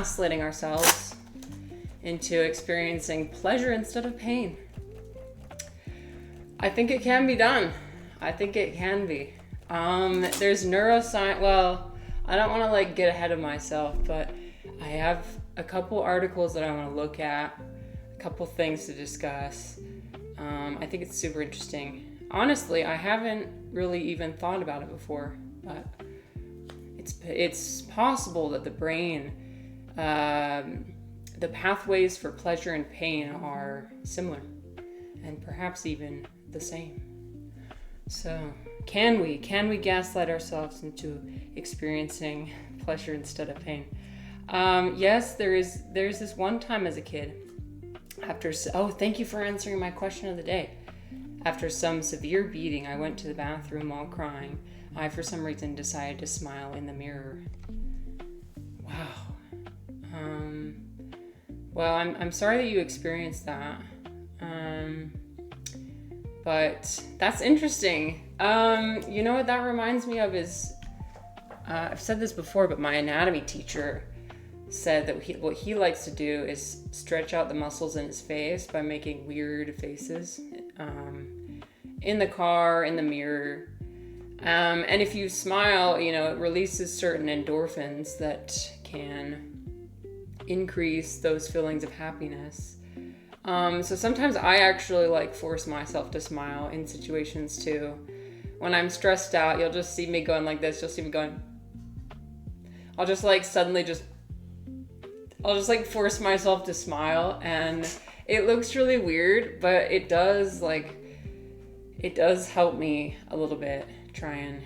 gaslighting ourselves into experiencing pleasure instead of pain. I think it can be done. I think it can be. There's neuroscience. Well, I don't want to like get ahead of myself, but I have a couple articles that I want to look at, a couple things to discuss. I think it's super interesting. Honestly, I haven't really even thought about it before, but it's possible that the brain, the pathways for pleasure and pain are similar, and perhaps even the same. So, can we gaslight ourselves into experiencing pleasure instead of pain? Yes, there's this one time as a kid, thank you for answering my question of the day. After some severe beating, I went to the bathroom while crying. I, for some reason, decided to smile in the mirror. Wow. Well, I'm sorry that you experienced that. But that's interesting. You know what that reminds me of is, I've said this before, but my anatomy teacher said that what he likes to do is stretch out the muscles in his face by making weird faces in the car, in the mirror. And if you smile, it releases certain endorphins that can increase those feelings of happiness. So sometimes I actually force myself to smile in situations too. When I'm stressed out, you'll just see me going like this. You'll see me going. I'll just force myself to smile, and it looks really weird, but it does help me a little bit. Try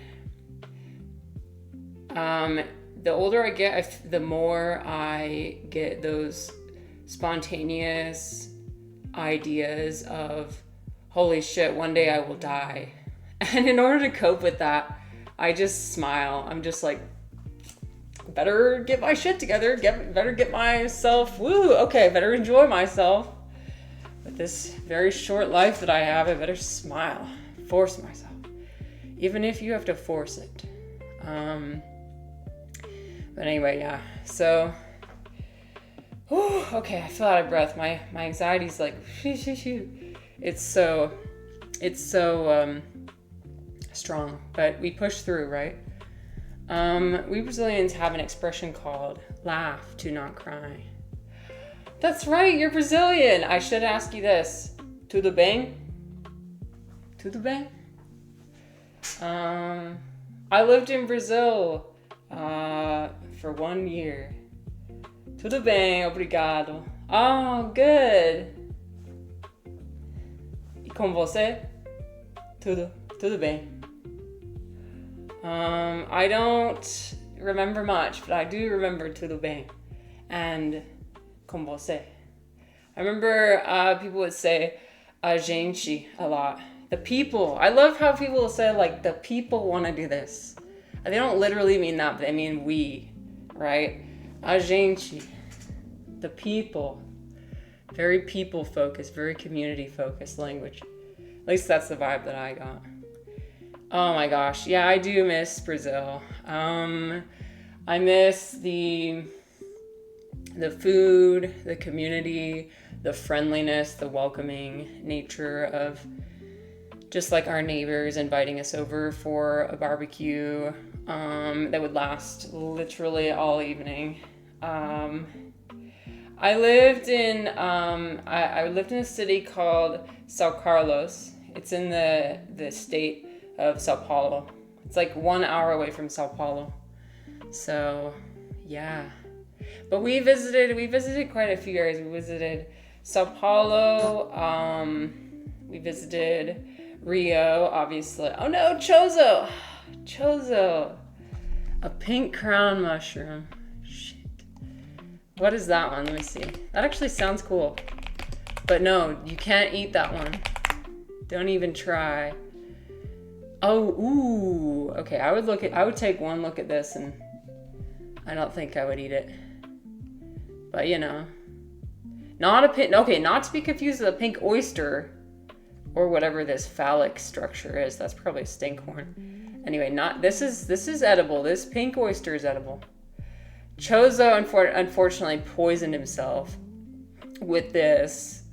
and the older I get, the more I get those spontaneous ideas of, holy shit, one day I will die. And in order to cope with that, I just smile. I'm just like, better get my shit together, better get myself, better enjoy myself. With this very short life that I have, I better smile, force myself. Even if you have to force it. But anyway, yeah. So, okay, I feel out of breath. My anxiety's like, it's so strong. But we push through, right? We Brazilians have an expression called laugh to not cry. That's right, you're Brazilian. I should ask you this. Tudo bem? Tudo bem? I lived in Brazil for 1 year. Tudo bem, obrigado. Oh, good. E com você? Tudo bem. I don't remember much, but I do remember tudo bem and com você. I remember people would say a gente a lot. The people. I love how people say the people want to do this. They don't literally mean that, but they mean we, right? A gente. The people. Very people focused, very community focused language. At least that's the vibe that I got. Oh my gosh. Yeah, I do miss Brazil. I miss the food, the community, the friendliness, the welcoming nature of just our neighbors inviting us over for a barbecue that would last literally all evening. I lived in a city called São Carlos. It's in the state of Sao Paulo. It's 1 hour away from Sao Paulo. So, yeah. But we visited quite a few areas. We visited Sao Paulo. We visited Rio, obviously. Oh no, Chozo! Chozo! A pink crown mushroom. Shit. What is that one? Let me see. That actually sounds cool. But no, you can't eat that one. Don't even try. Oh, ooh. Okay, I would take one look at this, and I don't think I would eat it. But not to be confused with a pink oyster or whatever this phallic structure is. That's probably a stinkhorn. Anyway, this is edible. This pink oyster is edible. Chozo unfortunately poisoned himself with this.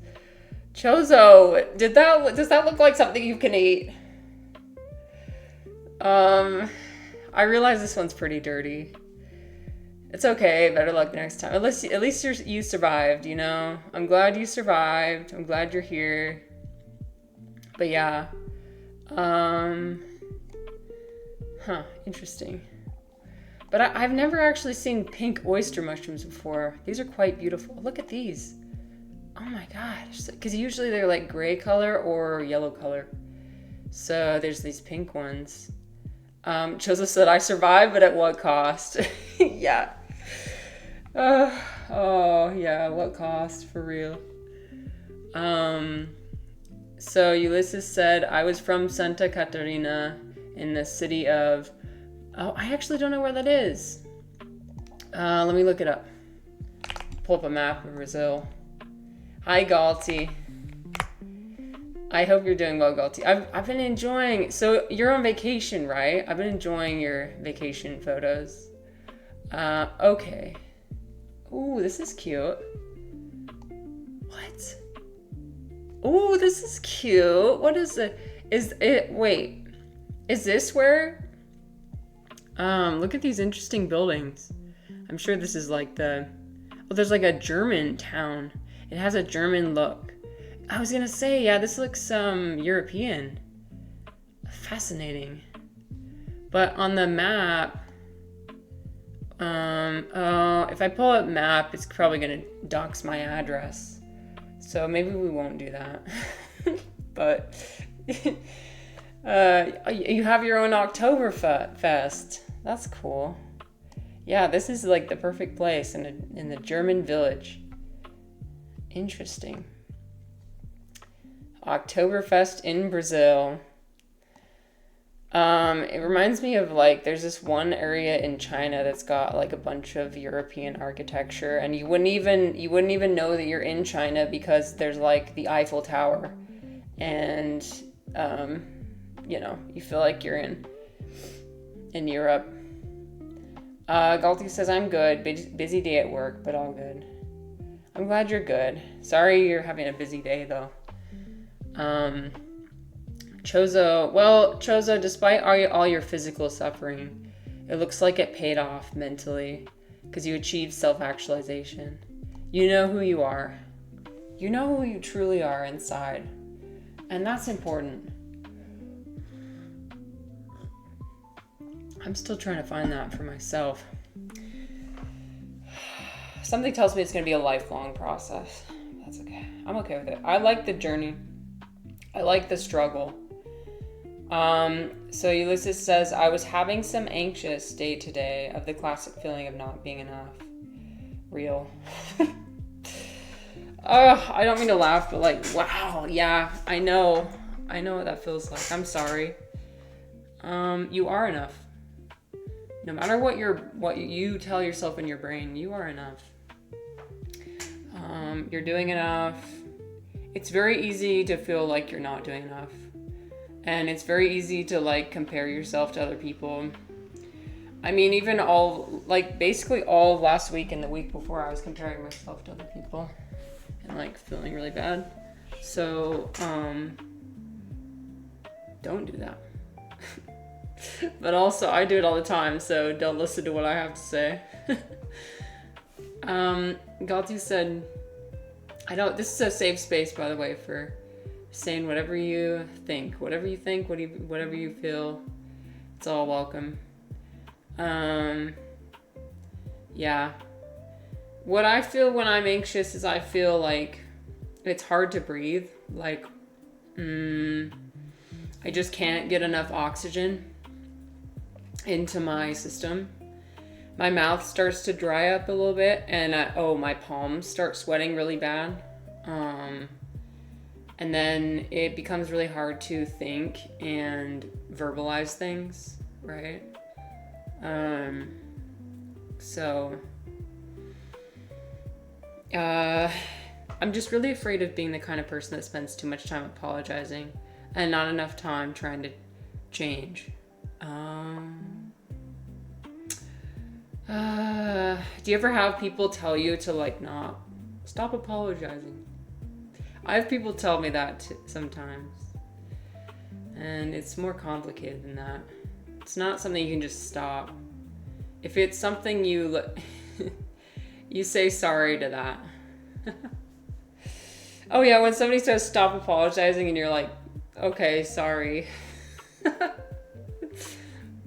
Chozo, does that look like something you can eat? I realize this one's pretty dirty. It's okay. Better luck next time. At least you survived, you know? I'm glad you survived. I'm glad you're here. But yeah. Interesting. But I've never actually seen pink oyster mushrooms before. These are quite beautiful. Look at these. Oh my gosh. Because usually they're like gray color or yellow color. So there's these pink ones. Chozo said, I survived, but at what cost? Yeah. Oh, yeah, what cost, for real. So Ulysses said, I was from Santa Catarina in the city of... Oh, I actually don't know where that is. Let me look it up. Pull up a map of Brazil. Hi, Galti. I hope you're doing well, Galti. I've been enjoying... So you're on vacation, right? I've been enjoying your vacation photos. Okay. Ooh, this is cute. What? Ooh, this is cute. What is it? Wait. Is this where... look at these interesting buildings. I'm sure this is like the... Oh, there's like a German town. It has a German look. I was gonna say, yeah, this looks European. Fascinating. But on the map... if I pull up map, it's probably gonna dox my address. So maybe we won't do that. But you have your own Oktoberfest. That's cool. Yeah, this is like the perfect place in the German village. Interesting. Oktoberfest in Brazil. It reminds me of like there's this one area in China that's got like a bunch of European architecture, and you wouldn't even know that you're in China because there's like the Eiffel Tower, and you feel like you're in Europe. Galti says I'm good. Busy day at work, but all good. I'm glad you're good. Sorry you're having a busy day though. Chozo, despite all your physical suffering, it looks like it paid off mentally because you achieved self-actualization. You know who you are. You know who you truly are inside. And that's important. I'm still trying to find that for myself. Something tells me it's going to be a lifelong process. That's okay. I'm okay with it. I like the journey. I like the struggle. So Ulysses says, I was having some anxious day today of the classic feeling of not being enough. Real. I don't mean to laugh, but like, wow, yeah, I know what that feels like. I'm sorry. You are enough. No matter what you tell yourself in your brain, you are enough. You're doing enough. It's very easy to feel like you're not doing enough. And it's very easy to like compare yourself to other people. I mean, even basically all of last week and the week before, I was comparing myself to other people and like feeling really bad. So, don't do that. But also, I do it all the time, so don't listen to what I have to say. Galti said, this is a safe space, by the way, for saying whatever you think, whatever you feel, it's all welcome. Yeah. What I feel when I'm anxious is I feel like it's hard to breathe. Like, I just can't get enough oxygen into my system. My mouth starts to dry up a little bit, and my palms start sweating really bad. And then it becomes really hard to think and verbalize things, right? I'm just really afraid of being the kind of person that spends too much time apologizing and not enough time trying to change. Do you ever have people tell you to like not stop apologizing? I have people tell me that sometimes. And it's more complicated than that. It's not something you can just stop. If it's something you you say sorry to that. Oh yeah, when somebody says stop apologizing and you're like, okay, sorry.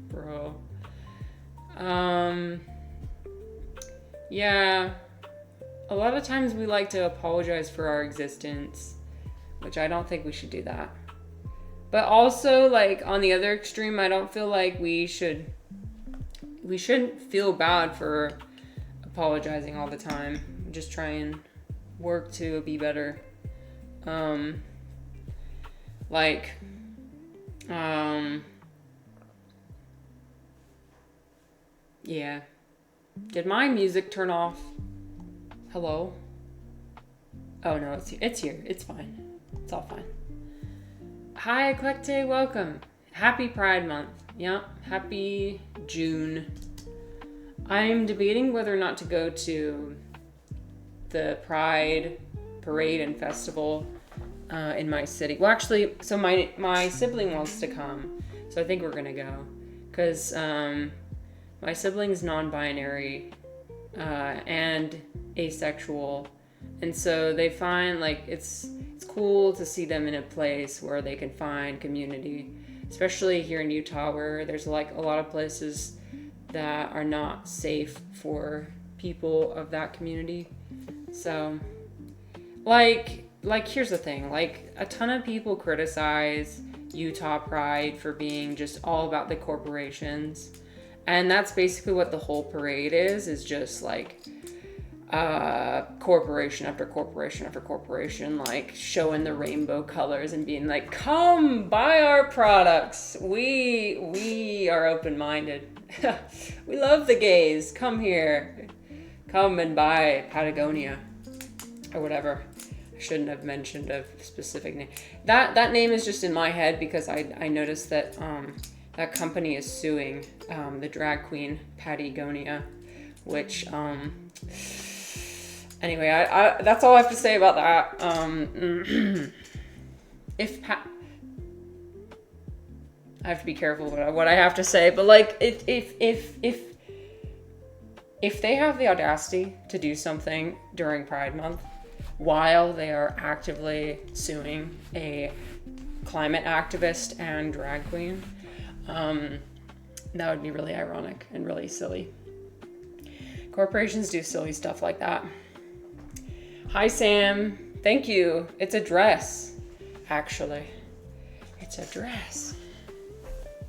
Bro. Yeah. A lot of times we like to apologize for our existence, which I don't think we should do that. But also, like, on the other extreme, I don't feel like we shouldn't feel bad for apologizing all the time. Just try and work to be better. Yeah. Did my music turn off? Hello? Oh no, it's here. It's fine. It's all fine. Hi, Eclecte, welcome. Happy Pride Month. Yeah, happy June. I'm debating whether or not to go to the Pride Parade and Festival in my city. Well, actually, so my sibling wants to come, so I think we're gonna go. Because my sibling's non-binary and asexual, and so they find like it's cool to see them in a place where they can find community, especially here in Utah, where there's like a lot of places that are not safe for people of that community. So like here's the thing, like a ton of people criticize Utah Pride for being just all about the corporations, and that's basically what the whole parade is just like corporation after corporation after corporation, like showing the rainbow colors and being like, come buy our products. We are open-minded. We love the gays. Come here. Come and buy Patagonia or whatever. I shouldn't have mentioned a specific name. That name is just in my head because I noticed that that company is suing the drag queen Patagonia, which anyway, I that's all I have to say about that. I have to be careful what I have to say, but like if they have the audacity to do something during Pride Month while they are actively suing a climate activist and drag queen, that would be really ironic and really silly. Corporations do silly stuff like that. Hi, Sam. Thank you. It's a dress, actually. It's a dress.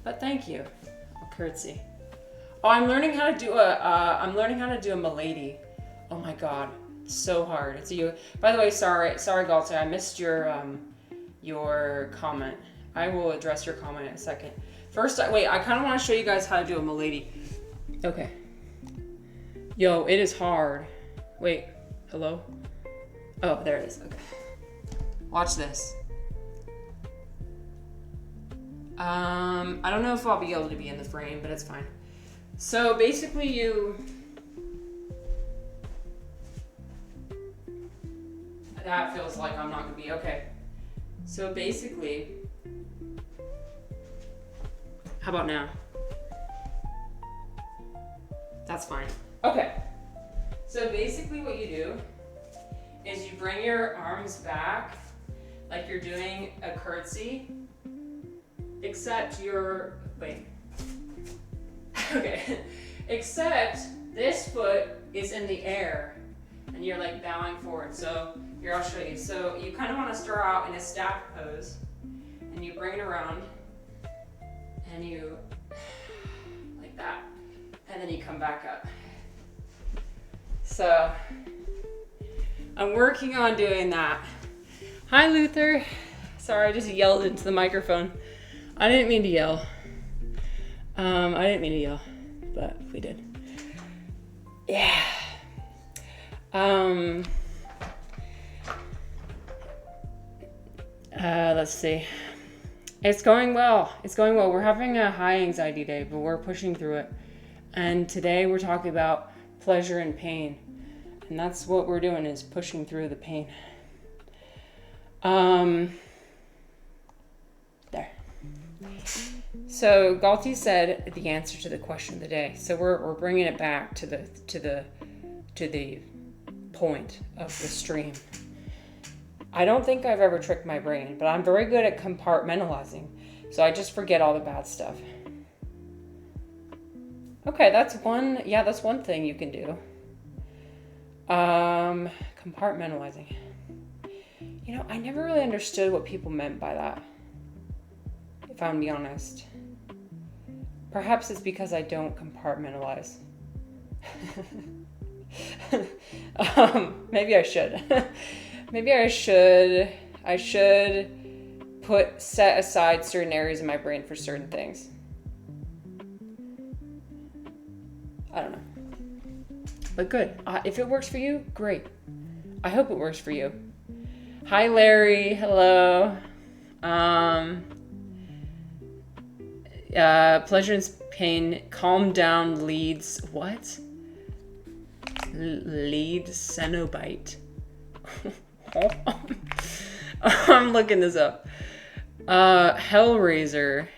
But thank you. I'll curtsy. Oh, I'm learning how to do a milady. Oh my god, so hard. It's you. By the way, sorry, Galte, I missed your comment. I will address your comment in a second. First, I kind of want to show you guys how to do a milady. Okay. Yo, it is hard. Wait, hello? Oh, there it is. Okay. Watch this. I don't know if I'll be able to be in the frame, but it's fine. So basically that feels like I'm not gonna be okay. So basically, how about now? That's fine. Okay. So basically what you do is you bring your arms back like you're doing a curtsy, except except this foot is in the air and you're like bowing forward. So here, I'll show you. So you kind of want to start out in a staff pose and you bring it around and you like that, and then you come back up. So I'm working on doing that. Hi, Luther. Sorry, I just yelled into the microphone. I didn't mean to yell. But we did. Yeah. Let's see. It's going well. We're having a high anxiety day, but we're pushing through it. And today we're talking about pleasure and pain. And that's what we're doing, is pushing through the pain. There. So Galti said the answer to the question of the day. So we're bringing it back to the point of the stream. I don't think I've ever tricked my brain, but I'm very good at compartmentalizing. So I just forget all the bad stuff. Okay, that's one thing you can do. Compartmentalizing. You know, I never really understood what people meant by that, if I'm gonna be honest. Perhaps it's because I don't compartmentalize. Maybe I should. Maybe I should set aside certain areas in my brain for certain things. I don't know. But good. If it works for you, great. I hope it works for you. Hi, Larry. Hello. Pleasure and pain. Calm down leads. What? Lead Cenobite. I'm looking this up. Hellraiser.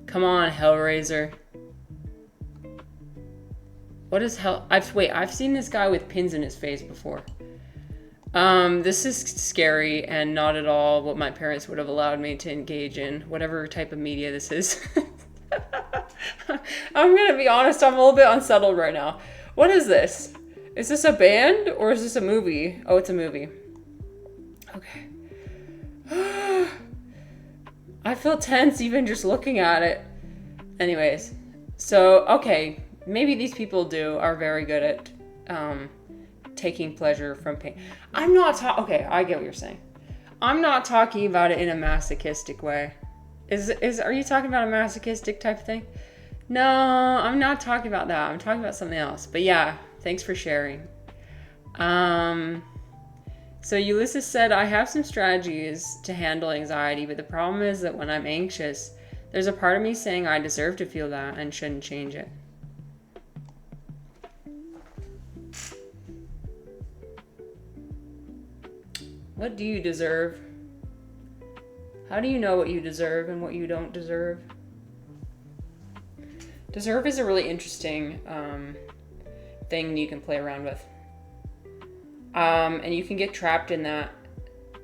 Come on, Hellraiser. What is hell? I've seen this guy with pins in his face before. This is scary and not at all what my parents would have allowed me to engage in, whatever type of media this is. I'm gonna be honest, I'm a little bit unsettled right now. What is this? Is this a band or is this a movie? Oh, it's a movie. Okay. I feel tense even just looking at it. Anyways, so, okay, maybe these people are very good at taking pleasure from pain. Okay, I get what you're saying. I'm not talking about it in a masochistic way. Are you talking about a masochistic type of thing? No, I'm not talking about that. I'm talking about something else. But yeah, thanks for sharing. So Ulysses said, I have some strategies to handle anxiety, but the problem is that when I'm anxious, there's a part of me saying I deserve to feel that and shouldn't change it. What do you deserve? How do you know what you deserve and what you don't deserve? Deserve is a really interesting thing you can play around with. And you can get trapped in that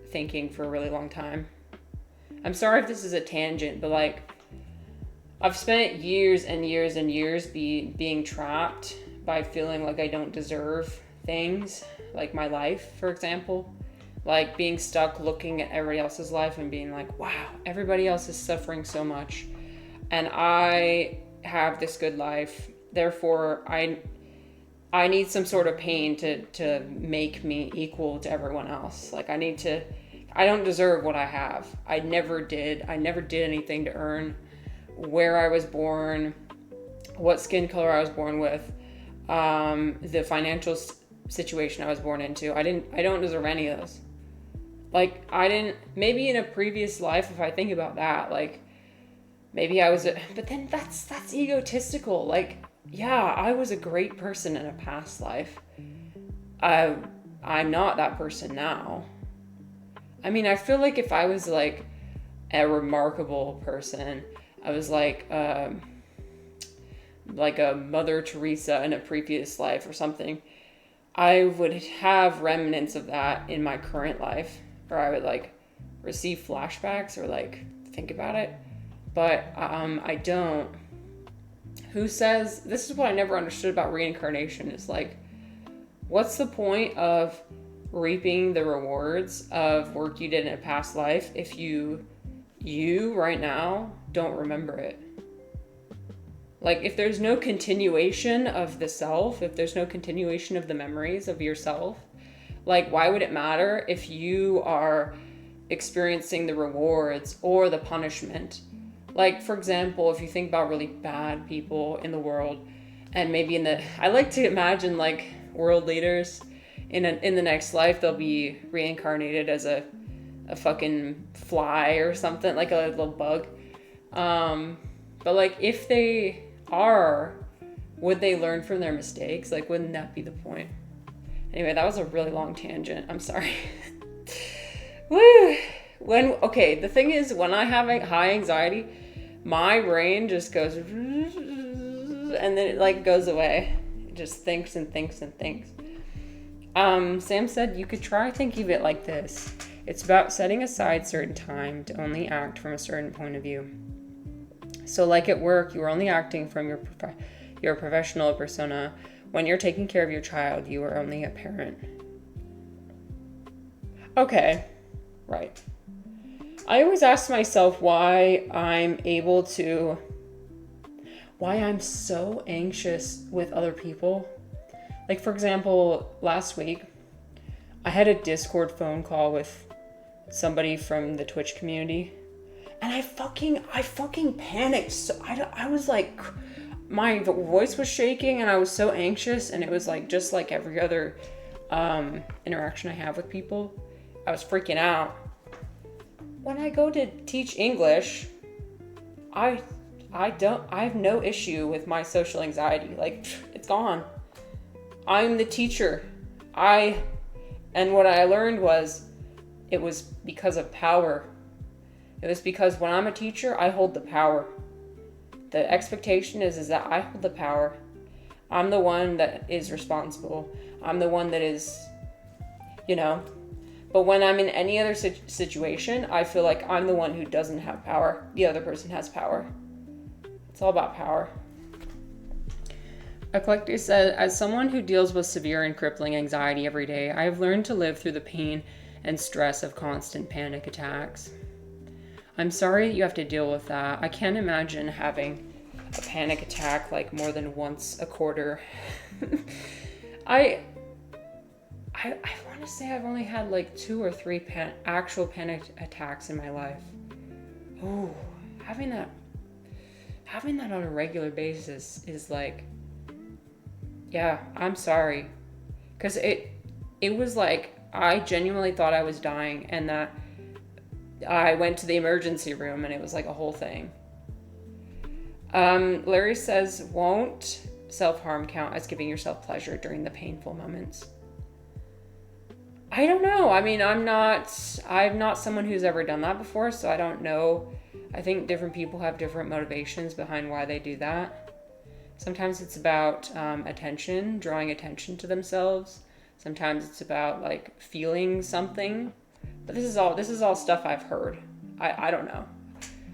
thinking for a really long time. I'm sorry if this is a tangent, but like, I've spent years and years and years being trapped by feeling like I don't deserve things, like my life, for example. Like being stuck looking at everybody else's life and being like, wow, everybody else is suffering so much. And I have this good life. Therefore, I need some sort of pain to make me equal to everyone else. Like I don't deserve what I have. I never did anything to earn where I was born, what skin color I was born with, the financial situation I was born into. I don't deserve any of those. Like maybe in a previous life, if I think about that, like maybe I was, but then that's egotistical. Like, yeah, I was a great person in a past life. I'm not that person now. I mean, I feel like if I was like a remarkable person, I was like a Mother Teresa in a previous life or something, I would have remnants of that in my current life, or I would like receive flashbacks or like think about it. But I don't. Who says, this is what I never understood about reincarnation, is like, what's the point of reaping the rewards of work you did in a past life if you right now don't remember it? Like, if there's no continuation of the self, if there's no continuation of the memories of yourself, like, why would it matter if you are experiencing the rewards or the punishment? Like, for example, if you think about really bad people in the world, and maybe I like to imagine like world leaders in the next life, they'll be reincarnated as a fucking fly or something, like a little bug. But like if they are would they learn from their mistakes? Like, wouldn't that be the point? Anyway, that was a really long tangent. I'm sorry. Woo! The thing is, when I have high anxiety, my brain just goes, and then it like goes away. It just thinks and thinks and thinks. Sam said you could try thinking of it like this. It's about setting aside certain time to only act from a certain point of view. So like at work, you are only acting from your professional persona. When you're taking care of your child, you are only a parent. Okay, right. I always ask myself why I'm so anxious with other people. Like, for example, last week, I had a Discord phone call with somebody from the Twitch community, and I fucking panicked. So I was like, my voice was shaking, and I was so anxious, and it was like just like every other interaction I have with people. I was freaking out. When I go to teach English, I have no issue with my social anxiety. Like, it's gone. I'm the teacher. And what I learned was it was because of power. It was because when I'm a teacher, I hold the power. The expectation is that I hold the power. I'm the one that is responsible. I'm the one that is, But when I'm in any other situation, I feel like I'm the one who doesn't have power. The other person has power. It's all about power. A collector said, as someone who deals with severe and crippling anxiety every day, I have learned to live through the pain and stress of constant panic attacks. I'm sorry you have to deal with that. I can't imagine having a panic attack like more than once a quarter. I want to say I've only had like 2 or 3 actual panic attacks in my life. Oh, having that on a regular basis is like, yeah, I'm sorry. Because it was like, I genuinely thought I was dying, and that I went to the emergency room, and it was like a whole thing. Larry says, won't self-harm count as giving yourself pleasure during the painful moments? I don't know. I mean, I'm not someone who's ever done that before, so I don't know. I think different people have different motivations behind why they do that. Sometimes it's about attention, drawing attention to themselves. Sometimes it's about like feeling something. But this is all stuff I've heard. I don't know.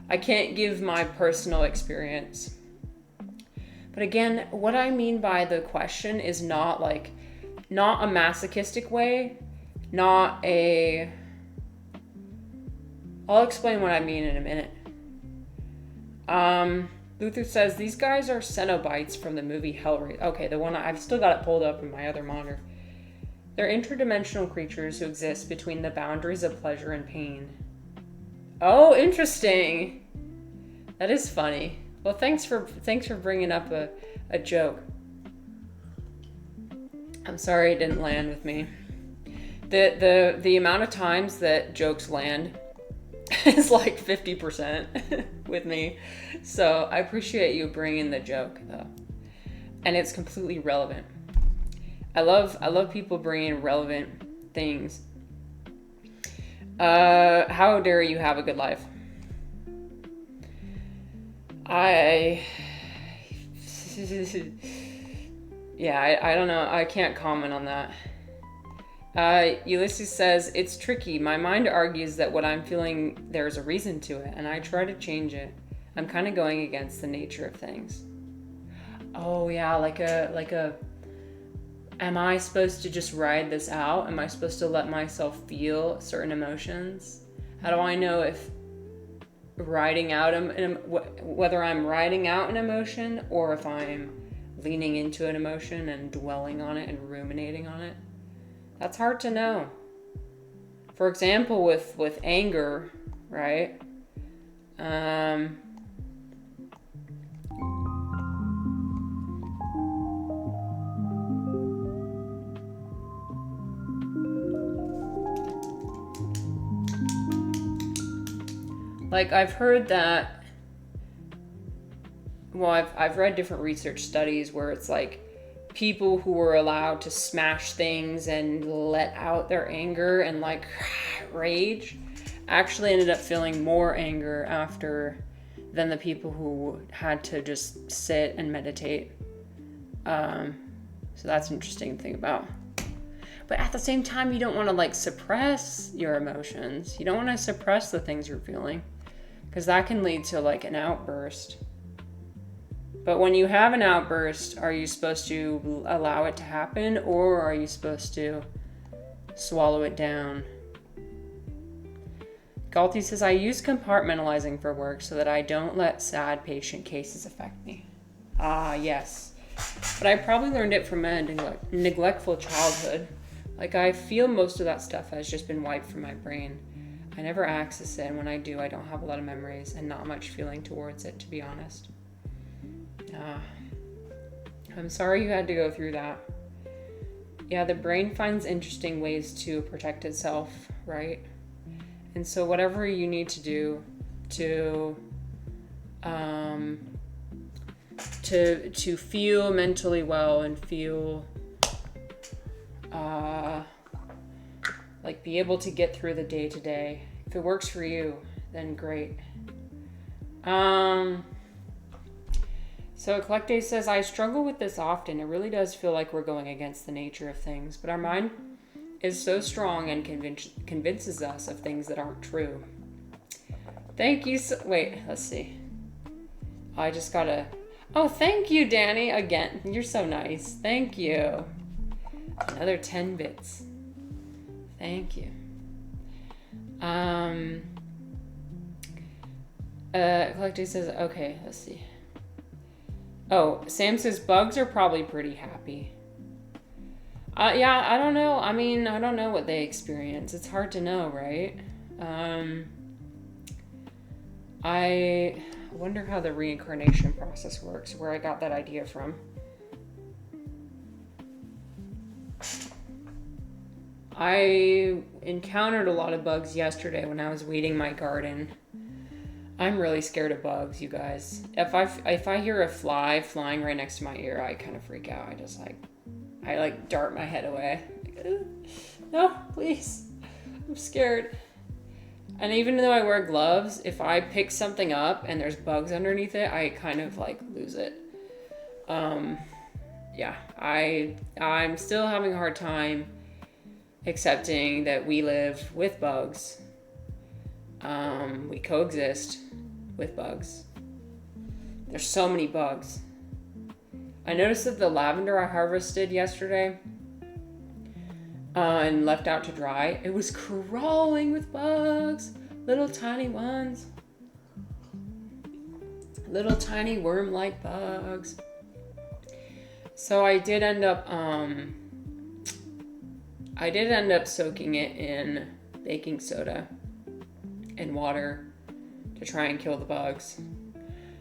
I can't give my personal experience. But again, what I mean by the question is not a masochistic way. I'll explain what I mean in a minute. Luther says, these guys are Cenobites from the movie Hellraiser. Okay, the one I've still got it pulled up in my other monitor. They're interdimensional creatures who exist between the boundaries of pleasure and pain. Oh, interesting. That is funny. Well, thanks for bringing up a joke. I'm sorry it didn't land with me. The amount of times that jokes land is like 50% with me. So I appreciate you bringing the joke though. And it's completely relevant. I love people bringing relevant things. How dare you have a good life? I don't know. I can't comment on that. Ulysses says, it's tricky. My mind argues that what I'm feeling, there's a reason to it, and I try to change it. I'm kind of going against the nature of things. Oh yeah, like a, am I supposed to just ride this out? Am I supposed to let myself feel certain emotions? How do I know if riding out, whether I'm riding out an emotion or if I'm leaning into an emotion and dwelling on it and ruminating on it? That's hard to know. For example, with anger, right? Like, I've heard that well, I've read different research studies where it's like people who were allowed to smash things and let out their anger and like rage actually ended up feeling more anger after than the people who had to just sit and meditate. So that's an interesting thing about. But at the same time, you don't want to like suppress your emotions. You don't want to suppress the things you're feeling, because that can lead to like an outburst. But when you have an outburst, are you supposed to allow it to happen, or are you supposed to swallow it down? Galti says, I use compartmentalizing for work so that I don't let sad patient cases affect me. Ah, yes. But I probably learned it from a neglectful childhood. Like, I feel most of that stuff has just been wiped from my brain. I never access it, and when I do, I don't have a lot of memories and not much feeling towards it, to be honest. I'm sorry you had to go through that. Yeah, the brain finds interesting ways to protect itself, right? And so whatever you need to do to feel mentally well and feel like be able to get through the day to day. If it works for you, then great. So Eclecte says, I struggle with this often. It really does feel like we're going against the nature of things, but our mind is so strong and convinces us of things that aren't true. Thank you. Wait, let's see. I just gotta... Oh, thank you, Danny. Again, you're so nice. Thank you. Another 10 bits. Thank you. Eclecte says, okay, let's see. Oh, Sam says, bugs are probably pretty happy. Yeah, I don't know. I mean, I don't know what they experience. It's hard to know, right? I wonder how the reincarnation process works, where I got that idea from. I encountered a lot of bugs yesterday when I was weeding my garden. I'm really scared of bugs, you guys. If I hear a fly flying right next to my ear, I kind of freak out. I dart my head away. No, please. I'm scared. And even though I wear gloves, if I pick something up and there's bugs underneath it, I kind of like lose it. Yeah, I'm still having a hard time accepting that we live with bugs. We coexist with bugs. There's so many bugs. I noticed that the lavender I harvested yesterday and left out to dry, it was crawling with bugs. Little tiny ones. Little tiny worm-like bugs. So I did end up soaking it in baking soda and water to try and kill the bugs.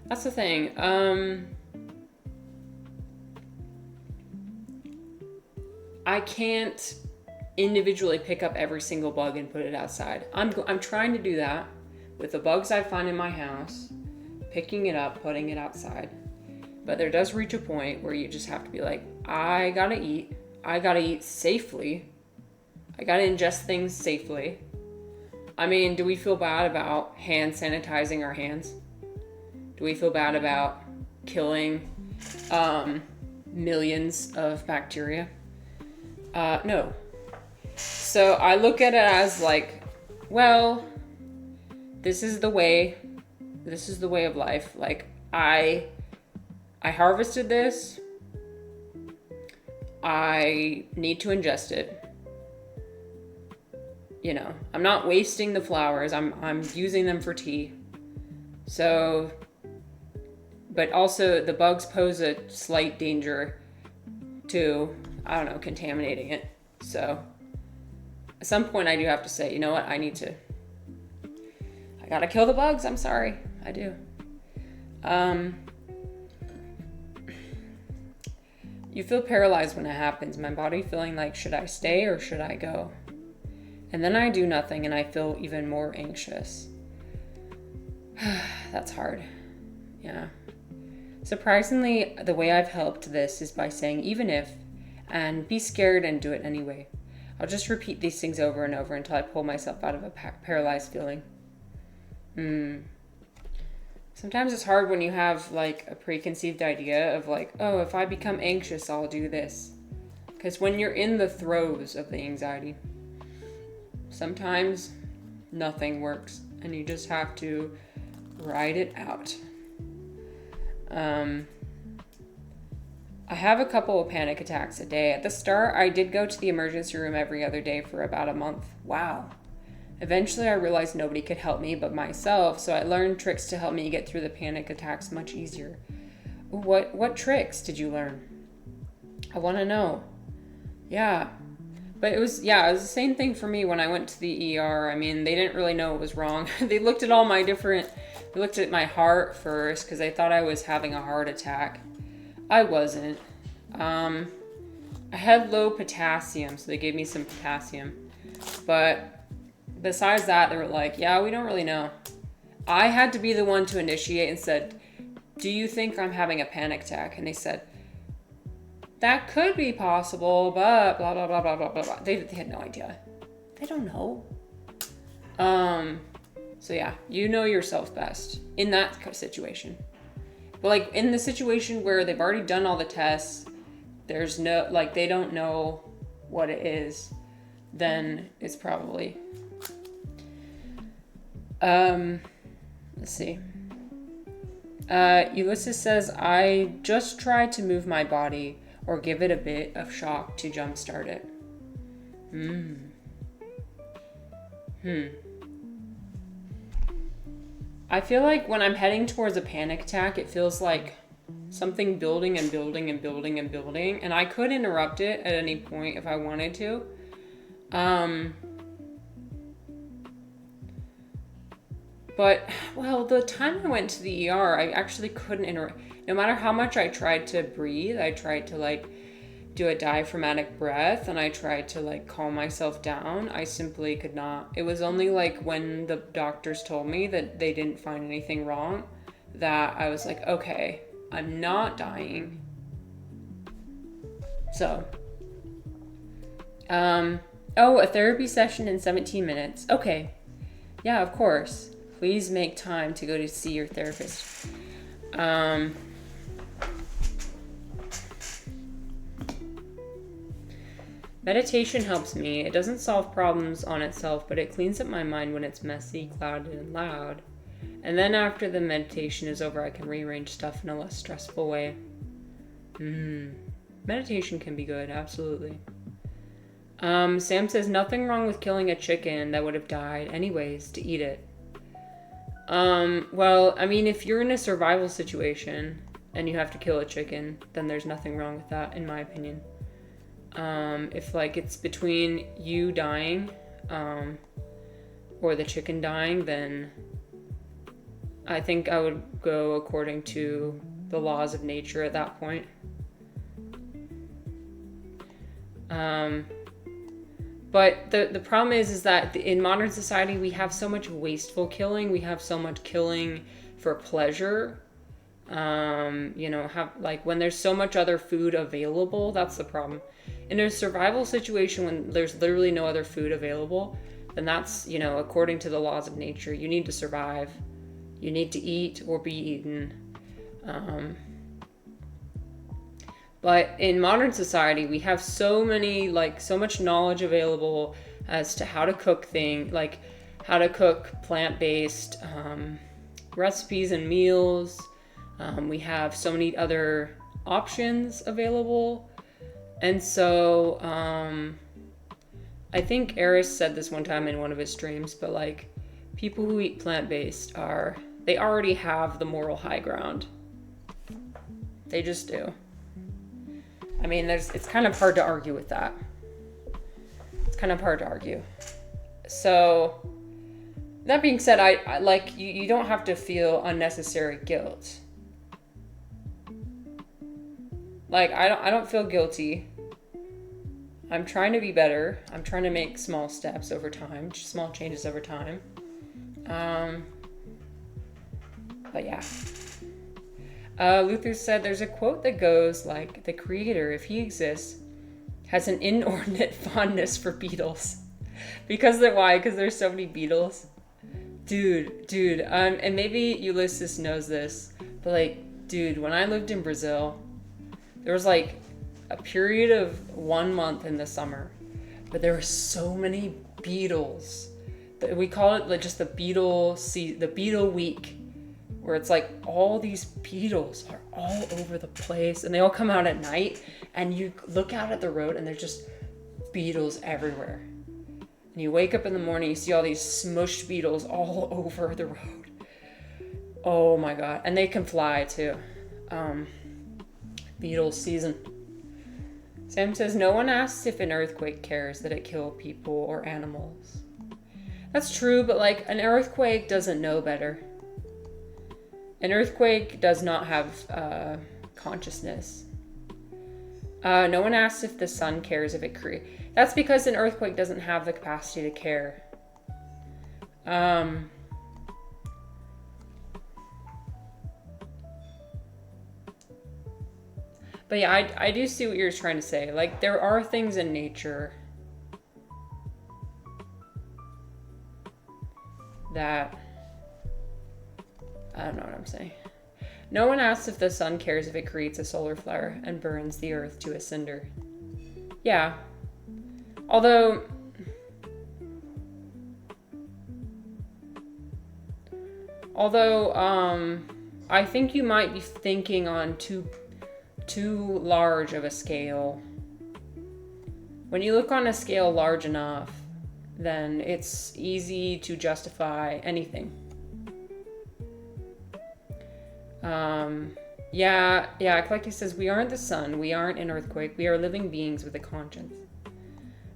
That's the thing. I can't individually pick up every single bug and put it outside. I'm trying to do that with the bugs I find in my house, picking it up, putting it outside. But there does reach a point where you just have to be like, I gotta eat safely. I gotta ingest things safely. I mean, do we feel bad about hand sanitizing our hands? Do we feel bad about killing millions of bacteria? No. So I look at it as like, well, this is the way of life. Like, I harvested this. I need to ingest it. You know, I'm not wasting the flowers. I'm using them for tea. So, but also the bugs pose a slight danger to, I don't know, contaminating it. So at some point I do have to say, you know what, I gotta kill the bugs. I'm sorry. I do. You feel paralyzed when it happens. My body feeling like, should I stay or should I go? And then I do nothing and I feel even more anxious. That's hard. Yeah. Surprisingly, the way I've helped this is by saying even if, and be scared and do it anyway. I'll just repeat these things over and over until I pull myself out of a paralyzed feeling. Sometimes it's hard when you have like a preconceived idea of like, oh, if I become anxious, I'll do this. Because when you're in the throes of the anxiety, sometimes nothing works and you just have to ride it out. I have a couple of panic attacks a day. At the start, I did go to the emergency room every other day for about a month. Wow. Eventually, I realized nobody could help me but myself, so I learned tricks to help me get through the panic attacks much easier. What tricks did you learn? I want to know. Yeah. But it was the same thing for me when I went to the ER. I mean, they didn't really know what was wrong. They looked at they looked at my heart first because they thought I was having a heart attack. I wasn't. I had low potassium, so they gave me some potassium. But besides that, they were like, yeah, we don't really know. I had to be the one to initiate and said, do you think I'm having a panic attack? And they said, that could be possible, but blah, blah, blah, blah, blah, blah, blah. They had no idea. They don't know. So yeah, you know yourself best in that situation. But like in the situation where they've already done all the tests, there's no, like they don't know what it is, then it's probably, let's see. Ulysses says, I just try to move my body or give it a bit of shock to jumpstart it. I feel like when I'm heading towards a panic attack, it feels like something building and building and building and building, and I could interrupt it at any point if I wanted to. But, well, the time I went to the ER, I actually couldn't interrupt. No matter how much I tried to breathe, I tried to like do a diaphragmatic breath and I tried to like calm myself down. I simply could not. It was only like when the doctors told me that they didn't find anything wrong that I was like, okay, I'm not dying. So, a therapy session in 17 minutes. Okay. Yeah, of course. Please make time to go to see your therapist. Meditation helps me. It doesn't solve problems on itself, but it cleans up my mind when it's messy, clouded, and loud. And then after the meditation is over, I can rearrange stuff in a less stressful way. Meditation can be good, absolutely. Sam says, nothing wrong with killing a chicken that would have died anyways to eat it. Well, I mean, if you're in a survival situation and you have to kill a chicken, then there's nothing wrong with that, in my opinion. If like it's between you dying, or the chicken dying, then I think I would go according to the laws of nature at that point. But the problem is that in modern society, we have so much wasteful killing. We have so much killing for pleasure. When there's so much other food available, that's the problem. In a survival situation, when there's literally no other food available, then that's, according to the laws of nature, you need to survive. You need to eat or be eaten. But in modern society, we have so much knowledge available as to how to cook how to cook plant-based recipes and meals. We have so many other options available. And so, I think Eris said this one time in one of his streams, but like, people who eat plant-based they already have the moral high ground. They just do. I mean, it's kind of hard to argue with that. It's kind of hard to argue. So, that being said, I like, you don't have to feel unnecessary guilt. Like, I don't feel guilty. I'm trying to be better. I'm trying to make small steps over time, small changes over time. But yeah. Luther said there's a quote that goes like, the creator, if he exists, has an inordinate fondness for beetles. Why? Because there's so many beetles. Dude, and maybe Ulysses knows this, but like, dude, when I lived in Brazil, there was like a period of 1 month in the summer, but there were so many beetles. We call it like just the beetle week, where it's like all these beetles are all over the place, and they all come out at night, and you look out at the road, and there's just beetles everywhere. And you wake up in the morning, you see all these smushed beetles all over the road. Oh my God. And they can fly too. Beetle season. Sam says, no one asks if an earthquake cares that it kill people or animals. That's true, but like an earthquake doesn't know better. An earthquake does not have consciousness. No one asks if the sun cares if it creates. That's because an earthquake doesn't have the capacity to care. But yeah, I do see what you're trying to say. Like, there are things in nature that... I don't know what I'm saying. No one asks if the sun cares if it creates a solar flare and burns the earth to a cinder. Yeah. Although I think you might be thinking on too large of a scale. When you look on a scale large enough, then it's easy to justify anything. Collective says, we aren't the sun, we aren't an earthquake, we are living beings with a conscience.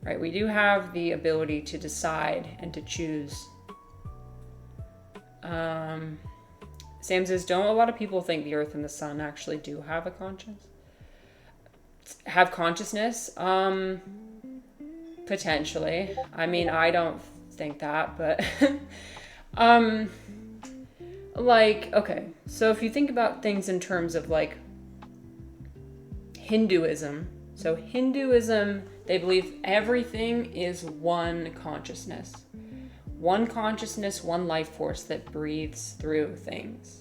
Right, we do have the ability to decide and to choose. Sam says, don't a lot of people think the earth and the sun actually do have a conscience? Have consciousness? Potentially. I mean, I don't think that, but... like, okay, so if you think about things in terms of like Hinduism, so Hinduism, they believe everything is one consciousness, one life force that breathes through things.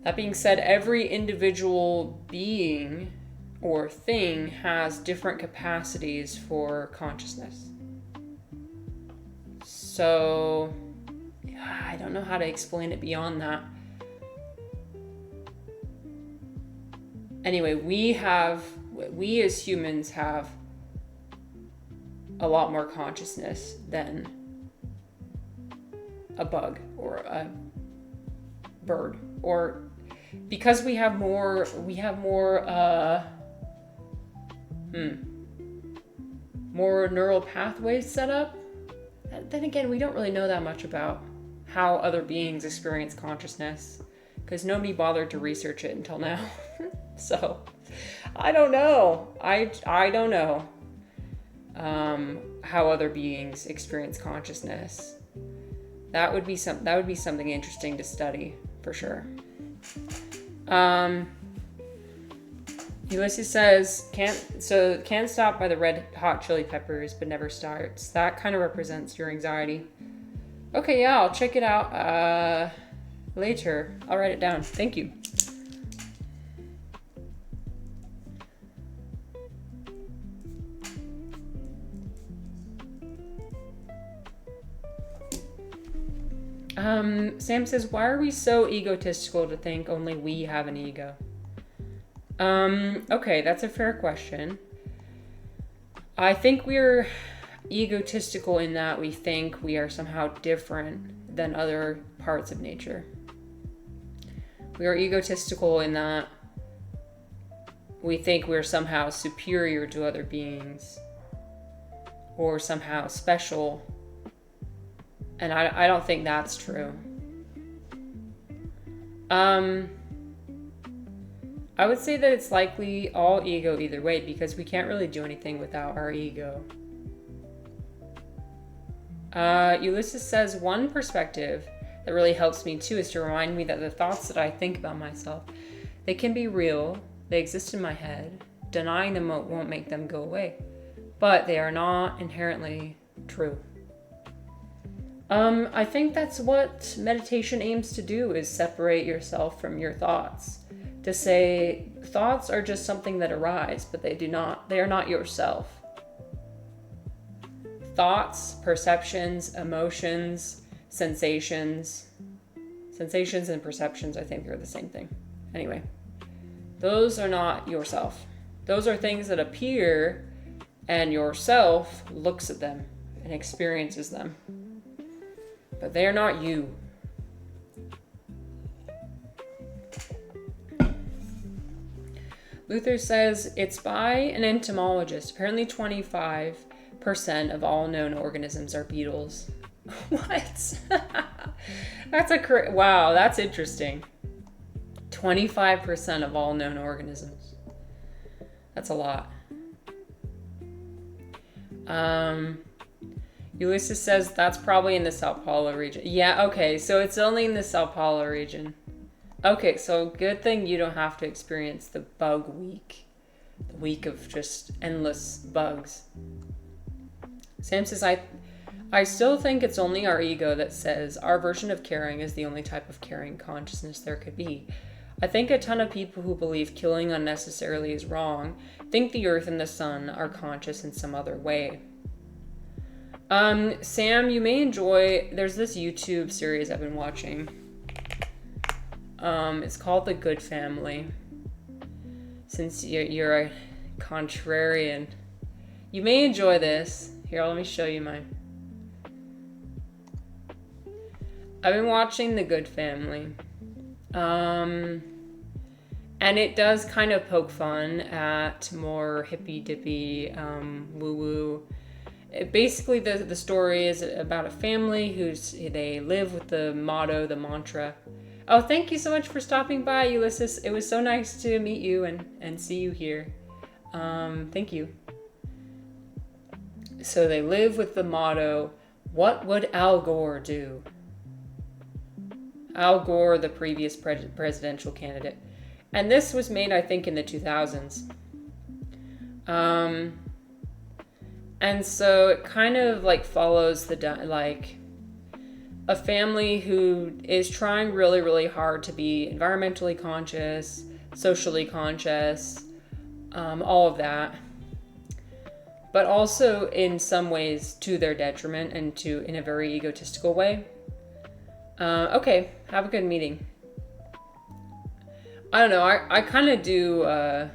That being said, every individual being or thing has different capacities for consciousness. So I don't know how to explain it beyond that. Anyway, we as humans have a lot more consciousness than a bug or a bird, or because we have more neural pathways set up. Then again, we don't really know that much about how other beings experience consciousness, because nobody bothered to research it until now. So I don't know. I don't know how other beings experience consciousness. That would be something interesting to study for sure. Ulysses says, can't stop by the red hot chili peppers, but never starts. That kind of represents your anxiety. Okay, yeah, I'll check it out later. I'll write it down. Thank you. Sam says, why are we so egotistical to think only we have an ego? Okay, that's a fair question. I think we're egotistical in that we think we are somehow different than other parts of nature. We are egotistical in that we think we're somehow superior to other beings or somehow special. And I don't think that's true. I would say that it's likely all ego either way, because we can't really do anything without our ego. Ulysses says, one perspective that really helps me too is to remind me that the thoughts that I think about myself, they can be real, they exist in my head. Denying them won't make them go away, but they are not inherently true. I think that's what meditation aims to do, is separate yourself from your thoughts. To say thoughts are just something that arise, but they are not yourself. Thoughts, perceptions, emotions, sensations and perceptions, I think, are the same thing. Anyway, those are not yourself. Those are things that appear, and yourself looks at them and experiences them. But they are not you. Luther says it's by an entomologist. Apparently 25% of all known organisms are beetles. What? Wow, that's interesting. 25% of all known organisms. That's a lot. Ulysses says that's probably in the Sao Paulo region. Yeah, okay, so it's only in the Sao Paulo region. Okay, so good thing you don't have to experience the bug week. The week of just endless bugs. Sam says, I still think it's only our ego that says our version of caring is the only type of caring consciousness there could be. I think a ton of people who believe killing unnecessarily is wrong think the earth and the sun are conscious in some other way. Sam, you may enjoy, there's this YouTube series I've been watching. It's called The Good Family. Since you're a contrarian, you may enjoy this. Here, let me show you mine. I've been watching The Good Family. And it does kind of poke fun at more hippy-dippy, woo-woo. Basically, the story is about a family they live with the motto, the mantra. Oh, thank you so much for stopping by, Ulysses. It was so nice to meet you and see you here. Thank you. So they live with the motto, what would Al Gore do? Al Gore, the previous presidential candidate. And this was made, I think, in the 2000s. And so it kind of like follows a family who is trying really, really hard to be environmentally conscious, socially conscious, all of that. But also in some ways to their detriment and in a very egotistical way. Okay, have a good meeting. I don't know, I kind of do, I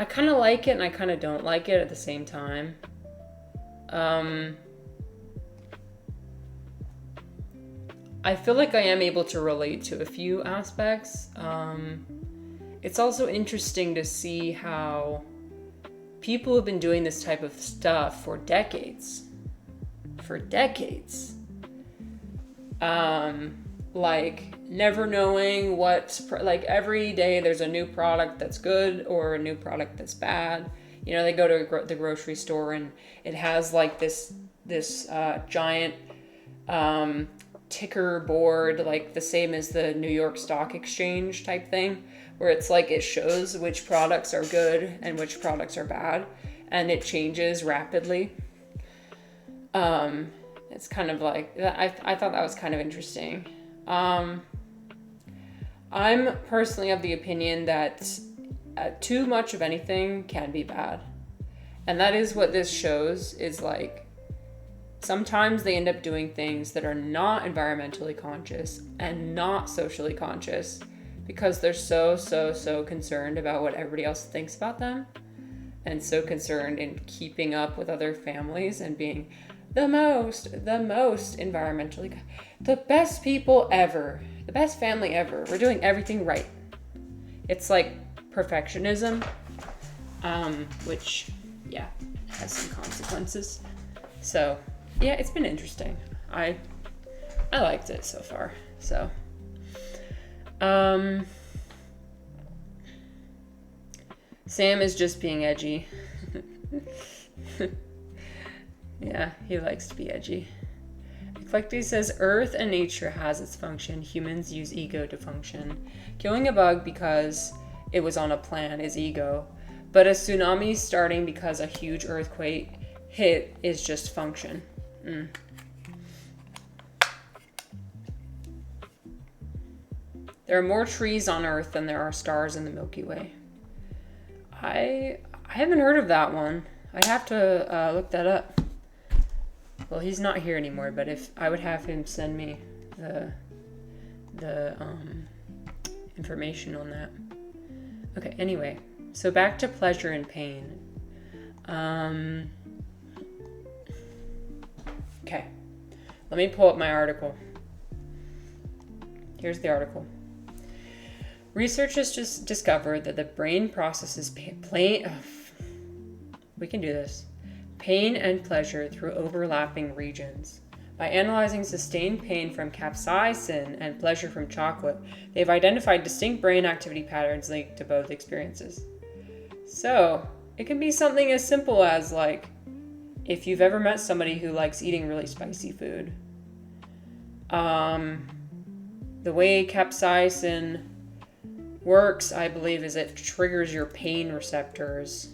kind of like it and I kind of don't like it at the same time. I feel like I am able to relate to a few aspects. It's also interesting to see how people have been doing this type of stuff for decades. Like never knowing every day there's a new product that's good or a new product that's bad. You know, they go to the grocery store and it has like this giant ticker board, like the same as the New York Stock Exchange type thing, where it's like it shows which products are good and which products are bad, and it changes rapidly. It's kind of like, I thought that was kind of interesting. I'm personally of the opinion that too much of anything can be bad. And that is what this shows, is like, sometimes they end up doing things that are not environmentally conscious and not socially conscious because they're so concerned about what everybody else thinks about them, and so concerned in keeping up with other families and being the most environmentally, the best people ever, the best family ever. We're doing everything right. It's like perfectionism, which, yeah, has some consequences. So, yeah, it's been interesting. I liked it so far. So, Sam is just being edgy. Yeah, he likes to be edgy. Flecty says, Earth and nature has its function. Humans use ego to function. Killing a bug because it was on a plan is ego. But a tsunami starting because a huge earthquake hit is just function. There are more trees on Earth than there are stars in the Milky Way. I haven't heard of that one. I'd have to look that up. Well, he's not here anymore, but if I would have him send me the information on that. Okay, anyway, so back to pleasure and pain. Okay, let me pull up my article. Here's the article. Researchers just discovered that the brain processes we can do this. Pain and pleasure through overlapping regions. By analyzing sustained pain from capsaicin and pleasure from chocolate, they've identified distinct brain activity patterns linked to both experiences. So, it can be something as simple as, like, if you've ever met somebody who likes eating really spicy food. The way capsaicin works, I believe, is it triggers your pain receptors.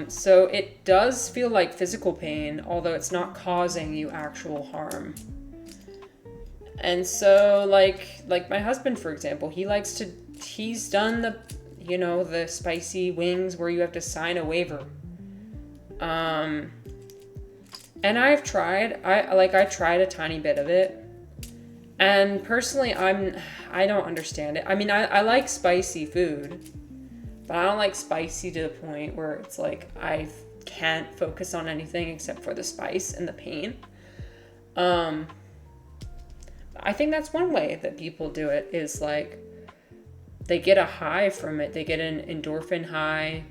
So it does feel like physical pain, although it's not causing you actual harm. And so, like my husband, for example, he's done the spicy wings where you have to sign a waiver. And I've tried, I tried a tiny bit of it. And personally, I don't understand it. I mean, I like spicy food, but I don't like spicy to the point where it's like I can't focus on anything except for the spice and the pain. I think that's one way that people do it, is like they get a high from it. They get an endorphin high.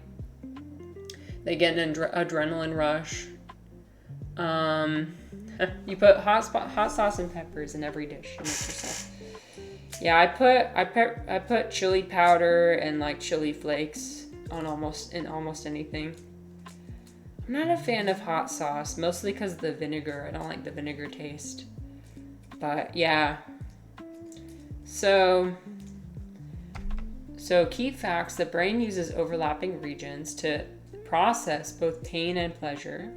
They get an adrenaline rush. You put hot sauce and peppers in every dish you make yourself. Yeah, I put chili powder and like chili flakes on almost anything. I'm not a fan of hot sauce, mostly because of the vinegar. I don't like the vinegar taste. But yeah. So key facts: the brain uses overlapping regions to process both pain and pleasure.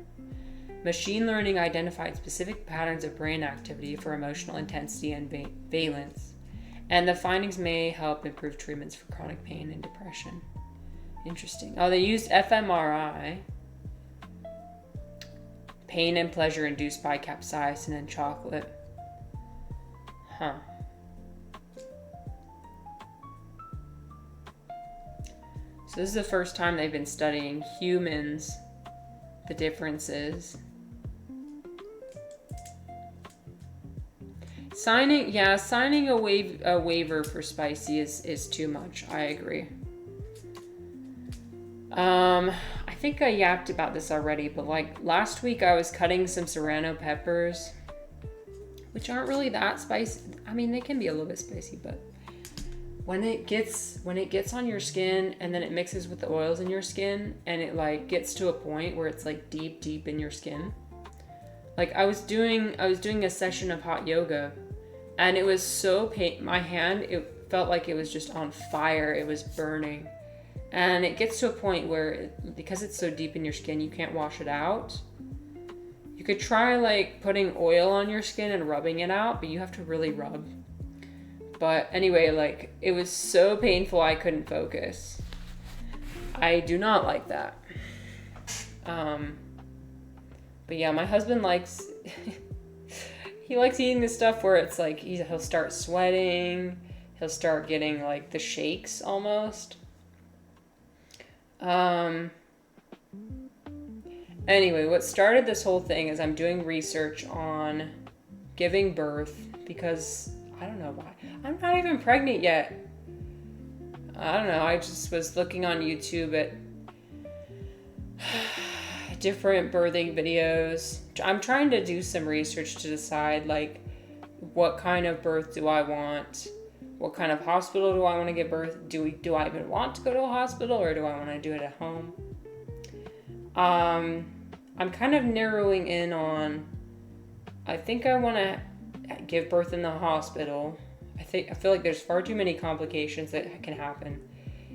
Machine learning identified specific patterns of brain activity for emotional intensity and valence. And the findings may help improve treatments for chronic pain and depression. Interesting. Oh, they used fMRI. Pain and pleasure induced by capsaicin and chocolate. Huh. So this is the first time they've been studying humans, the differences. Signing a waiver for spicy is too much. I agree. I think I yapped about this already, but like last week I was cutting some serrano peppers, which aren't really that spicy. I mean, they can be a little bit spicy, but when it gets on your skin and then it mixes with the oils in your skin and it like gets to a point where it's like deep in your skin. Like I was doing a session of hot yoga, and it was so my hand, it felt like it was just on fire. It was burning. And it gets to a point where, because it's so deep in your skin, you can't wash it out. You could try like putting oil on your skin and rubbing it out, but you have to really rub. But anyway, like it was so painful I couldn't focus. I do not like that. But yeah, my husband likes he likes eating this stuff where it's like he'll start sweating, he'll start getting like the shakes almost. Anyway, what started this whole thing is I'm doing research on giving birth because I don't know why. I'm not even pregnant yet. I don't know. I just was looking on YouTube at different birthing videos. I'm trying to do some research to decide like what kind of birth do I want? What kind of hospital do I want to give birth? Do I even want to go to a hospital, or do I want to do it at home? I'm kind of narrowing in on I think I want to give birth in the hospital. I feel like there's far too many complications that can happen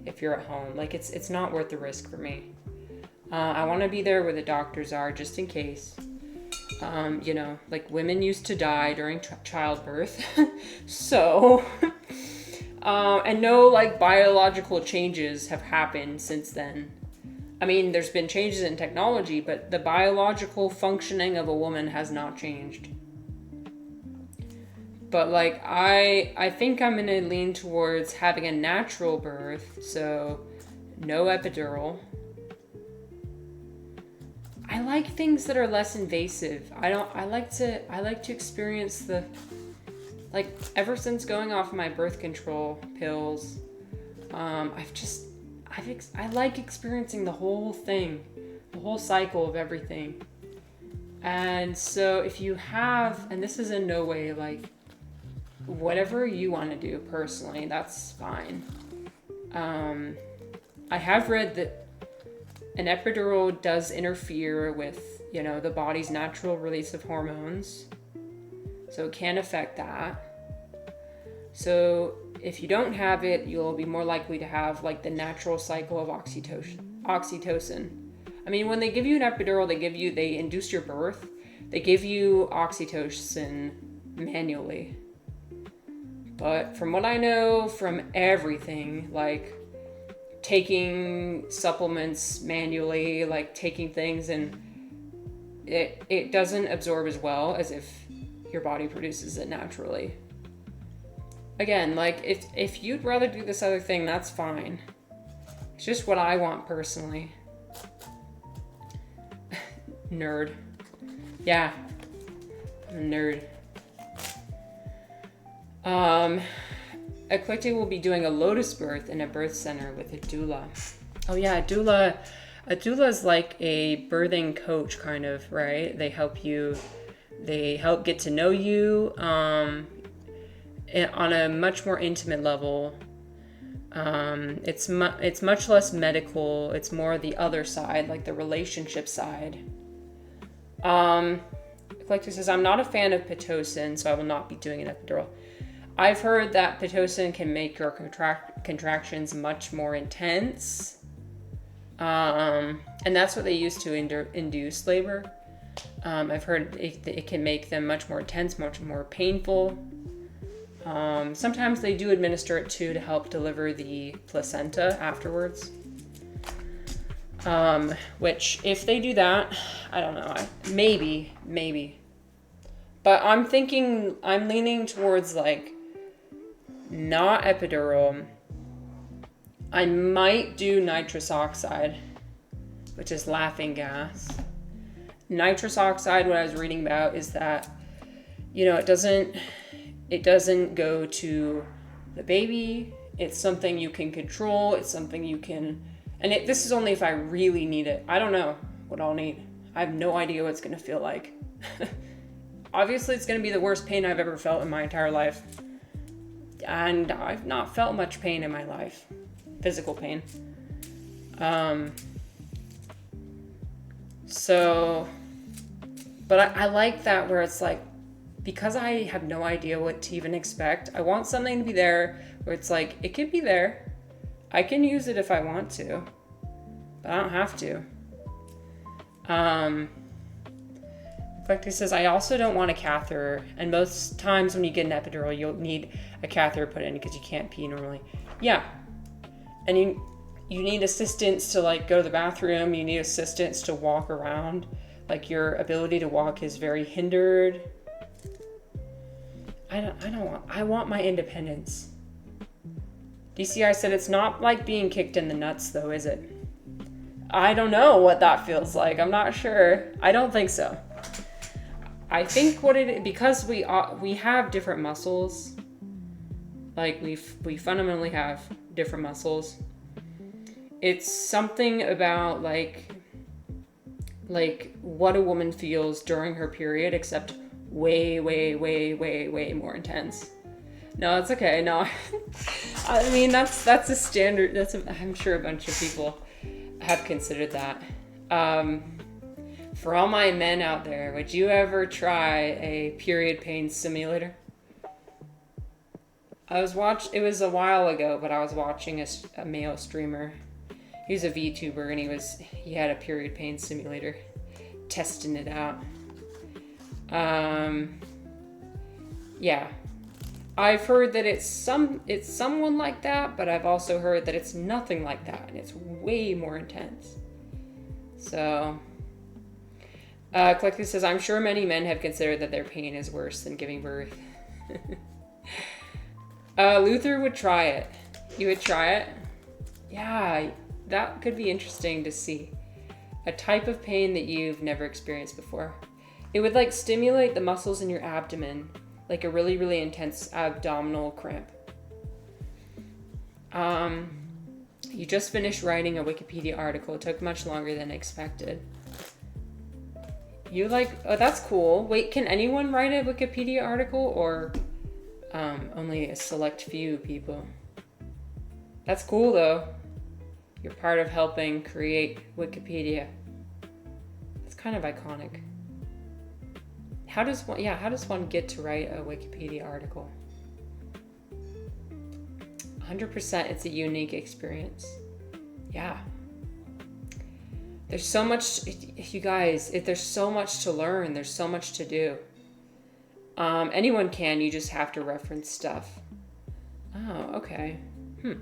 if you're at home. Like it's not worth the risk for me. I want to be there where the doctors are just in case. You know, like women used to die during childbirth. So, and no like biological changes have happened since then. I mean, there's been changes in technology, but the biological functioning of a woman has not changed. But like, I think I'm gonna lean towards having a natural birth, so no epidural. I like things that are less invasive. I like to experience the, like, ever since going off my birth control pills, I like experiencing the whole thing, the whole cycle of everything. And so if you have, and this is in no way like, whatever you want to do personally, that's fine. I have read that an epidural does interfere with, you know, the body's natural release of hormones. So it can affect that. So if you don't have it, you'll be more likely to have like the natural cycle of oxytocin. I mean, when they give you an epidural, they induce your birth. They give you oxytocin manually. But from what I know from everything, like taking supplements manually, like taking things, and it doesn't absorb as well as if your body produces it naturally. Again, like if you'd rather do this other thing, that's fine. It's just what I want personally. Nerd. Yeah, I'm a nerd. Eclectic will be doing a lotus birth in a birth center with a doula. Oh yeah, a doula is like a birthing coach kind of, right? They help get to know you on a much more intimate level. It's much less medical. It's more the other side, like the relationship side. Eclectic says, I'm not a fan of Pitocin, so I will not be doing an epidural. I've heard that Pitocin can make your contractions much more intense. And that's what they use to induce labor. I've heard it can make them much more intense, much more painful. Sometimes they do administer it too to help deliver the placenta afterwards. Which, if they do that, I don't know, maybe. But I'm leaning towards like, not epidural. I might do nitrous oxide, which is laughing gas. Nitrous oxide, what I was reading about is that, you know, it doesn't go to the baby. It's something you can control. It's something you can, and this is only if I really need it. I don't know what I'll need. I have no idea what it's going to feel like. Obviously, it's going to be the worst pain I've ever felt in my entire life. And I've not felt much pain in my life. Physical pain. But I like that where it's like, because I have no idea what to even expect, I want something to be there where it's like, it could be there. I can use it if I want to, but I don't have to. Eclectic says, I also don't want a catheter, and most times when you get an epidural, you'll need a catheter put in because you can't pee normally. Yeah, and you need assistance to like go to the bathroom. You need assistance to walk around. Like your ability to walk is very hindered. I want my independence. DCI said it's not like being kicked in the nuts though, is it? I don't know what that feels like. I'm not sure. I don't think so. I think because we have different muscles, like we fundamentally have different muscles. It's something about like what a woman feels during her period, except way more intense. No, it's okay. No, I mean that's a standard. I'm sure a bunch of people have considered that. For all my men out there, would you ever try a period pain simulator? It was a while ago, but I was watching a male streamer. He was a VTuber and he had a period pain simulator, testing it out. Yeah. I've heard that it's someone like that, but I've also heard that it's nothing like that, and it's way more intense. So, Collective says, I'm sure many men have considered that their pain is worse than giving birth. Luther would try it. You would try it? Yeah, that could be interesting to see. A type of pain that you've never experienced before. It would like stimulate the muscles in your abdomen, like a really, really intense abdominal cramp. You just finished writing a Wikipedia article. It took much longer than expected. Oh, that's cool. Wait, can anyone write a Wikipedia article, or only a select few people? That's cool though. You're part of helping create Wikipedia. It's kind of iconic. How does one get to write a Wikipedia article? 100%, it's a unique experience. Yeah. There's so much, you guys, there's so much to learn. There's so much to do. Anyone can, you just have to reference stuff. Oh, okay. I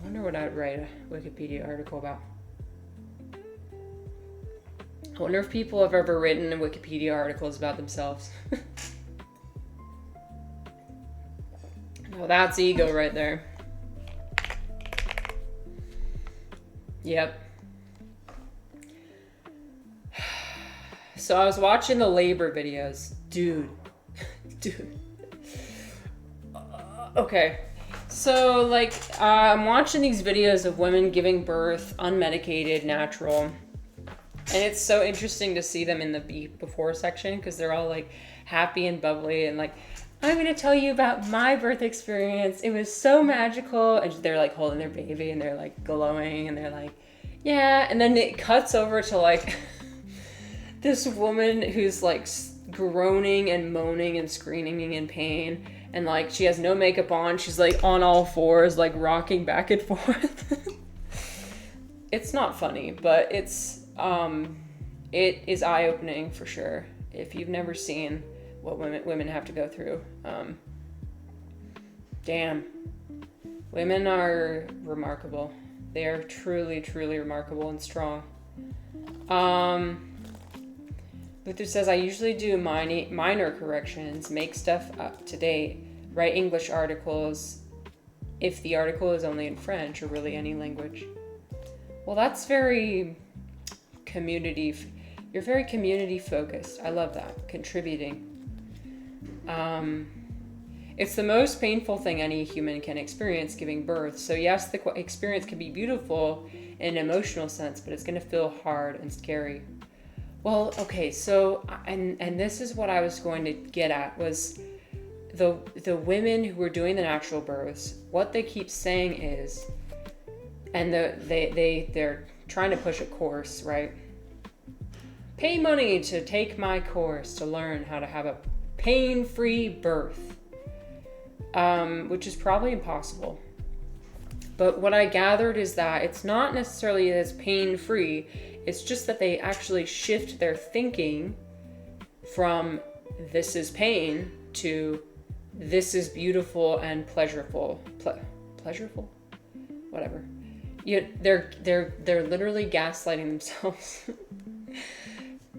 wonder what I'd write a Wikipedia article about. I wonder if people have ever written Wikipedia articles about themselves. Well, that's ego right there. Yep. So I was watching the labor videos. Dude. Okay. So, like, I'm watching these videos of women giving birth, unmedicated, natural. And it's so interesting to see them in the before section, because they're all, like, happy and bubbly and, like, I'm going to tell you about my birth experience. It was so magical. And they're, like, holding their baby, and they're, like, glowing, and they're, like, yeah. And then it cuts over to, like, this woman who's, like, groaning and moaning and screaming in pain. And, like, she has no makeup on. She's, like, on all fours, like, rocking back and forth. It's not funny, but it is eye-opening for sure. If you've never seen what women have to go through. Damn. Women are remarkable. They are truly, truly remarkable and strong. Luther says, I usually do minor corrections, make stuff up to date, write English articles if the article is only in French or really any language. Well, that's very you're very community focused. I love that. Contributing. It's the most painful thing any human can experience, giving birth. So yes, the experience can be beautiful in an emotional sense, but it's going to feel hard and scary. Well, okay, so, and this is what I was going to get at, was the women who were doing the natural births, what they keep saying is, and they're trying to push a course, right? Pay money to take my course to learn how to have a pain-free birth, which is probably impossible. But what I gathered is that it's not necessarily as pain-free. It's just that they actually shift their thinking from this is pain to this is beautiful and pleasurable. Pleasurable? Whatever. They're literally gaslighting themselves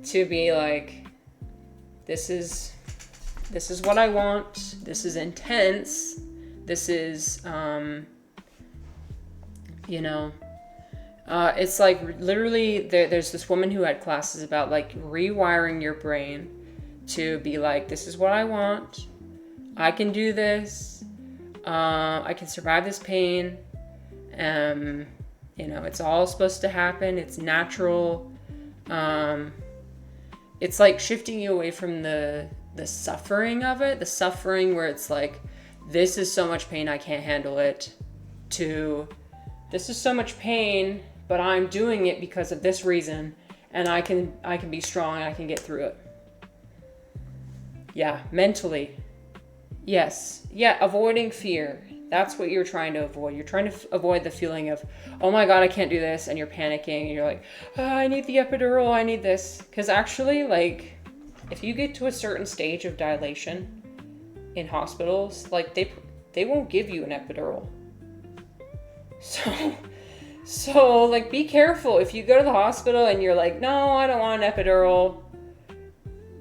to be like, this is what I want. This is intense. This is, it's like literally there's this woman who had classes about like rewiring your brain to be like, this is what I want. I can do this. I can survive this pain. It's all supposed to happen. It's natural. It's like shifting you away from the suffering of it, the suffering where it's like, this is so much pain, I can't handle it, to this is so much pain, but I'm doing it because of this reason, and I can be strong, and I can get through it. Yeah, mentally. Yes. Yeah, avoiding fear. That's what you're trying to avoid. You're trying to avoid the feeling of, oh my God, I can't do this. And you're panicking and you're like, oh, I need the epidural. I need this. Because actually, like, if you get to a certain stage of dilation in hospitals, like, they won't give you an epidural. So like, be careful. If you go to the hospital and you're like, no, I don't want an epidural,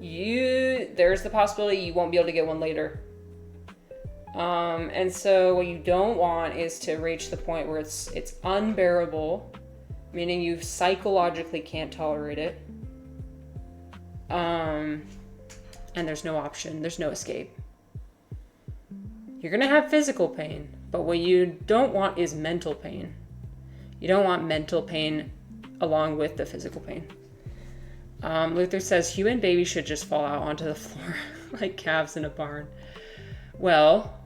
there's the possibility you won't be able to get one later. And so what you don't want is to reach the point where it's unbearable, meaning you psychologically can't tolerate it. And there's no option, there's no escape. You're gonna have physical pain, but what you don't want is mental pain. You don't want mental pain along with the physical pain. Luther says human babies should just fall out onto the floor like calves in a barn. Well,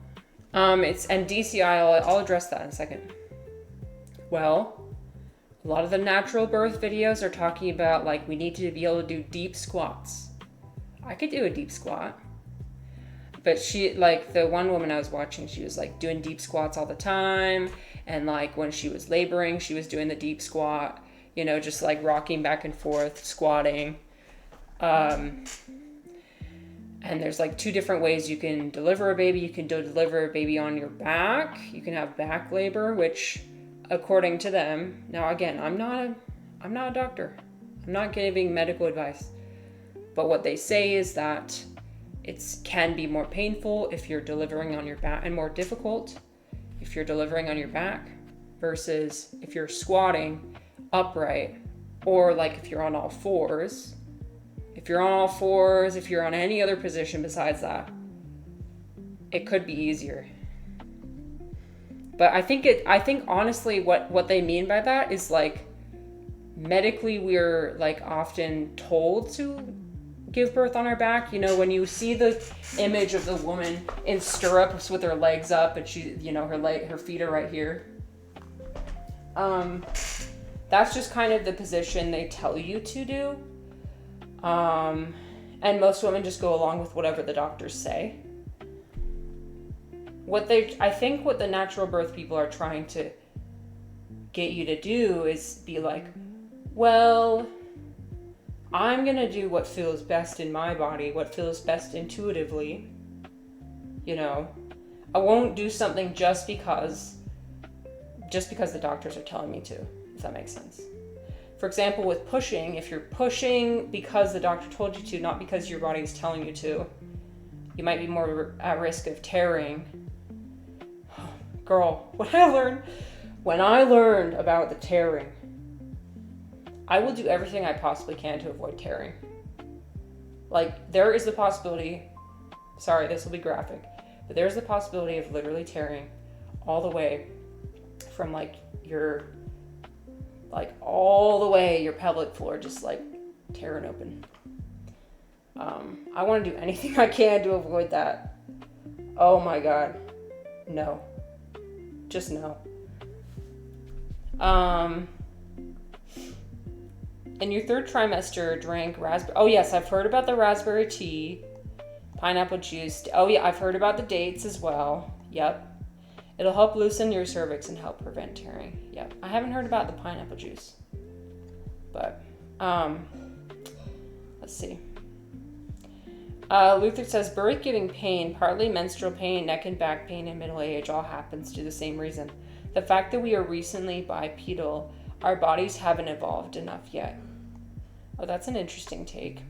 and DCI, I'll address that in a second. Well, a lot of the natural birth videos are talking about, like, we need to be able to do deep squats. I could do a deep squat. But she, like, the one woman I was watching, she was, like, doing deep squats all the time. And, like, when she was laboring, she was doing the deep squat, you know, just, like, rocking back and forth, squatting. And there's, like, 2 different ways you can deliver a baby. You can deliver a baby on your back. You can have back labor, which, according to them, now again, I'm not a doctor. I'm not giving medical advice. But what they say is that it can be more painful if you're delivering on your back, and more difficult if you're delivering on your back, versus if you're squatting upright, or like if you're on all fours. If you're on all fours, if you're on any other position besides that, it could be easier. But I think honestly what they mean by that is, like, medically we're, like, often told to give birth on our back. You know, when you see the image of the woman in stirrups with her legs up and she, you know, her feet are right here. That's just kind of the position they tell you to do. And most women just go along with whatever the doctors say. I think what the natural birth people are trying to get you to do is be like, well, I'm gonna do what feels best in my body, what feels best intuitively. You know, I won't do something just because the doctors are telling me to, if that makes sense. For example, with pushing, if you're pushing because the doctor told you to, not because your body is telling you to, you might be more at risk of tearing. Girl, when I learned about the tearing, I will do everything I possibly can to avoid tearing. Like, there is the possibility, sorry, this will be graphic, but there's the possibility of literally tearing all the way from, like, all the way your pelvic floor, just, like, tearing open. I want to do anything I can to avoid that. Oh my God. No. Just no. In your 3rd trimester, drank raspberry. Oh yes, I've heard about the raspberry tea, pineapple juice. Oh yeah, I've heard about the dates as well. Yep. It'll help loosen your cervix and help prevent tearing. Yep. I haven't heard about the pineapple juice. But, let's see. Luther says, birth giving pain, partly menstrual pain, neck and back pain, and middle age all happens due to the same reason. The fact that we are recently bipedal, our bodies haven't evolved enough yet. Oh, that's an interesting take.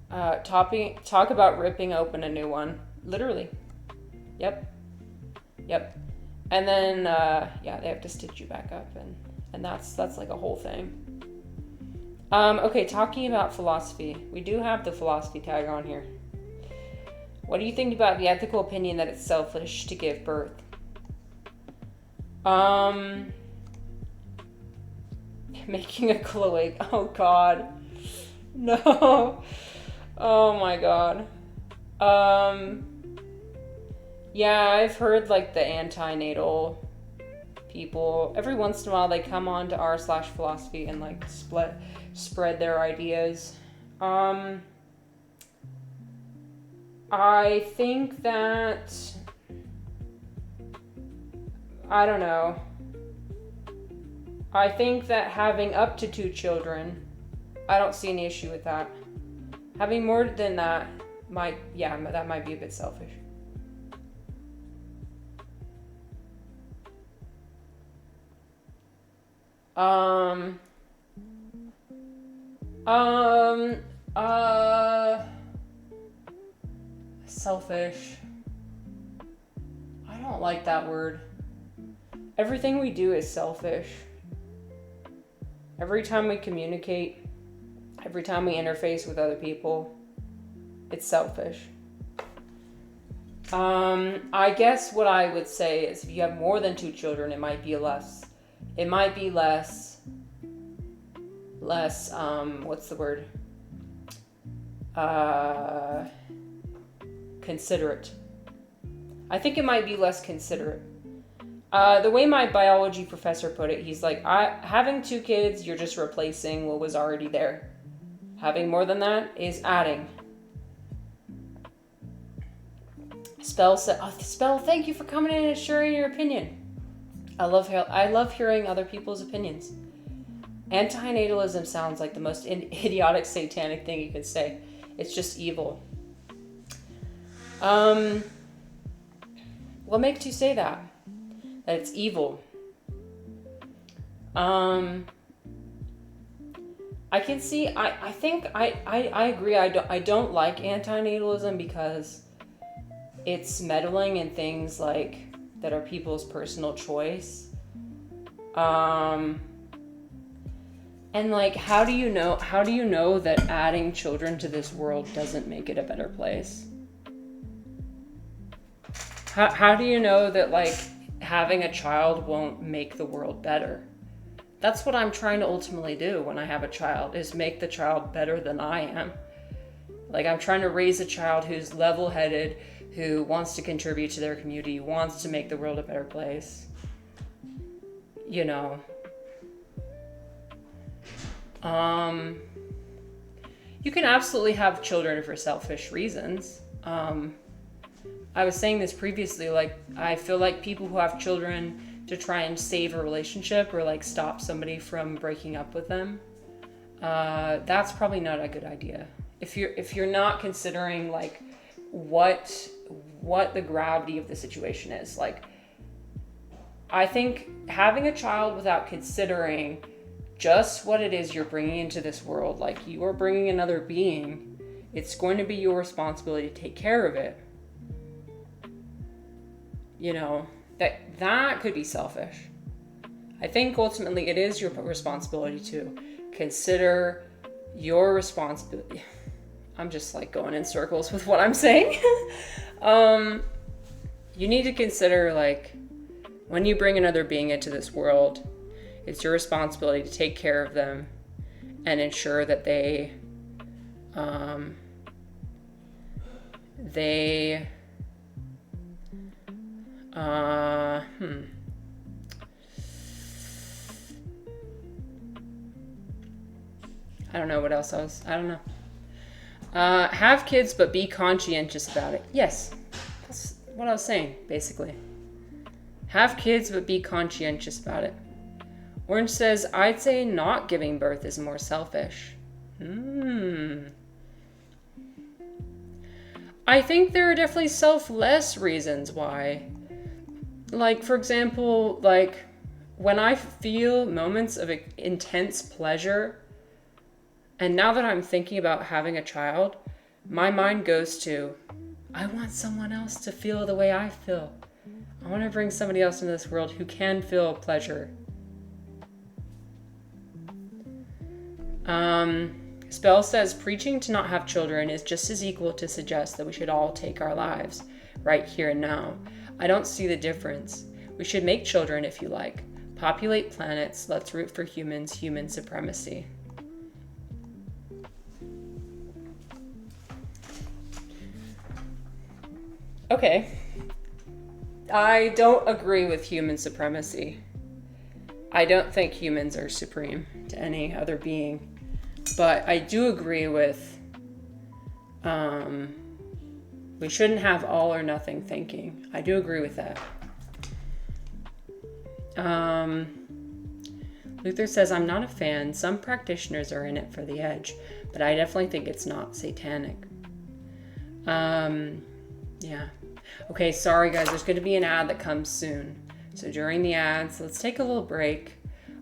Talk about ripping open a new one. Literally. Yep. And then, they have to stitch you back up, and that's like a whole thing. Okay, talking about philosophy. We do have the philosophy tag on here. What do you think about the ethical opinion that it's selfish to give birth? Making a cloaca. Oh God. No. Oh my God. Yeah, I've heard, like, the antenatal people, every once in a while, they come on to r/philosophy and like spread their ideas. I think that, I don't know. I think that having up to 2 children, I don't see any issue with that. Having more than that that might be a bit selfish. Selfish. I don't like that word. Everything we do is selfish. Every time we communicate, every time we interface with other people, it's selfish. I guess what I would say is if you have more than 2 children, it might be less, what's the word? Considerate. I think it might be less considerate. The way my biology professor put it, he's like, having 2 kids, you're just replacing what was already there. Having more than that is adding. Spell said, Spell, thank you for coming in and sharing your opinion. I love hearing other people's opinions. Antinatalism sounds like the most idiotic, satanic thing you could say. It's just evil. What makes you say that? That it's evil? I can see, I think, I agree. I don't like antinatalism because it's meddling in things like that are people's personal choice. And like, how do you know that adding children to this world doesn't make it a better place? How do you know that like having a child won't make the world better? That's what I'm trying to ultimately do when I have a child, is make the child better than I am. Like, I'm trying to raise a child who's level-headed, who wants to contribute to their community, wants to make the world a better place. You know. You can absolutely have children for selfish reasons. I was saying this previously, like, I feel like people who have children to try and save a relationship or like stop somebody from breaking up with them, that's probably not a good idea. If you're not considering like what the gravity of the situation is, like, I think having a child without considering just what it is you're bringing into this world, like you are bringing another being, it's going to be your responsibility to take care of it. You know, that could be selfish. I think ultimately it is your responsibility to consider your responsibility. I'm just like going in circles with what I'm saying. You need to consider, like, when you bring another being into this world, it's your responsibility to take care of them and ensure that they I don't know what else I don't know. Have kids, but be conscientious about it. Yes, that's what I was saying, basically. Have kids, but be conscientious about it. Orange says, I'd say not giving birth is more selfish. I think there are definitely selfless reasons why. Like, for example, like, when I feel moments of intense pleasure, and now that I'm thinking about having a child, my mind goes to, I want someone else to feel the way I feel. I want to bring somebody else into this world who can feel pleasure. Spell says, preaching to not have children is just as equal to suggest that we should all take our lives right here and now. I don't see the difference. We should make children if you like. Populate planets. Let's root for humans. Human supremacy. Okay. I don't agree with human supremacy. I don't think humans are supreme to any other being, but I do agree with we shouldn't have all or nothing thinking. I do agree with that. Luther says, I'm not a fan. Some practitioners are in it for the edge, but I definitely think it's not satanic. Yeah. Okay, sorry guys, there's going to be an ad that comes soon. So during the ads, let's take a little break.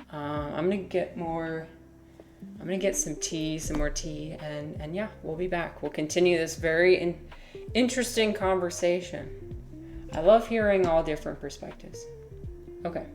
I'm going to get some more tea, and yeah, we'll be back. We'll continue this very interesting conversation. I love hearing all different perspectives. Okay.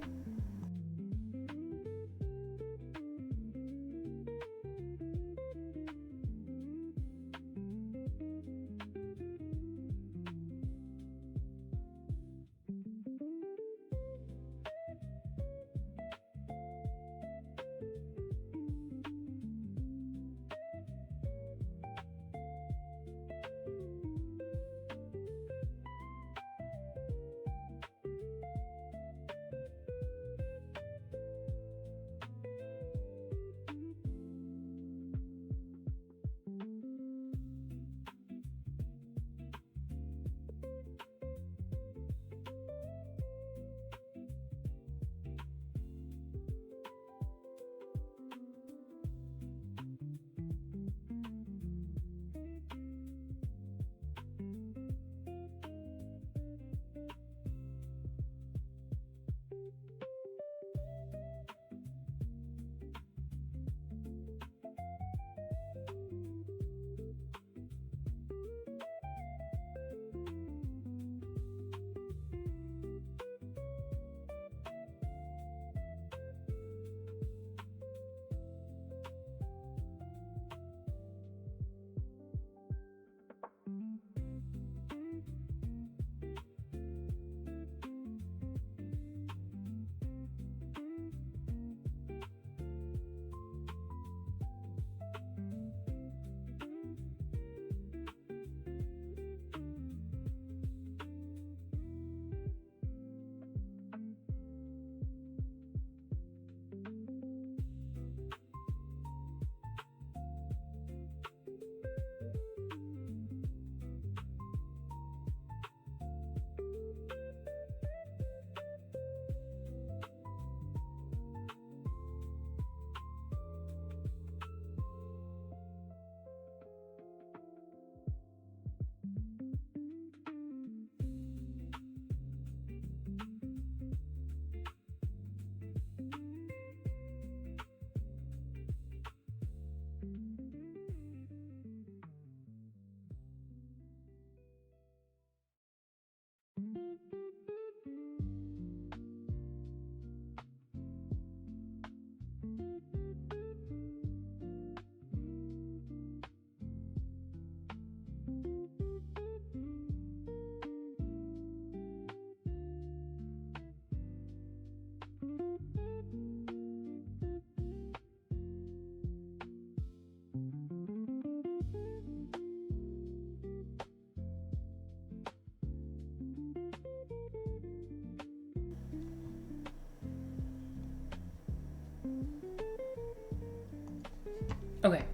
Okay.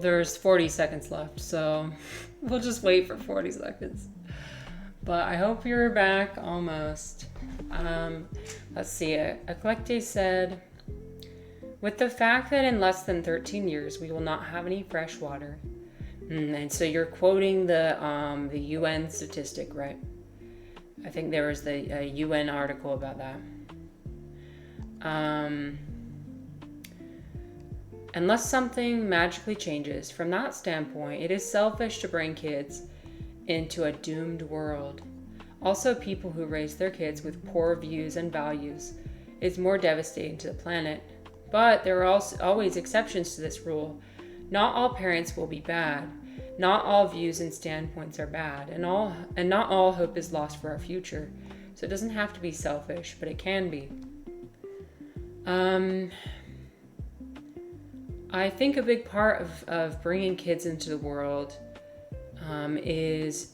There's 40 seconds left, so we'll just wait for 40 seconds. But I hope you're back almost. Let's see. Eclecte said, with the fact that in less than 13 years we will not have any fresh water. And so you're quoting the UN statistic, right? I think there was the UN article about that. Unless something magically changes, from that standpoint, it is selfish to bring kids into a doomed world. Also, people who raise their kids with poor views and values is more devastating to the planet. But there are also always exceptions to this rule. Not all parents will be bad. Not all views and standpoints are bad, and not all hope is lost for our future. So it doesn't have to be selfish, but it can be. I think a big part of bringing kids into the world is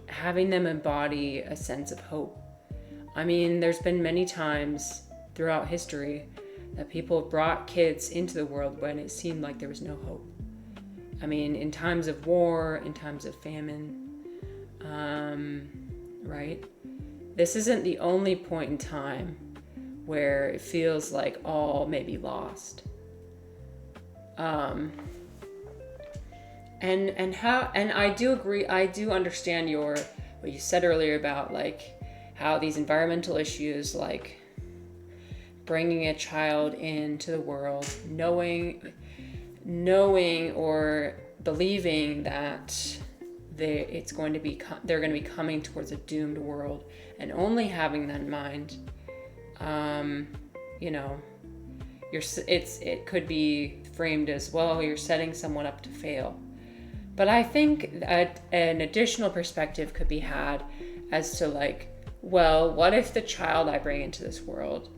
having them embody a sense of hope. I mean, there's been many times throughout history that people brought kids into the world when it seemed like there was no hope. I mean, in times of war, in times of famine, right? This isn't the only point in time where it feels like all may be lost. And I do agree, I do understand what you said earlier about like how these environmental issues, like bringing a child into the world, knowing or believing that they're going to be coming towards a doomed world, and only having that in mind, it could be framed as, well, you're setting someone up to fail. But I think an additional perspective could be had as to like, well, what if the child I bring into this world,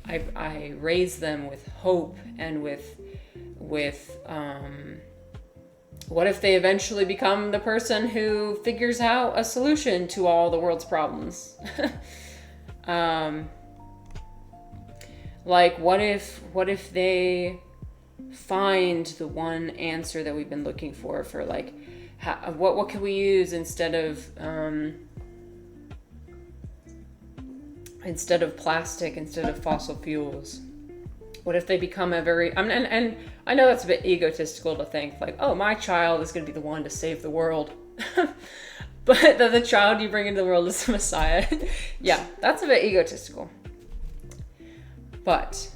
I raise them with hope and with what if they eventually become the person who figures out a solution to all the world's problems? Like, what if they find the one answer that we've been looking for like, what can we use instead of plastic, instead of fossil fuels? What if they become and I know that's a bit egotistical to think like, oh, my child is going to be the one to save the world. But the child you bring into the world is the Messiah. Yeah, that's a bit egotistical. But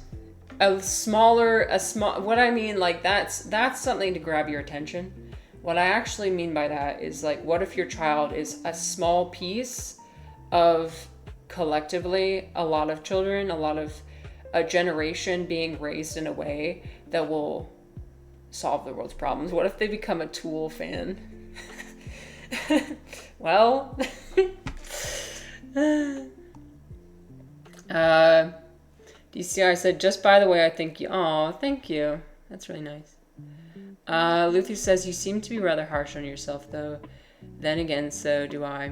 what I mean, like, that's something to grab your attention. What I actually mean by that is like, what if your child is a small piece of collectively a lot of children, a generation being raised in a way that will solve the world's problems? What if they become a Tool fan? Well, DCR said, just by the way, I think you. Oh, thank you. That's really nice. Luther says, you seem to be rather harsh on yourself, though. Then again, so do I.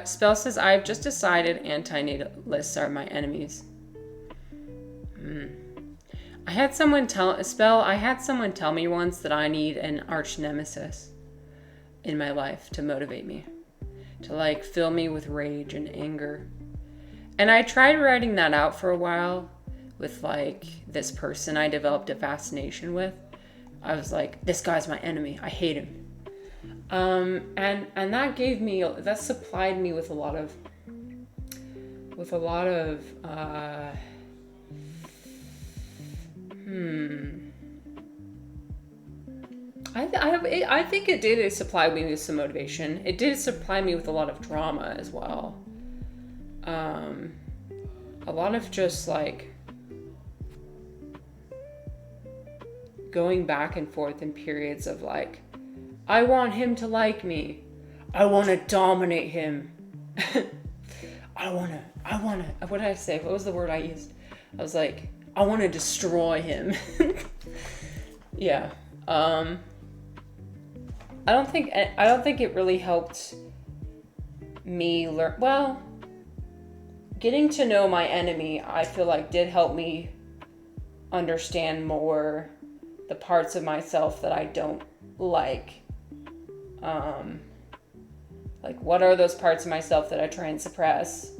Spell says, I've just decided antinatalists are my enemies. I had someone tell me once that I need an arch nemesis in my life to motivate me, to like fill me with rage and anger. And I tried writing that out for a while with like this person I developed a fascination with. I was like, this guy's my enemy. I hate him. And that supplied me with a lot of I think it did supply me with some motivation. It did supply me with a lot of drama as well. A lot of just like going back and forth in periods of like, I want him to like me. I want to dominate him. I want to, what did I say? What was the word I used? I was like, I want to destroy him. Yeah. I don't think it really helped me learn. Well, getting to know my enemy, I feel like did help me understand more the parts of myself that I don't like. Like, what are those parts of myself that I try and suppress?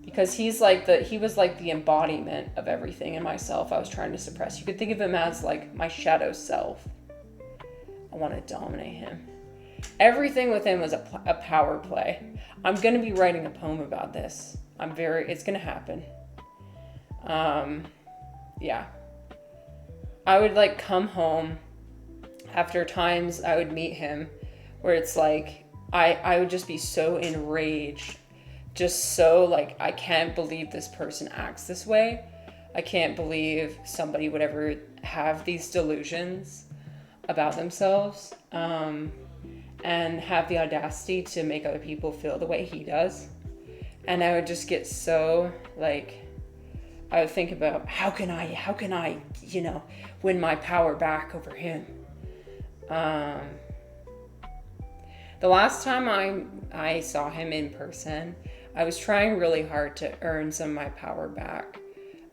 Because he was like the embodiment of everything in myself I was trying to suppress. You could think of him as like my shadow self. I want to dominate him. Everything with him was a power play. I'm going to be writing a poem about this. It's going to happen. Yeah. I would like come home after times I would meet him where it's like, I would just be so enraged. Just so like, I can't believe this person acts this way. I can't believe somebody would ever have these delusions about themselves, and have the audacity to make other people feel the way he does. And I would just get so like, I would think about how can I, win my power back over him. The last time I saw him in person, I was trying really hard to earn some of my power back.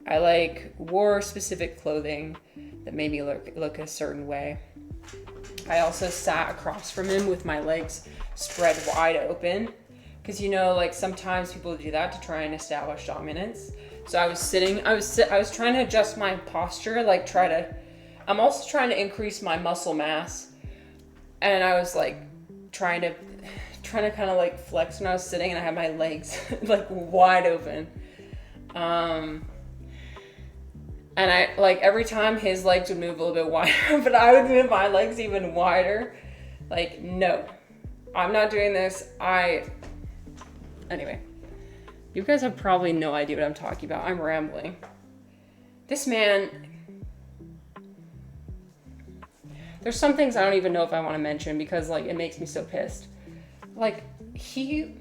I like wore specific clothing that made me look a certain way. I also sat across from him with my legs spread wide open, because like sometimes people do that to try and establish dominance. So I was trying to adjust my posture, like I'm also trying to increase my muscle mass, and I was like trying to kind of like flex when I was sitting, and I had my legs like wide open. And I, like, every time his legs would move a little bit wider, but I would move my legs even wider. Like, no, I'm not doing this. Anyway, you guys have probably no idea what I'm talking about. I'm rambling. This man, there's some things I don't even know if I want to mention because, like, it makes me so pissed. Like, he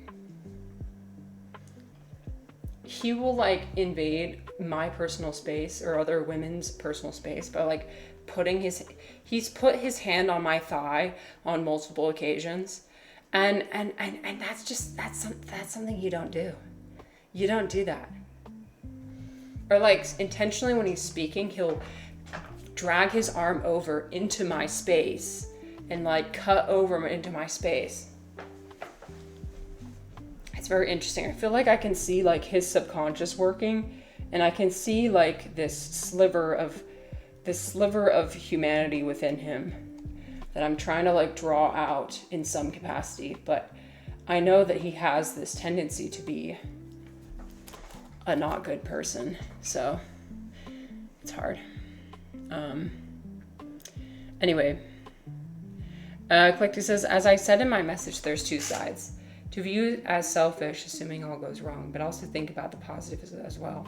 will, like, invade my personal space or other women's personal space by, like, he's put his hand on my thigh on multiple occasions. And that's something you don't do. You don't do that. Or, like, intentionally when he's speaking, he'll drag his arm over into my space and, like, cut over into my space. It's very interesting. I feel like I can see, like, his subconscious working, and I can see, like, this sliver of humanity within him that I'm trying to, like, draw out in some capacity. But I know that he has this tendency to be a not good person, so it's hard. Anyway, Collector says, as I said in my message, there's two sides. To view as selfish, assuming all goes wrong, but also think about the positives as well.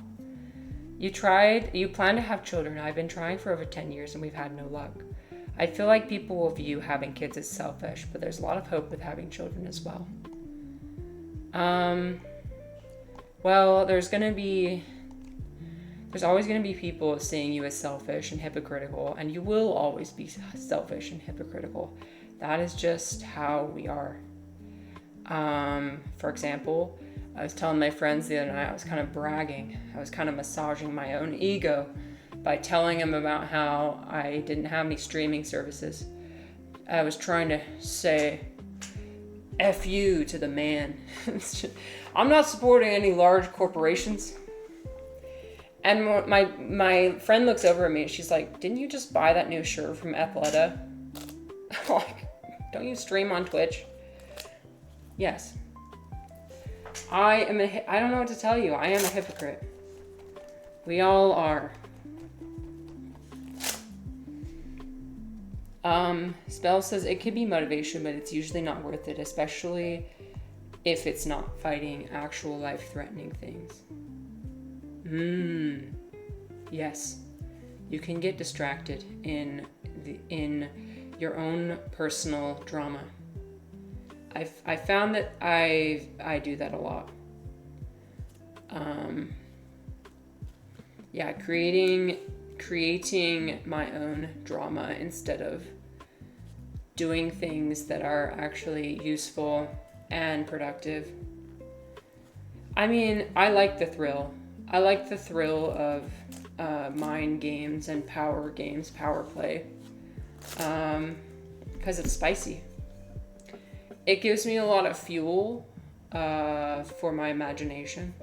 You plan to have children. I've been trying for over 10 years and we've had no luck. I feel like people will view having kids as selfish, but there's a lot of hope with having children as well. Well, there's always going to be people seeing you as selfish and hypocritical, and you will always be selfish and hypocritical. That is just how we are. For example, I was telling my friends the other night, I was kind of bragging. I was kind of massaging my own ego by telling them about how I didn't have any streaming services. I was trying to say, F you to the man. I'm not supporting any large corporations. And my friend looks over at me and she's like, didn't you just buy that new shirt from Athleta? Like, don't you stream on Twitch? Yes. I don't know what to tell you. I am a hypocrite. We all are. Spell says it could be motivation, but it's usually not worth it, especially if it's not fighting actual life-threatening things. Yes. You can get distracted in your own personal drama. I found that I do that a lot. Creating my own drama instead of doing things that are actually useful and productive. I mean, I like the thrill. I like the thrill of mind games and power games, power play, because it's spicy. It gives me a lot of fuel for my imagination.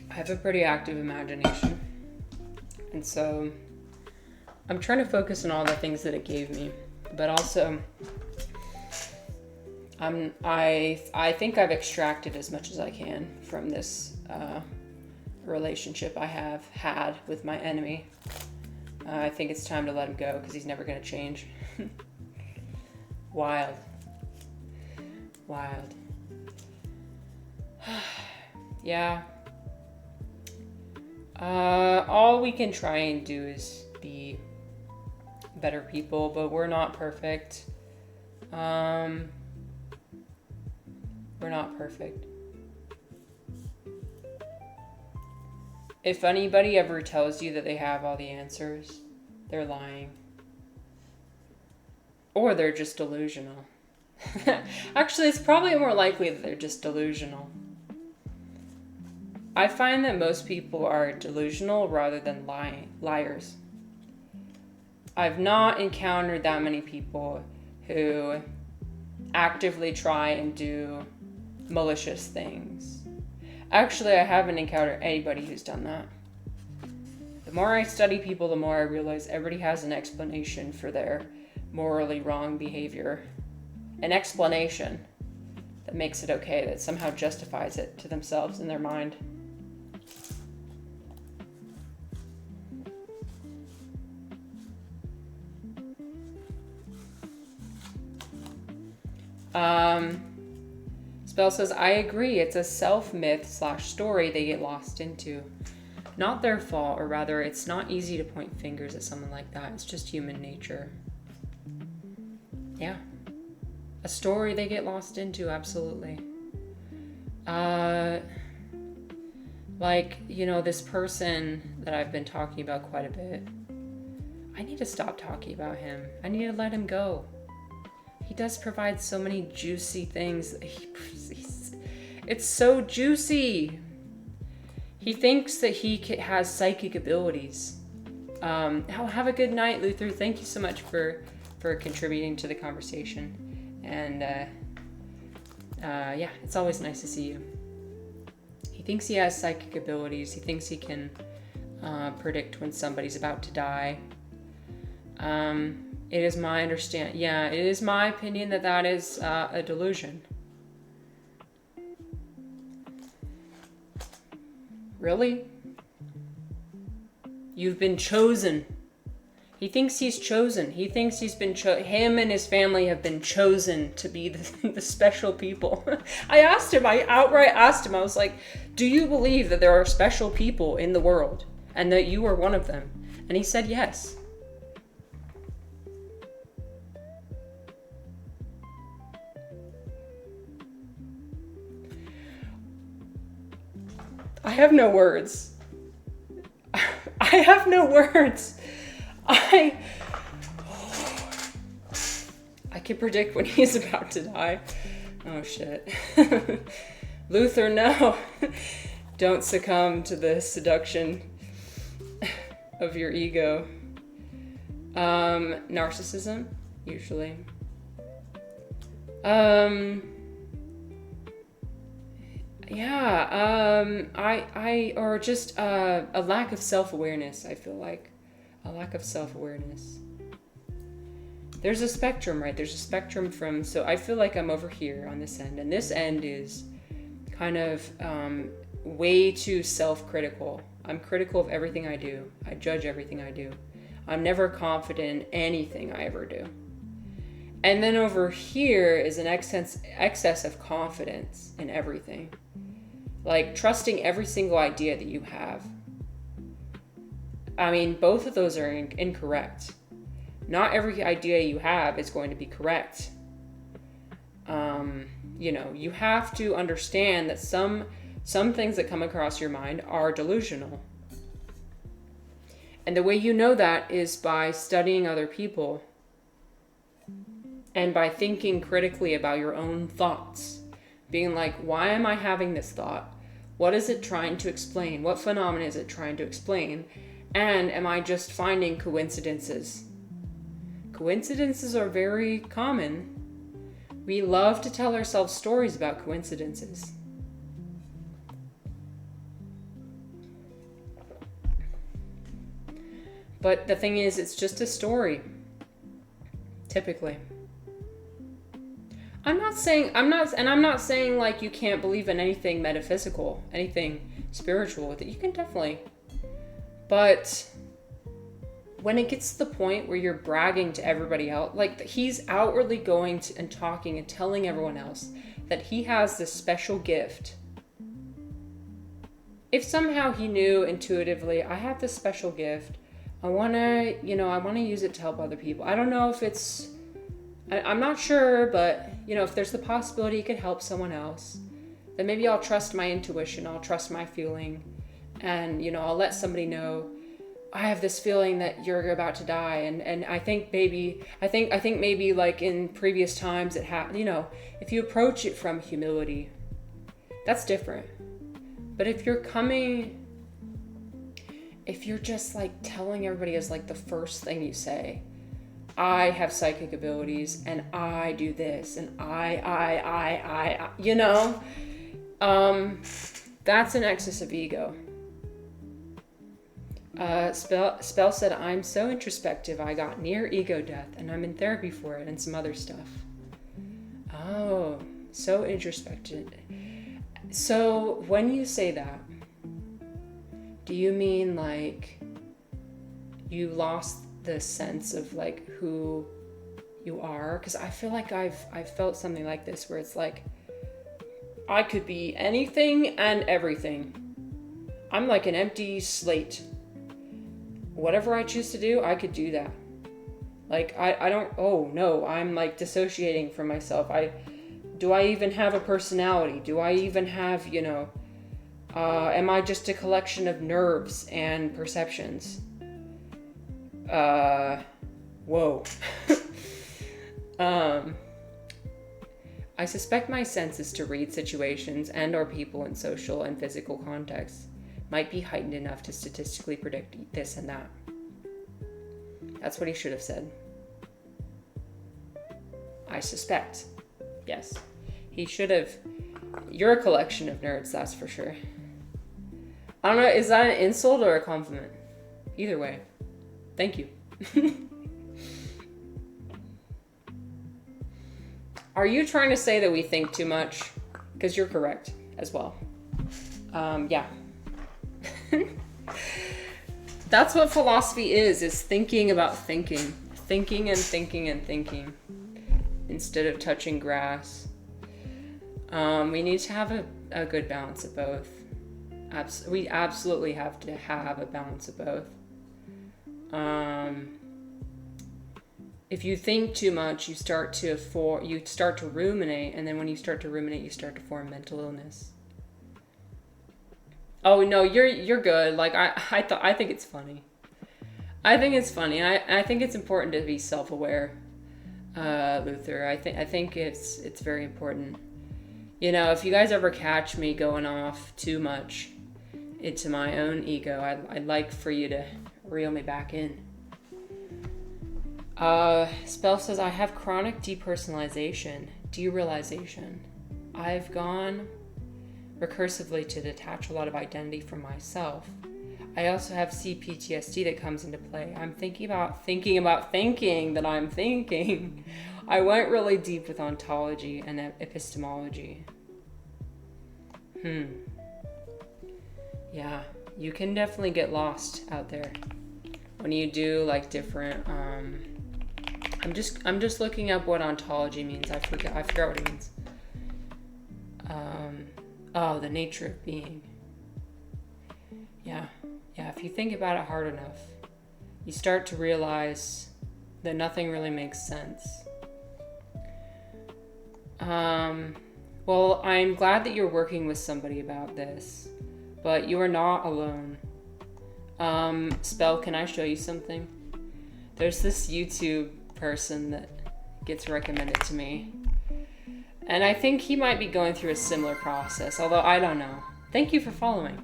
I have a pretty active imagination. And so I'm trying to focus on all the things that it gave me. But also, I think I've extracted as much as I can from this relationship I have had with my enemy. I think it's time to let him go because he's never going to change. Wild. Yeah. All we can try and do is be better people, but we're not perfect. We're not perfect. If anybody ever tells you that they have all the answers, they're lying. Or they're just delusional. Actually, it's probably more likely that they're just delusional. I find that most people are delusional rather than liars. I've not encountered that many people who actively try and do malicious things. Actually, I haven't encountered anybody who's done that. The more I study people, the more I realize everybody has an explanation for their morally wrong behavior. An explanation that makes it okay, that somehow justifies it to themselves in their mind. Spell says, I agree. It's a self-myth/story they get lost into. Not their fault, or rather, it's not easy to point fingers at someone like that. It's just human nature. Yeah. A story they get lost into, absolutely. Like, you know, this person that I've been talking about quite a bit. I need to stop talking about him. I need to let him go. He does provide so many juicy things. It's so juicy. He thinks that he has psychic abilities. Have a good night, Luther. Thank you so much for contributing to the conversation. And yeah, it's always nice to see you. He thinks he has psychic abilities. He thinks he can predict when somebody's about to die. It is my it is my opinion that is a delusion. Really? You've been chosen. He thinks he's chosen. He thinks he's been him and his family have been chosen to be the special people. I outright asked him, I was like, do you believe that there are special people in the world and that you are one of them? And he said yes. I have no words. I have no words. I can predict when he's about to die. Oh shit. Luther, no. Don't succumb to the seduction of your ego. Narcissism, usually. Or just a lack of self-awareness, I feel like. A lack of self-awareness. There's a spectrum, right? There's a spectrum from, so I feel like I'm over here on this end, and this end is kind of way too self-critical. I'm critical of everything I do. I judge everything I do. I'm never confident in anything I ever do. And then over here is an excess of confidence in everything. Like trusting every single idea that you have. I mean, both of those are incorrect. Not every idea you have is going to be correct. You have to understand that some things that come across your mind are delusional. And the way you know that is by studying other people and by thinking critically about your own thoughts. Being like, why am I having this thought? What is it trying to explain? What phenomenon is it trying to explain? And am I just finding coincidences? Coincidences are very common. We love to tell ourselves stories about coincidences. But the thing is, it's just a story. Typically. I'm not saying like you can't believe in anything metaphysical, anything spiritual with it. You can definitely. But when it gets to the point where you're bragging to everybody else, like he's outwardly going to and talking and telling everyone else that he has this special gift. If somehow he knew intuitively, I have this special gift, I want to use it to help other people. I don't know if I'm not sure, but if there's the possibility it could help someone else, then maybe I'll trust my intuition, I'll trust my feeling, and I'll let somebody know I have this feeling that you're about to die, and I think maybe like in previous times if you approach it from humility, that's different. But if you're just like telling everybody as like the first thing you say, I have psychic abilities and I do this and I that's an excess of ego. Spell said, I'm so introspective, I got near ego death and I'm in therapy for it and some other stuff. Oh, so introspective. So when you say that, do you mean like you lost the sense of like who you are? Because I feel like I've felt something like this where it's like I could be anything and everything. I'm like an empty slate. Whatever I choose to do, I could do that. Like, I don't, oh no, I'm like dissociating from myself. Do I even have a personality? Do I even have, am I just a collection of nerves and perceptions? Whoa. I suspect my senses to read situations and or people in social and physical contexts might be heightened enough to statistically predict this and that. That's what he should have said. I suspect. Yes. He should have. You're a collection of nerds, that's for sure. I don't know, is that an insult or a compliment? Either way. Thank you. Are you trying to say that we think too much? Because you're correct as well. Yeah. That's what philosophy is thinking about thinking. Thinking and thinking and thinking. Instead of touching grass. We need to have a good balance of both. We absolutely have to have a balance of both. If you think too much, you start to ruminate, and then when you start to ruminate, you start to form mental illness. Oh no, you're good. Like I think it's funny. I think it's funny. I think it's important to be self-aware, Luther. I think it's very important. If you guys ever catch me going off too much into my own ego, I'd like for you to reel me back in. Spell says, I have chronic depersonalization, derealization. I've gone recursively to detach a lot of identity from myself. I also have CPTSD that comes into play. I'm thinking about thinking that I'm thinking. I went really deep with ontology and epistemology. Yeah, you can definitely get lost out there when you do like different, I'm just looking up what ontology means. I forgot what it means. The nature of being. Yeah, if you think about it hard enough, you start to realize that nothing really makes sense. Well, I'm glad that you're working with somebody about this, but you are not alone. Spell, can I show you something? There's this YouTube person that gets recommended to me, and I think he might be going through a similar process, although I don't know. Thank you for following.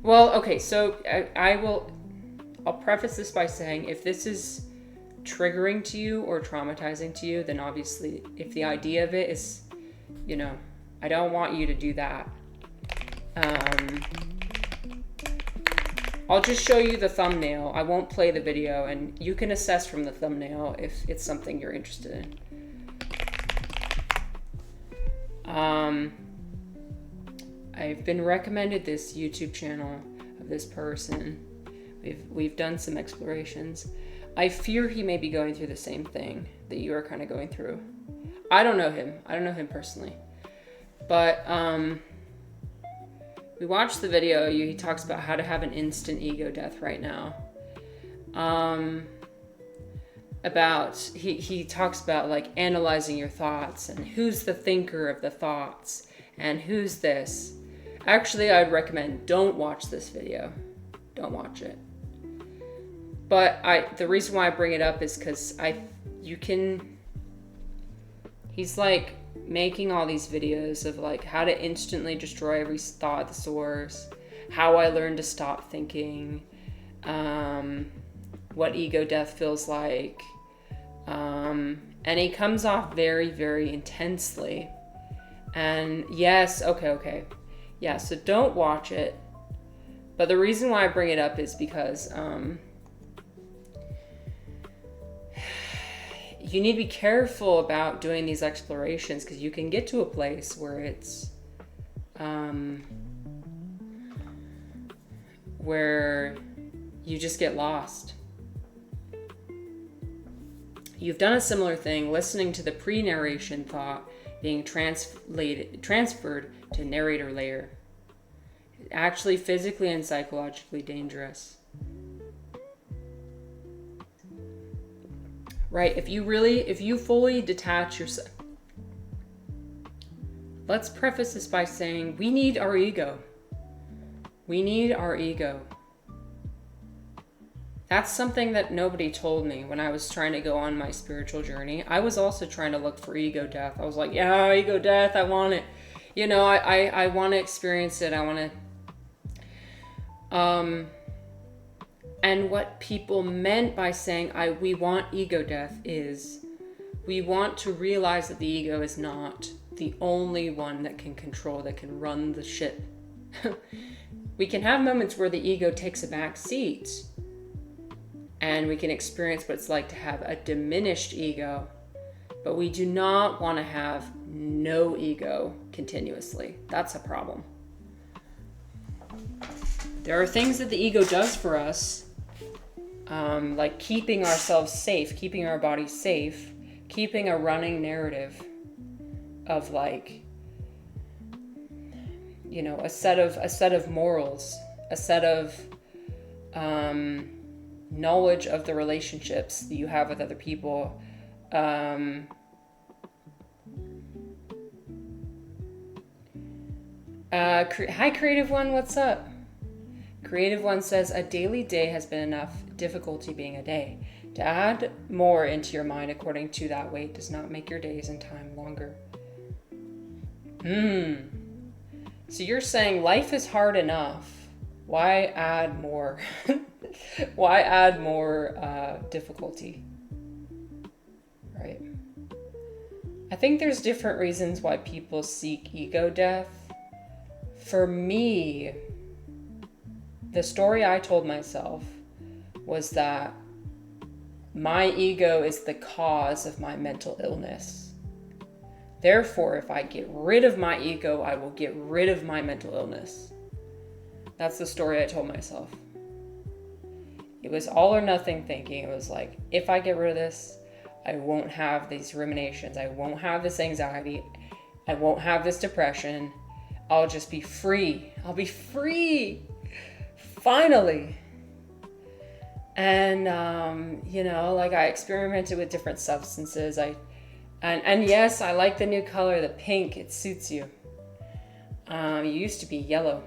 Well, okay, so I'll preface this by saying if this is triggering to you or traumatizing to you, then obviously if the idea of it is, I don't want you to do that. I'll just show you the thumbnail. I won't play the video, and you can assess from the thumbnail if it's something you're interested in. I've been recommended this YouTube channel of this person. We've done some explorations. I fear he may be going through the same thing that you are kind of going through. I don't know him personally. But we watched the video. He talks about how to have an instant ego death right now. He talks about like analyzing your thoughts and who's the thinker of the thoughts and who's this. Actually, I'd recommend don't watch this video. Don't watch it. But the reason why I bring it up is because he's like making all these videos of like how to instantly destroy every thought at the source, how I learned to stop thinking, what ego death feels like. And he comes off very, very intensely. And yes, okay. Yeah, so don't watch it. But the reason why I bring it up is because you need to be careful about doing these explorations, because you can get to a place where it's where you just get lost. You've done a similar thing listening to the pre-narration thought being transferred to narrator layer. Actually physically and psychologically dangerous. Right, if you fully detach yourself. Let's preface this by saying we need our ego. We need our ego. That's something that nobody told me when I was trying to go on my spiritual journey. I was also trying to look for ego death. I was like, yeah, ego death, I want it. You know, I want to experience it. I want to... And what people meant by saying we want ego death is we want to realize that the ego is not the only one that can control, that can run the ship. We can have moments where the ego takes a back seat and we can experience what it's like to have a diminished ego, but we do not want to have no ego continuously. That's a problem. There are things that the ego does for us, like keeping ourselves safe, keeping our bodies safe, keeping a running narrative of like, you know, a set of morals, a set of knowledge of the relationships that you have with other people. Hi, Creative One, what's up? Creative One says, a daily day has been enough, difficulty being a day. To add more into your mind according to that weight does not make your days and time longer. So you're saying life is hard enough. Why add more? Why add more difficulty? Right. I think there's different reasons why people seek ego death. For me, the story I told myself was that my ego is the cause of my mental illness. Therefore, if I get rid of my ego, I will get rid of my mental illness. That's the story I told myself. It was all or nothing thinking. It was like, if I get rid of this, I won't have these ruminations. I won't have this anxiety. I won't have this depression. I'll just be free. I'll be free. Finally. And, you know, like I experimented with different substances. And yes, I like the new color, the pink. It suits you. You used to be yellow.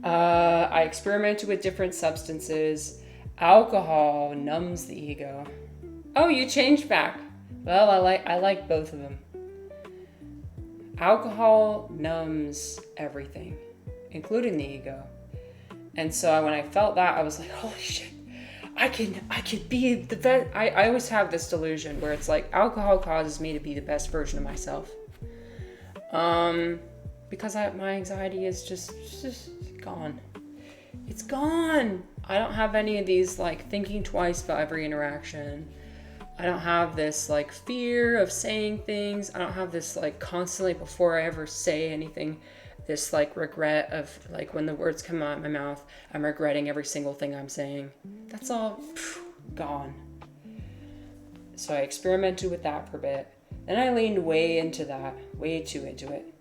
I experimented with different substances. Alcohol numbs the ego. Oh, you changed back. Well, I like both of them. Alcohol numbs everything, including the ego. And so when I felt that, I was like, holy shit, I could be the best. I always have this delusion where it's like alcohol causes me to be the best version of myself. Because my anxiety is just gone. It's gone. I don't have any of these like thinking twice about every interaction. I don't have this like fear of saying things. I don't have this like constantly before I ever say anything, this like regret of like when the words come out of my mouth, I'm regretting every single thing I'm saying. That's all gone. So I experimented with that for a bit. Then I leaned way into that, way too into it.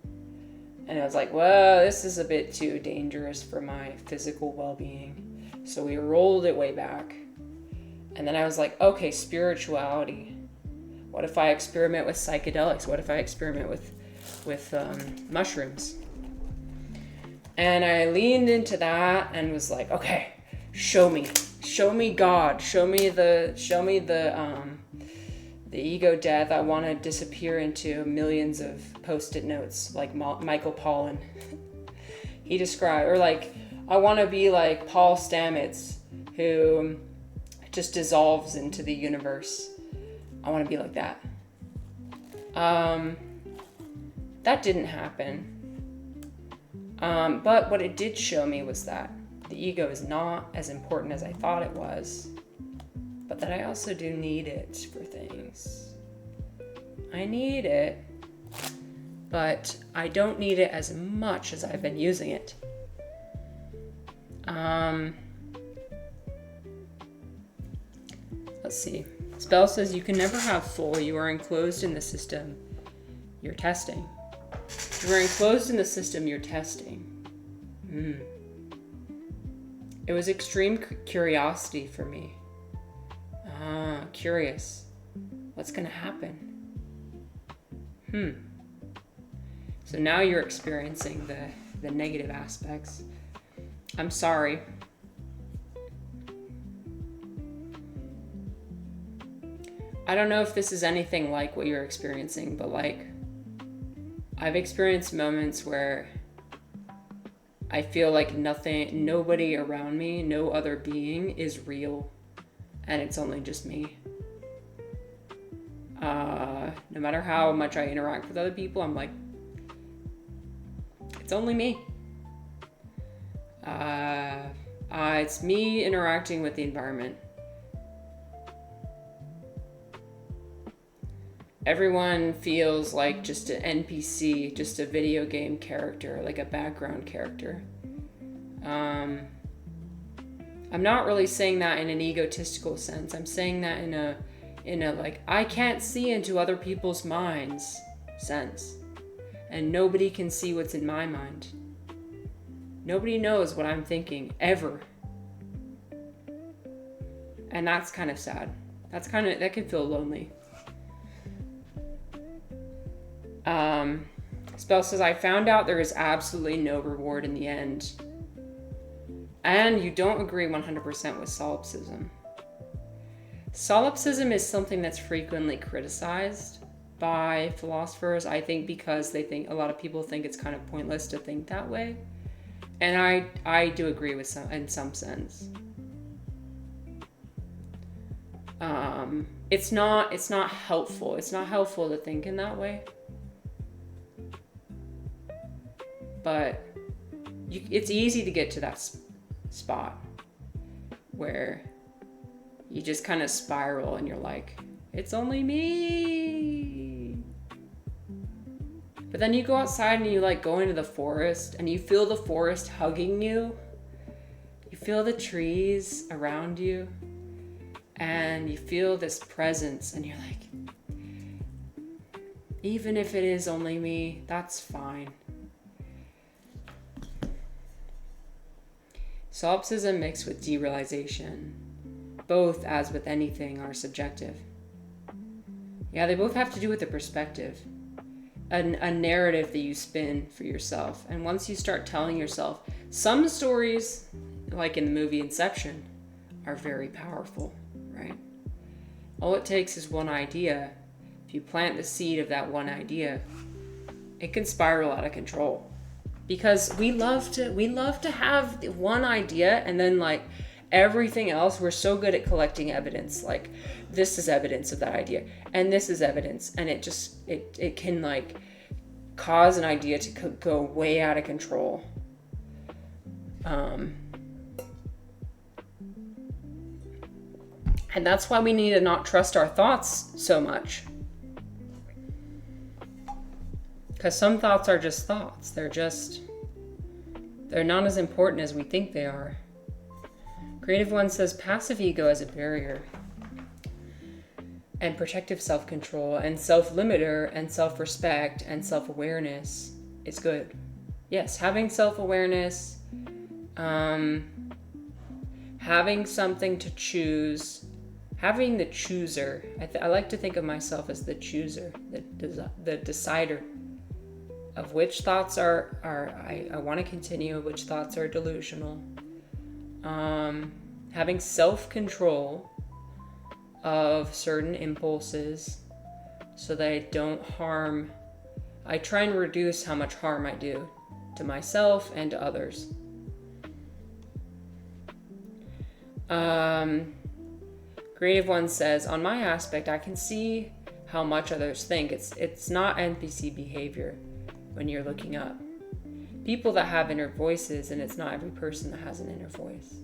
And I was like, well, this is a bit too dangerous for my physical well-being. So we rolled it way back. And then I was like, okay, spirituality. What if I experiment with psychedelics? What if I experiment with mushrooms? And I leaned into that and was like, okay, show me God, show me the ego death. I want to disappear into millions of post-it notes like Michael Pollan. He described, or like, I want to be like Paul Stamets, who just dissolves into the universe. I want to be like that. That didn't happen. But what it did show me was that the ego is not as important as I thought it was, but that I also do need it for things. I need it, but I don't need it as much as I've been using it. Let's see. Spell says you can never have full. You are enclosed in the system you're testing. You are enclosed in the system you're testing. It was extreme curiosity for me. Curious. What's gonna happen? So now you're experiencing the negative aspects. I'm sorry. I don't know if this is anything like what you're experiencing, but like, I've experienced moments where I feel like nobody around me, no other being is real, and it's only just me. No matter how much I interact with other people, I'm like, it's only me. It's me interacting with the environment. Everyone feels like just an NPC, just a video game character, like a background character. I'm not really saying that in an egotistical sense. I'm saying that in a like, I can't see into other people's minds sense. And nobody can see what's in my mind. Nobody knows what I'm thinking, ever. And that's kind of sad. That can feel lonely. Spell says, I found out there is absolutely no reward in the end. And you don't agree 100% with solipsism. Solipsism is something that's frequently criticized by philosophers, I think, because a lot of people think it's kind of pointless to think that way. And I do agree with in some sense. It's not helpful. It's not helpful to think in that way. But it's easy to get to that spot where you just kind of spiral and you're like, it's only me. But then you go outside and you like go into the forest and you feel the forest hugging you. You feel the trees around you and you feel this presence and you're like, even if it is only me, that's fine. Solipsism mixed with derealization, both, as with anything, are subjective. Yeah, they both have to do with the perspective, a narrative that you spin for yourself. And once you start telling yourself, some stories, like in the movie Inception, are very powerful, right? All it takes is one idea. If you plant the seed of that one idea, it can spiral out of control. Because we love to have one idea and then like everything else, we're so good at collecting evidence. Like, this is evidence of that idea and this is evidence, and it can like cause an idea to go way out of control. And that's why we need to not trust our thoughts so much. Because some thoughts are just thoughts. They're not as important as we think they are. Creative One says passive ego as a barrier and protective self-control and self-limiter and self-respect and self-awareness is good. Yes, having self-awareness, having something to choose, having the chooser. I like to think of myself as the chooser, the decider. of which thoughts I want to continue, which thoughts are delusional. Having self-control of certain impulses so that I don't harm. I try and reduce how much harm I do to myself and to others. Creative One says, on my aspect, I can see how much others think. It's not NPC behavior when you're looking up. People that have inner voices, and it's not every person that has an inner voice.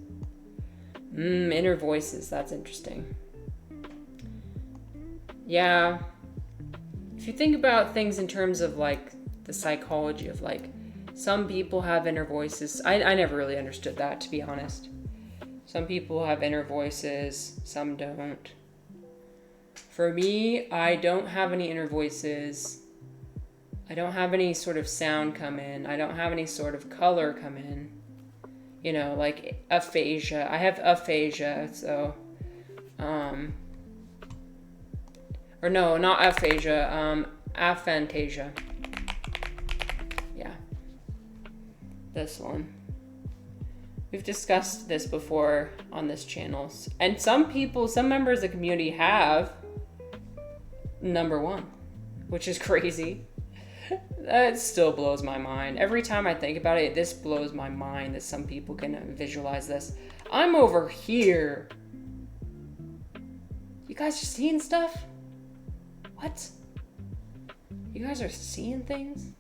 Inner voices, that's interesting. Yeah. If you think about things in terms of like the psychology of like, some people have inner voices. I never really understood that, to be honest. Some people have inner voices, some don't. For me, I don't have any inner voices. I don't have any sort of sound come in. I don't have any sort of color come in. You know, like aphasia. I have aphasia, so... or no, not aphasia, aphantasia. Yeah. This one. We've discussed this before on this channel. And some members of the community have number 1, which is crazy. That still blows my mind. Every time I think about it, this blows my mind that some people can visualize this. I'm over here. You guys are seeing stuff? What? You guys are seeing things?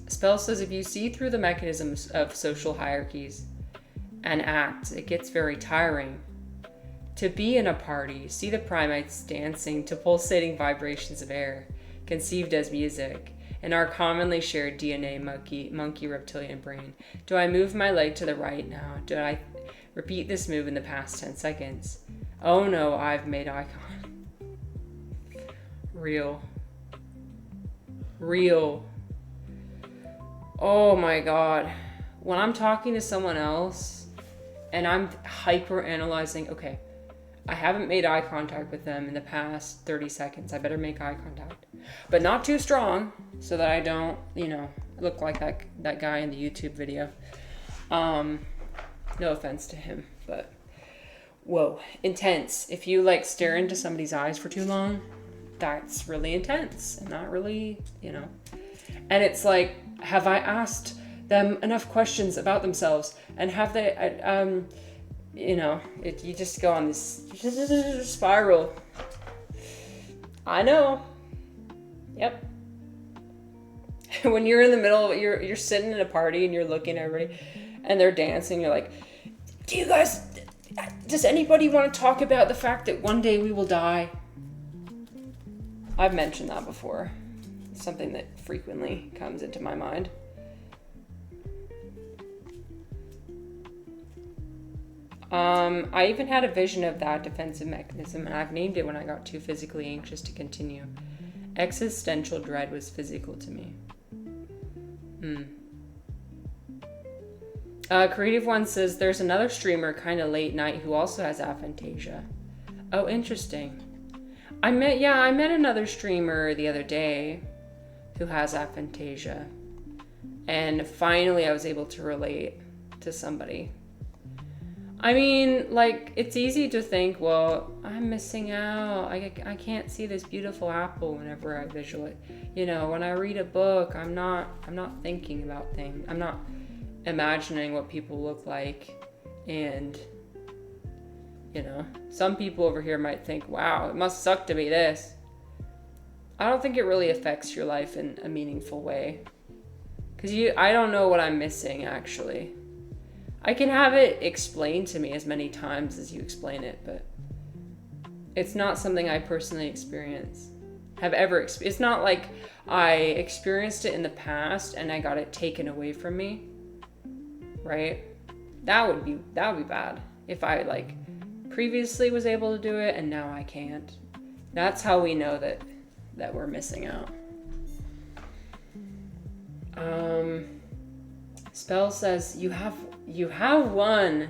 Spell says, if you see through the mechanisms of social hierarchies and acts, it gets very tiring. To be in a party, see the primates dancing to pulsating vibrations of air, conceived as music, in our commonly shared DNA monkey reptilian brain. Do I move my leg to the right now? Do I repeat this move in the past 10 seconds? Oh no, I've made eye contact. Real. Oh my God. When I'm talking to someone else and I'm hyper analyzing, okay, I haven't made eye contact with them in the past 30 seconds. I better make eye contact. But not too strong so that I don't, look like that guy in the YouTube video. No offense to him, but whoa, intense. If you like stare into somebody's eyes for too long, that's really intense and not really, And it's like, have I asked them enough questions about themselves? And have they, you just go on this spiral. I know. Yep. When you're in the middle, you're sitting in a party and you're looking at everybody and they're dancing. You're like, does anybody want to talk about the fact that one day we will die? I've mentioned that before. It's something that frequently comes into my mind. I even had a vision of that defensive mechanism, and I've named it when I got too physically anxious to continue. Existential dread was physical to me. Creative One says, there's another streamer kind of late night who also has aphantasia. Oh, interesting. I met another streamer the other day who has aphantasia. And finally I was able to relate to somebody. I mean, like, it's easy to think, well, I'm missing out. I can't see this beautiful apple whenever I visualize. When I read a book, I'm not thinking about things. I'm not imagining what people look like. And, some people over here might think, wow, it must suck to be this. I don't think it really affects your life in a meaningful way. Because I don't know what I'm missing, actually. I can have it explained to me as many times as you explain it, but it's not something I personally it's not like I experienced it in the past and I got it taken away from me, right? That would be bad if I previously was able to do it and now I can't. That's how we know that we're missing out. Spell says, you have one.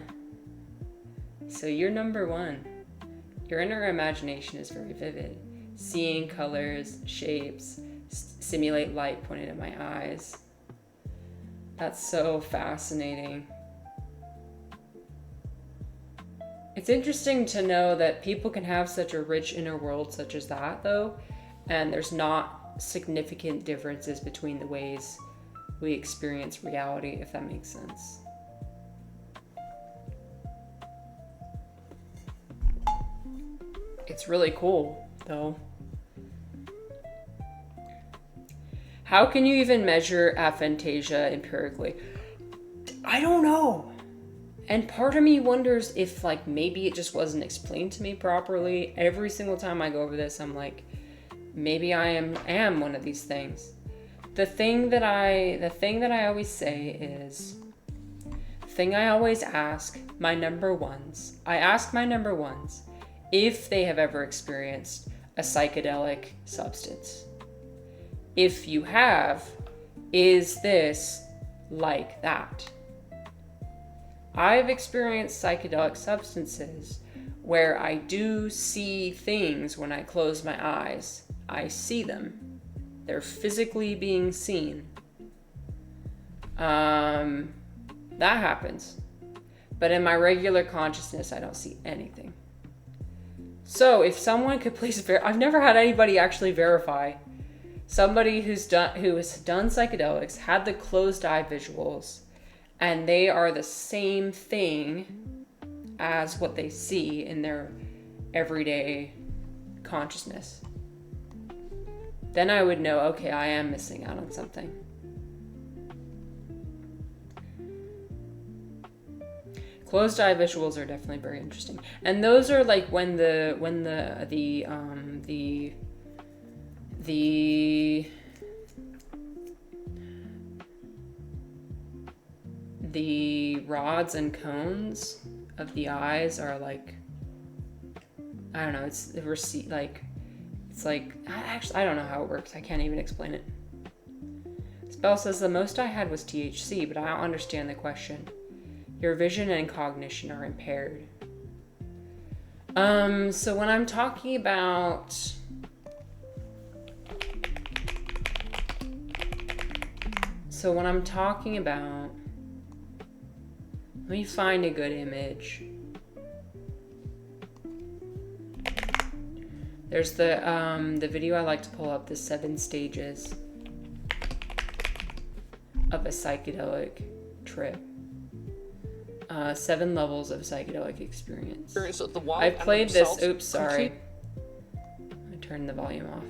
So you're number 1. Your inner imagination is very vivid. seeing colors, shapes, simulate light pointed at my eyes. That's so fascinating. It's interesting to know that people can have such a rich inner world such as that, though, and there's not significant differences between the ways we experience reality, if that makes sense. It's really cool, though. How can you even measure aphantasia empirically? I don't know. And part of me wonders if, like, maybe it just wasn't explained to me properly. Every single time I go over this, I'm like, maybe I am one of these things. The thing that I always say is, I always ask my number ones. I ask my number ones if they have ever experienced a psychedelic substance. If you have, is this like that? I've experienced psychedelic substances where I do see things when I close my eyes. I see them. They're physically being seen. That happens. But in my regular consciousness, I don't see anything. So if someone could please I've never had anybody actually verify. Somebody who has done psychedelics, had the closed eye visuals, and they are the same thing as what they see in their everyday consciousness. Then I would know, okay, I am missing out on something. Closed eye visuals are definitely very interesting. And those are like when the rods and cones of the eyes are like, I don't know, it's like, actually, I don't know how it works. I can't even explain it. Spell says the most I had was THC, but I don't understand the question. Your vision and cognition are impaired. So when I'm talking about let me find a good image. There's the video I like to pull up, the 7 stages of a psychedelic trip. 7 levels of psychedelic experience. I played this. Oops, sorry. I turned the volume off.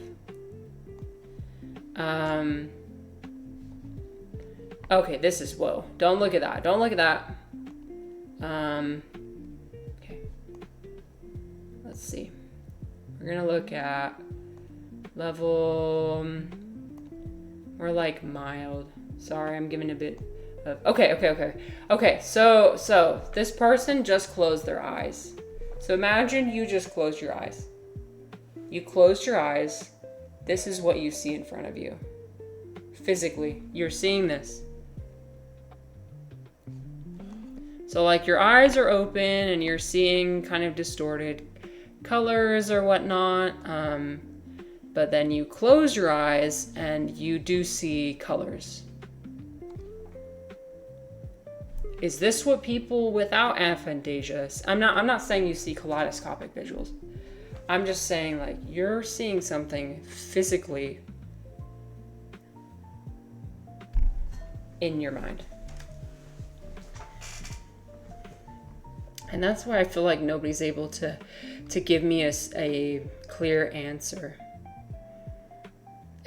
Okay, this is whoa. Don't look at that. Don't look at that. Okay. Let's see. We're gonna look at level. We're like mild. Sorry, I'm giving a bit of. Okay. So this person just closed their eyes. So imagine you just closed your eyes. You closed your eyes. This is what you see in front of you. Physically, you're seeing this. So like your eyes are open and you're seeing kind of distorted colors or whatnot. But then you close your eyes and you do see colors. Is this what people without aphantasia? I'm not saying you see kaleidoscopic visuals. I'm just saying like you're seeing something physically in your mind. And that's why I feel like nobody's able to give me a clear answer.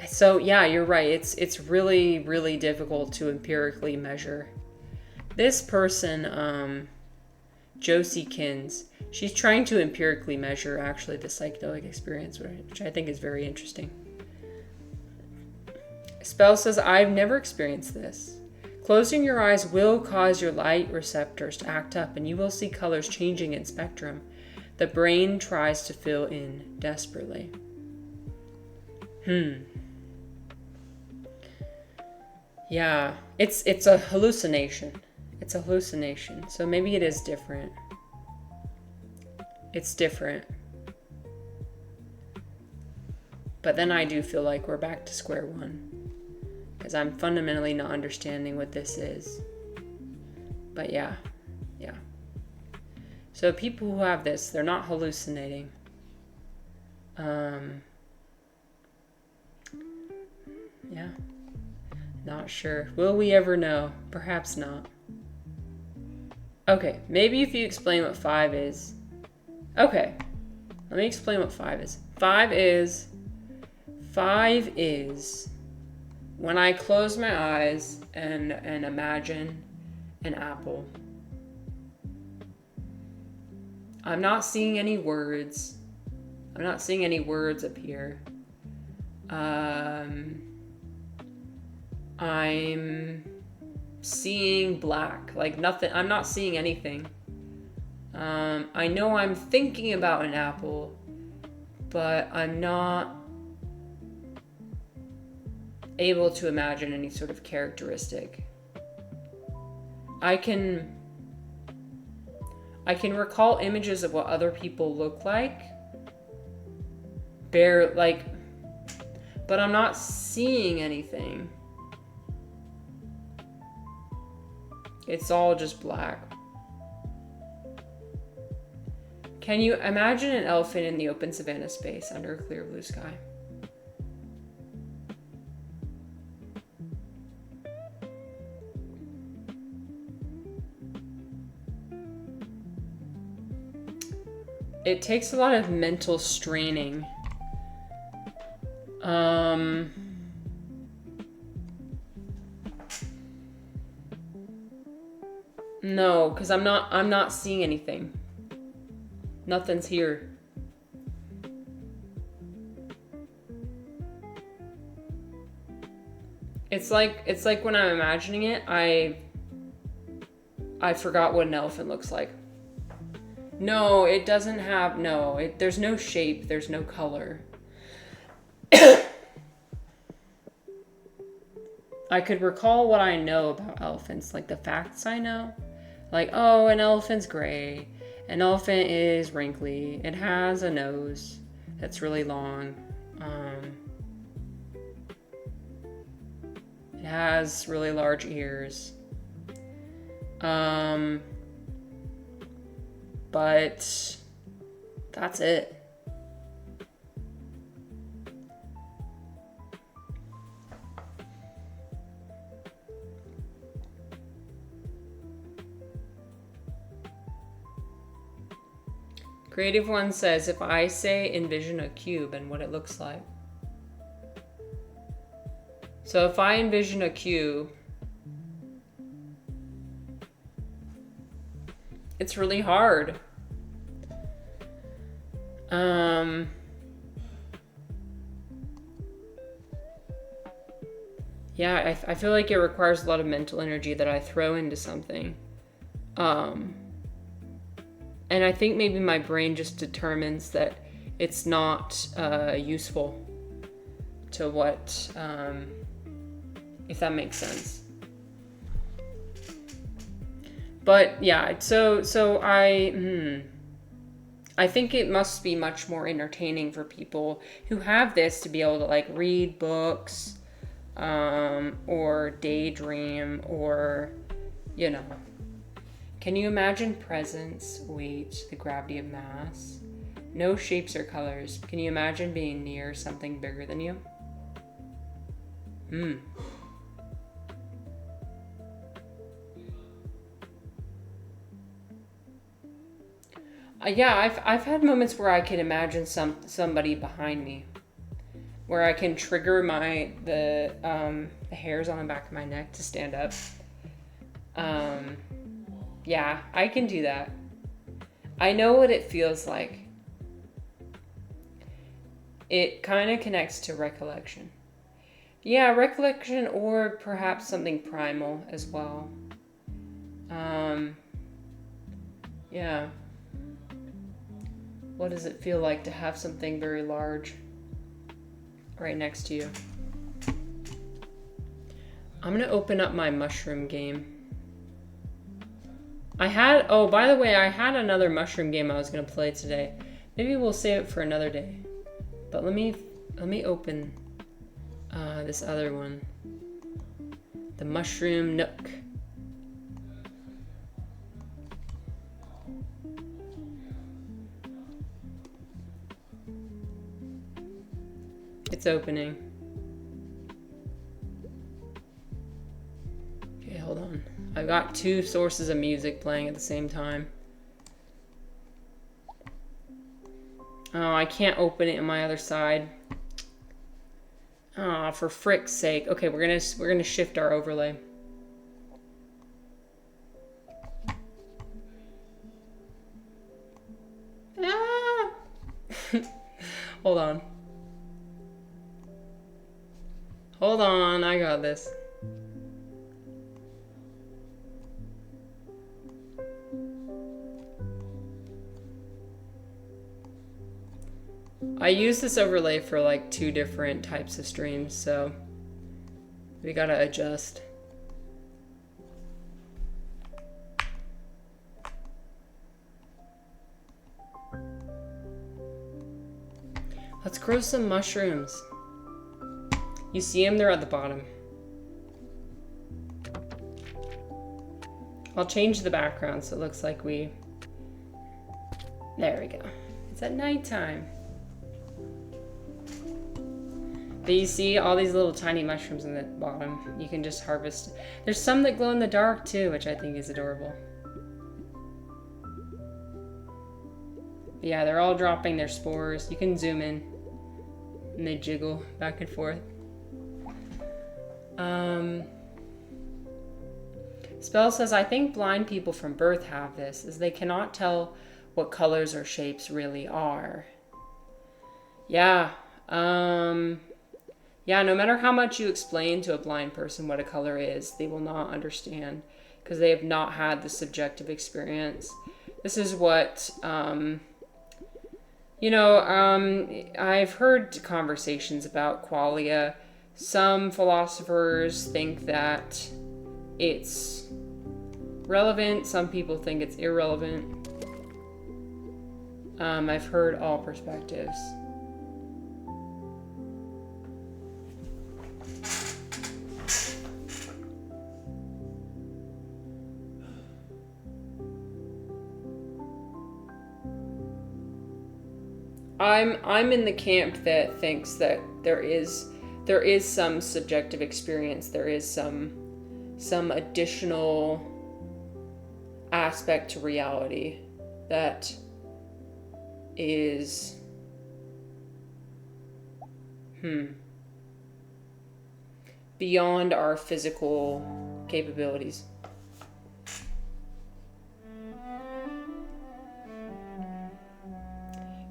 So yeah, you're right. It's really, really difficult to empirically measure. This person, Josie Kins, she's trying to empirically measure actually the psychedelic experience, which I think is very interesting. Spell says, I've never experienced this. Closing your eyes will cause your light receptors to act up and you will see colors changing in spectrum. The brain tries to fill in desperately. Yeah, it's a hallucination. It's a hallucination. So maybe it is different. It's different. But then I do feel like we're back to square one, because I'm fundamentally not understanding what this is. But yeah. So people who have this, they're not hallucinating. Yeah. Not sure. Will we ever know? Perhaps not. Okay, maybe if you explain what 5 is. Okay, let me explain what 5 is. 5 is when I close my eyes and imagine an apple. I'm not seeing any words. I'm not seeing any words appear. I'm seeing black, like nothing. I'm not seeing anything. I know I'm thinking about an apple, but I'm not able to imagine any sort of characteristic. I can recall images of what other people look like, but I'm not seeing anything. It's all just black. Can you imagine an elephant in the open savanna space under a clear blue sky? It takes a lot of mental straining. No, because I'm not seeing anything. Nothing's here. It's like when I'm imagining it, I forgot what an elephant looks like. No, it doesn't have, there's no shape, there's no color. I could recall what I know about elephants, like the facts I know. Like, oh, an elephant's gray. An elephant is wrinkly. It has a nose that's really long. It has really large ears. But that's it. Creative One says, if I say envision a cube and what it looks like. So if I envision a cube, it's really hard. Yeah, I feel like it requires a lot of mental energy that I throw into something. And I think maybe my brain just determines that it's not useful to what, if that makes sense. But yeah, so I think it must be much more entertaining for people who have this to be able to like read books, or daydream, or, you know. Can you imagine presence, weight, the gravity of mass? No shapes or colors. Can you imagine being near something bigger than you? Yeah, I've had moments where I can imagine somebody behind me, where I can trigger the hairs on the back of my neck to stand up. Yeah, I can do that. I know what it feels like. It kind of connects to recollection. Yeah, recollection, or perhaps something primal as well. Yeah. What does it feel like to have something very large right next to you? I'm gonna open up my mushroom game. By the way, I had another mushroom game I was gonna play today. Maybe we'll save it for another day. But let me Let me open this other one. The Mushroom Nook. It's opening. Okay, hold on. I've got two sources of music playing at the same time. Oh, I can't open it on my other side. Oh, for frick's sake. Okay, we're gonna shift our overlay. Ah! Hold on. Hold on, I got this. I use this overlay for like 2 different types of streams, so we gotta adjust. Let's grow some mushrooms. You see them? They're at the bottom. I'll change the background so it looks like we... There we go. It's at nighttime. But you see all these little tiny mushrooms in the bottom. You can just harvest. There's some that glow in the dark too, which I think is adorable. But yeah, they're all dropping their spores. You can zoom in. And they jiggle back and forth. Spell says, I think blind people from birth have this, as they cannot tell what colors or shapes really are. Yeah. Yeah, no matter how much you explain to a blind person what a color is, they will not understand because they have not had the subjective experience. This is what, I've heard conversations about qualia. Some philosophers think that it's relevant. Some people think it's irrelevant. I've heard all perspectives. I'm in the camp that thinks that there is some subjective experience. There is some additional aspect to reality that is beyond our physical capabilities.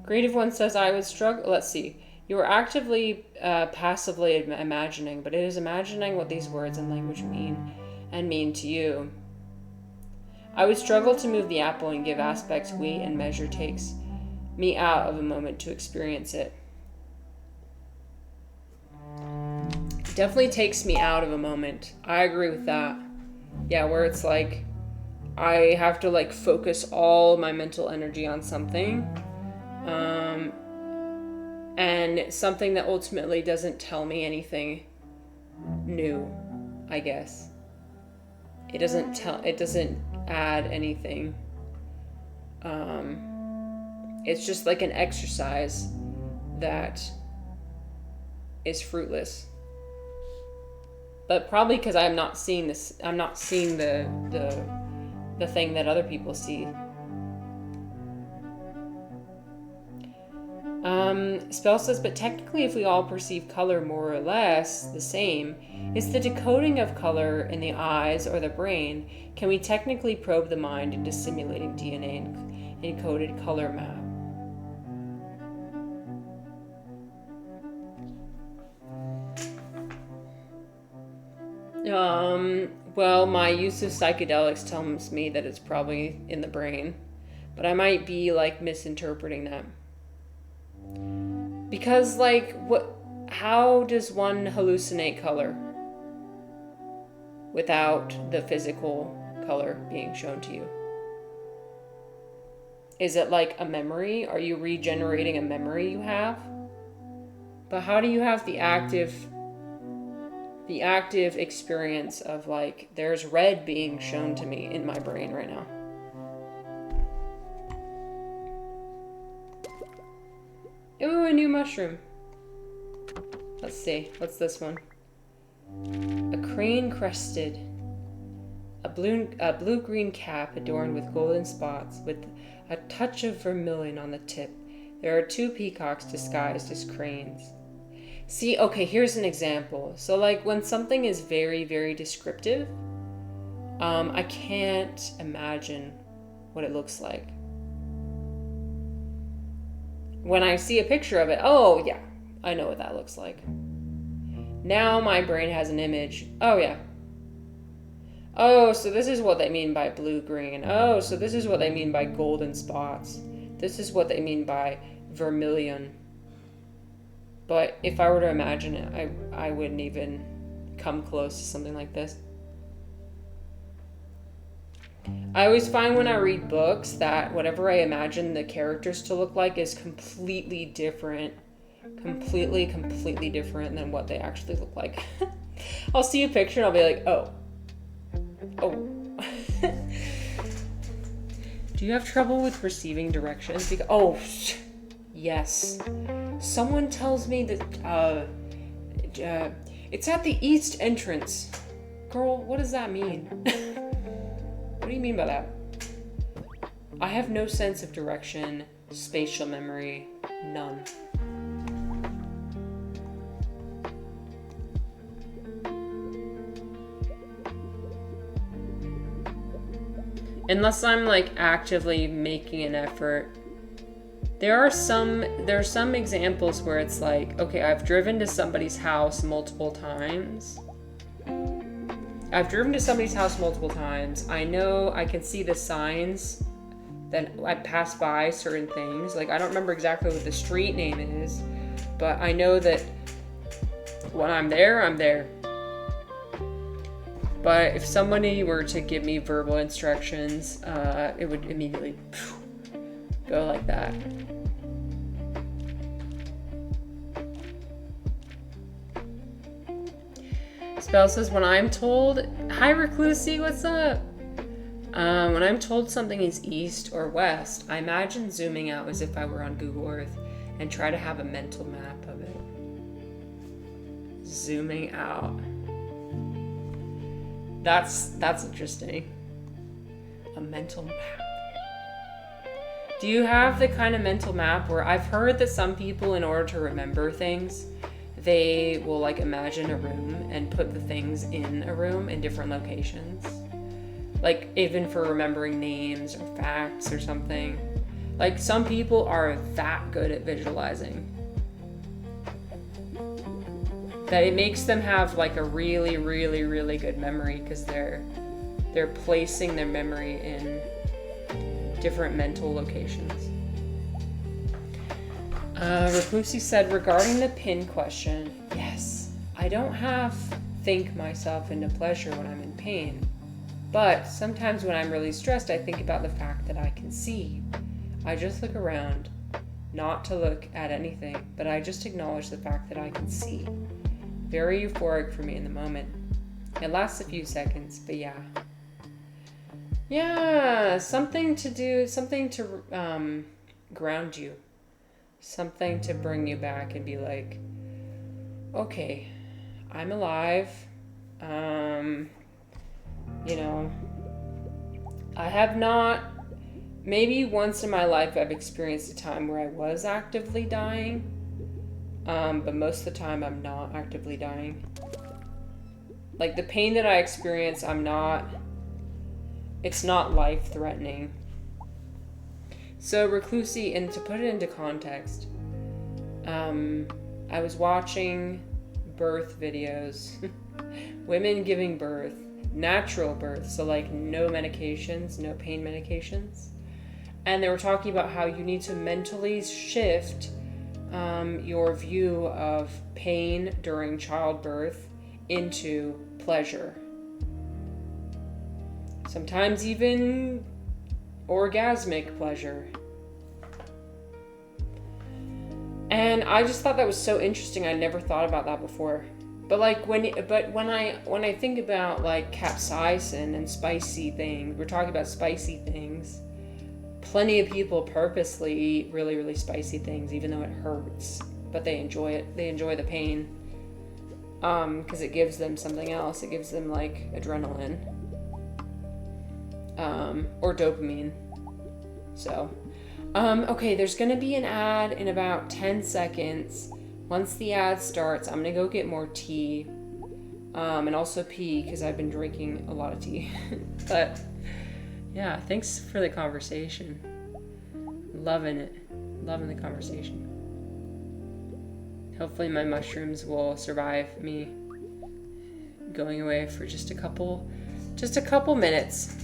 Creative One says, I would struggle. Let's see. You are actively, passively imagining, but it is imagining what these words and language mean and mean to you. I would struggle to move the apple and give aspects weight and measure takes me out of a moment to experience it. It definitely takes me out of a moment. I agree with that. Yeah, where it's like, I have to like focus all my mental energy on something. And something that ultimately doesn't tell me anything new, I guess. It doesn't add anything. It's just like an exercise that is fruitless. But probably because I'm not seeing the thing that other people see. Spell says, but technically if we all perceive color more or less the same, is the decoding of color in the eyes or the brain, can we technically probe the mind into simulating DNA encoded color map? Well, my use of psychedelics tells me that it's probably in the brain, but I might be like misinterpreting that. Because, like, how does one hallucinate color without the physical color being shown to you? Is it like a memory? Are you regenerating a memory you have? But how do you have the active experience of like, there's red being shown to me in my brain right now? Ooh, a new mushroom. Let's see. What's this one? A crane crested. A blue-green cap adorned with golden spots with a touch of vermilion on the tip. There are 2 peacocks disguised as cranes. See, okay, here's an example. So like when something is very, very descriptive, I can't imagine what it looks like. When I see a picture of it, oh yeah, I know what that looks like. Now my brain has an image. Oh yeah. Oh, so this is what they mean by blue-green. Oh, so this is what they mean by golden spots. This is what they mean by vermilion. But if I were to imagine it, I wouldn't even come close to something like this. I always find when I read books that whatever I imagine the characters to look like is completely different. Completely different than what they actually look like. I'll see a picture and I'll be like, oh. Do you have trouble with receiving directions? Yes. Someone tells me that it's at the east entrance. Girl, what does that mean? What do you mean by that? I have no sense of direction, spatial memory, none. Unless I'm like actively making an effort. There are some examples where it's like, okay, I've driven to somebody's house multiple times. I know I can see the signs that I pass by certain things. Like I don't remember exactly what the street name is, but I know that when I'm there, I'm there. But if somebody were to give me verbal instructions, it would immediately go like that. Spell says, when I'm told, hi Reclusy, what's up? When I'm told something is east or west, I imagine zooming out as if I were on Google Earth and try to have a mental map of it. Zooming out. That's interesting. A mental map. Do you have the kind of mental map where I've heard that some people, in order to remember things, they will like imagine a room and put the things in a room in different locations? Like even for remembering names or facts or something. Like some people are that good at visualizing that it makes them have like a really, really, really good memory because they're placing their memory in different mental locations. Reclusi said, regarding the pin question, yes, I don't think myself into pleasure when I'm in pain, but sometimes when I'm really stressed, I think about the fact that I can see. I just look around, not to look at anything, but I just acknowledge the fact that I can see. Very euphoric for me in the moment. It lasts a few seconds, but yeah. Yeah, something to ground you. Something to bring you back and be like, okay, I'm alive. I have not, maybe once in my life I've experienced a time where I was actively dying, but most of the time I'm not actively dying. Like the pain that I experience, it's not life-threatening. So Reclusi, and to put it into context, I was watching birth videos, women giving birth, natural birth, so like no medications, no pain medications. And they were talking about how you need to mentally shift your view of pain during childbirth into pleasure. Sometimes even orgasmic pleasure. And I just thought that was so interesting. I never thought about that before. But like when I think about like capsaicin and spicy things, we're talking about spicy things. Plenty of people purposely eat really, really spicy things, even though it hurts, but they enjoy it. They enjoy the pain, because it gives them something else. It gives them like adrenaline, or dopamine. So, okay, there's gonna be an ad in about 10 seconds. Once the ad starts, I'm gonna go get more tea, and also pee, because I've been drinking a lot of tea. But yeah, thanks for the conversation. Loving it. Loving the conversation. Hopefully my mushrooms will survive me going away for just a couple minutes.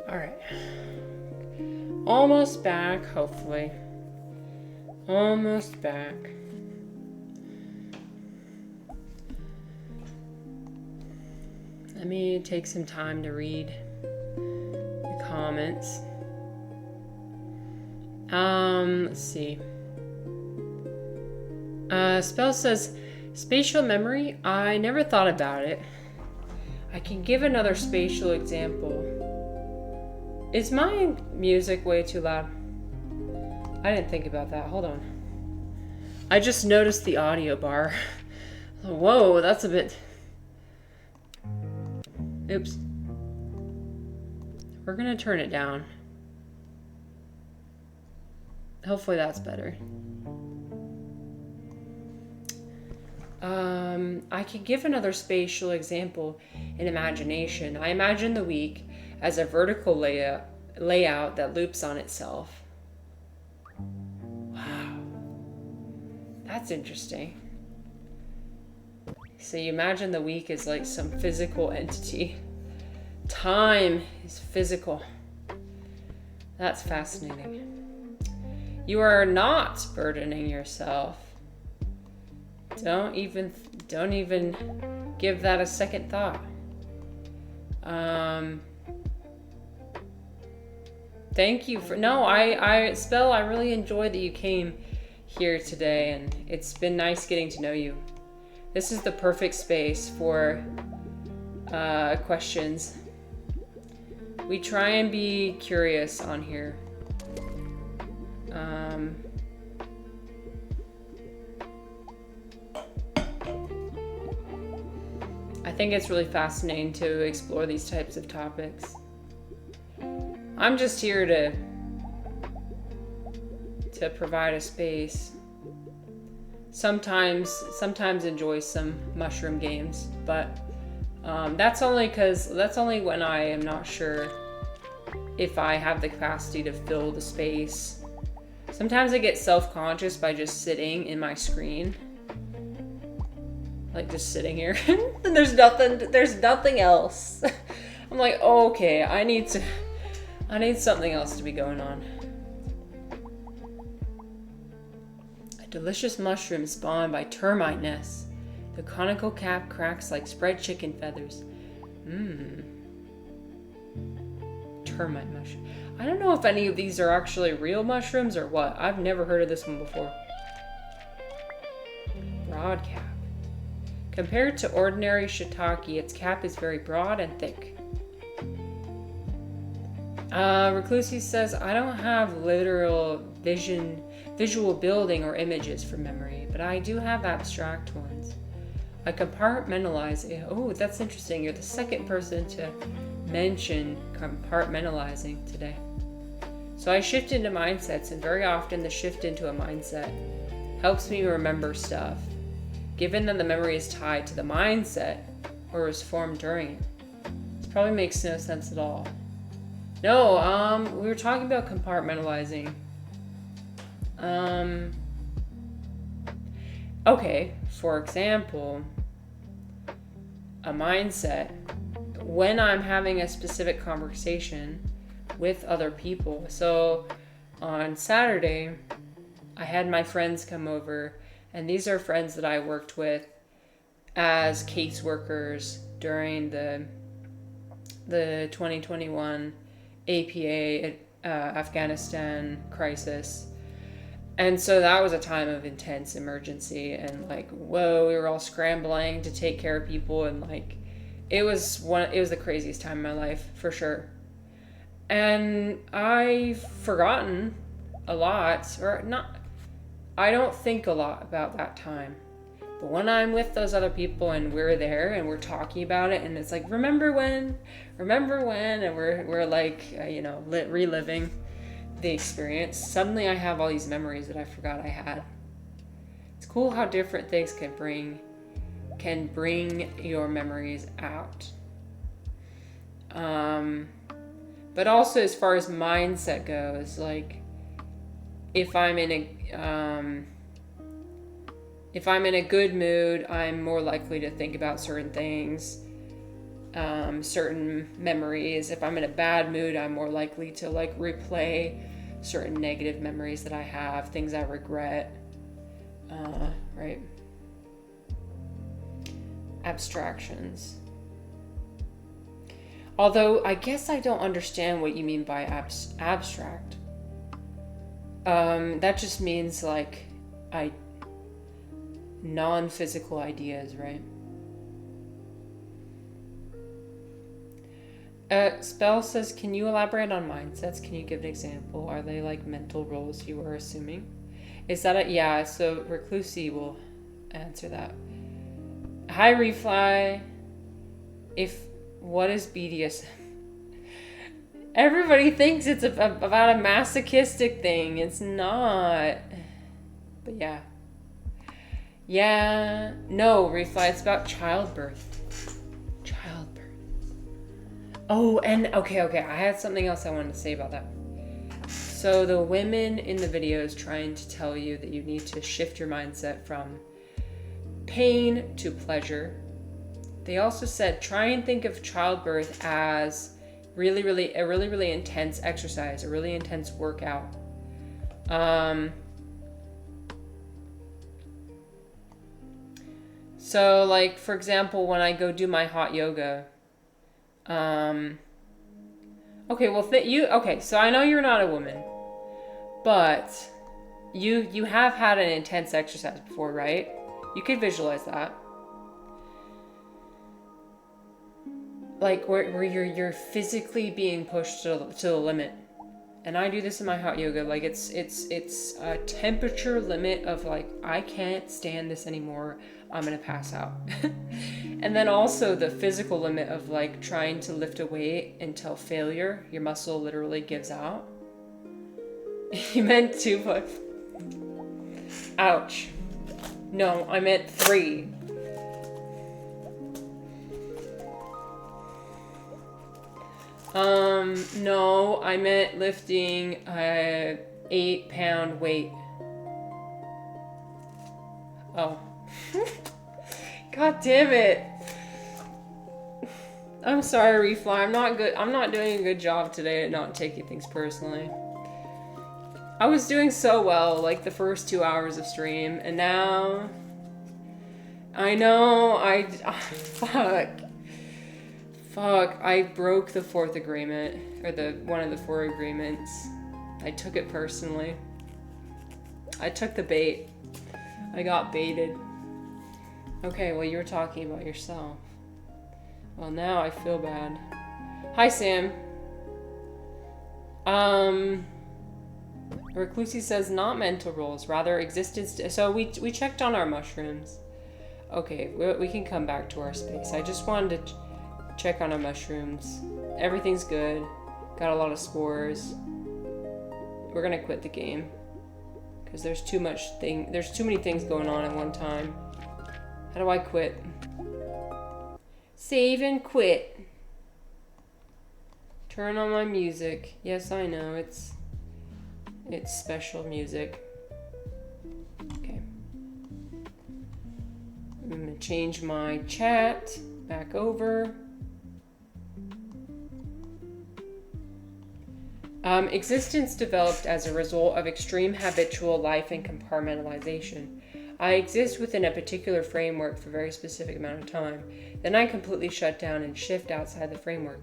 All right. Almost back, hopefully. Almost back. Let me take some time to read the comments. Let's see. Spell says, spatial memory? I never thought about it. I can give another spatial example. Is my music way too loud? I didn't think about that. Hold on. I just noticed the audio bar. Whoa, that's a bit... Oops. We're gonna turn it down. Hopefully that's better. I could give another spatial example in imagination. I imagine the week as a vertical layout that loops on itself. Wow. That's interesting. So you imagine the week is like some physical entity. Time is physical. That's fascinating. You are not burdening yourself. Don't even give that a second thought. Thank you for Spell, I really enjoyed that you came here today, and it's been nice getting to know you. This is the perfect space for questions. We try and be curious on here. I think it's really fascinating to explore these types of topics. I'm just here to provide a space. Sometimes enjoy some mushroom games, but that's only when I am not sure if I have the capacity to fill the space. Sometimes I get self-conscious by just sitting in my screen. Like just sitting here and there's nothing else. I'm like, oh, okay, I need something else to be going on. A delicious mushroom spawned by termite nests. The conical cap cracks like spread chicken feathers. Termite mushroom. I don't know if any of these are actually real mushrooms or what. I've never heard of this one before. Broad cap. Compared to ordinary shiitake, its cap is very broad and thick. Reclusi says, I don't have literal visual building or images from memory, but I do have abstract ones. I compartmentalize it. Oh, that's interesting. You're the second person to mention compartmentalizing today. So I shift into mindsets, and very often the shift into a mindset helps me remember stuff, given that the memory is tied to the mindset or was formed during it. This probably makes no sense at all. No, we were talking about compartmentalizing. Okay, for example, a mindset. When I'm having a specific conversation with other people. So on Saturday, I had my friends come over, and these are friends that I worked with as caseworkers during the 2021 APA Afghanistan crisis. And so that was a time of intense emergency, and like, whoa, we were all scrambling to take care of people, and like it was the craziest time in my life for sure. And I've forgotten a lot, or not, I don't think a lot about that time. But when I'm with those other people and we're there and we're talking about it, and it's like, remember when, and we're like, reliving the experience, suddenly I have all these memories that I forgot I had. It's cool how different things can bring your memories out. But also as far as mindset goes, like if I'm in a good mood, I'm more likely to think about certain things, certain memories. If I'm in a bad mood, I'm more likely to like replay certain negative memories that I have, things I regret, right? Abstractions. Although I guess I don't understand what you mean by abstract. That just means like non-physical ideas, right? Spell says, can you elaborate on mindsets? Can you give an example? Are they like mental roles you were assuming? Is that yeah, so Reclusi will answer that. Hi, Refly. What is BDSM? Everybody thinks it's about a masochistic thing. It's not. But yeah. Yeah. No, Refly, it's about childbirth. Oh, and okay. I had something else I wanted to say about that. So the women in the video is trying to tell you that you need to shift your mindset from pain to pleasure. They also said try and think of childbirth as a really intense exercise, a really intense workout. So like, for example, when I go do my hot yoga, okay, well, so I know you're not a woman, but you have had an intense exercise before, right? You could visualize that. Like where you're physically being pushed to the limit. And I do this in my hot yoga. Like it's a temperature limit of like, I can't stand this anymore. I'm gonna pass out. And then also the physical limit of like trying to lift a weight until failure. Your muscle literally gives out. You meant 2 foot. Ouch. No, I meant 3. No, I meant lifting a 8-pound weight. Oh. God damn it. I'm sorry, Refly. I'm not doing a good job today at not taking things personally. I was doing so well, like the first 2 hours of stream, and now I know Fuck, I broke the 4th agreement, or one of the 4 agreements. I took it personally. I took the bait. I got baited. Okay, well, you were talking about yourself. Well, now I feel bad. Hi, Sam. Reclusi says not mental roles, rather existence. So we checked on our mushrooms. Okay, we can come back to our space. I just wanted to check on our mushrooms. Everything's good. Got a lot of spores. We're gonna quit the game because there's too many things going on at one time. How do I quit? Save and quit. Turn on my music. Yes, I know it's special music. Okay. I'm gonna change my chat back over. Existence developed as a result of extreme habitual life and compartmentalization. I exist within a particular framework for a very specific amount of time. Then I completely shut down and shift outside the framework.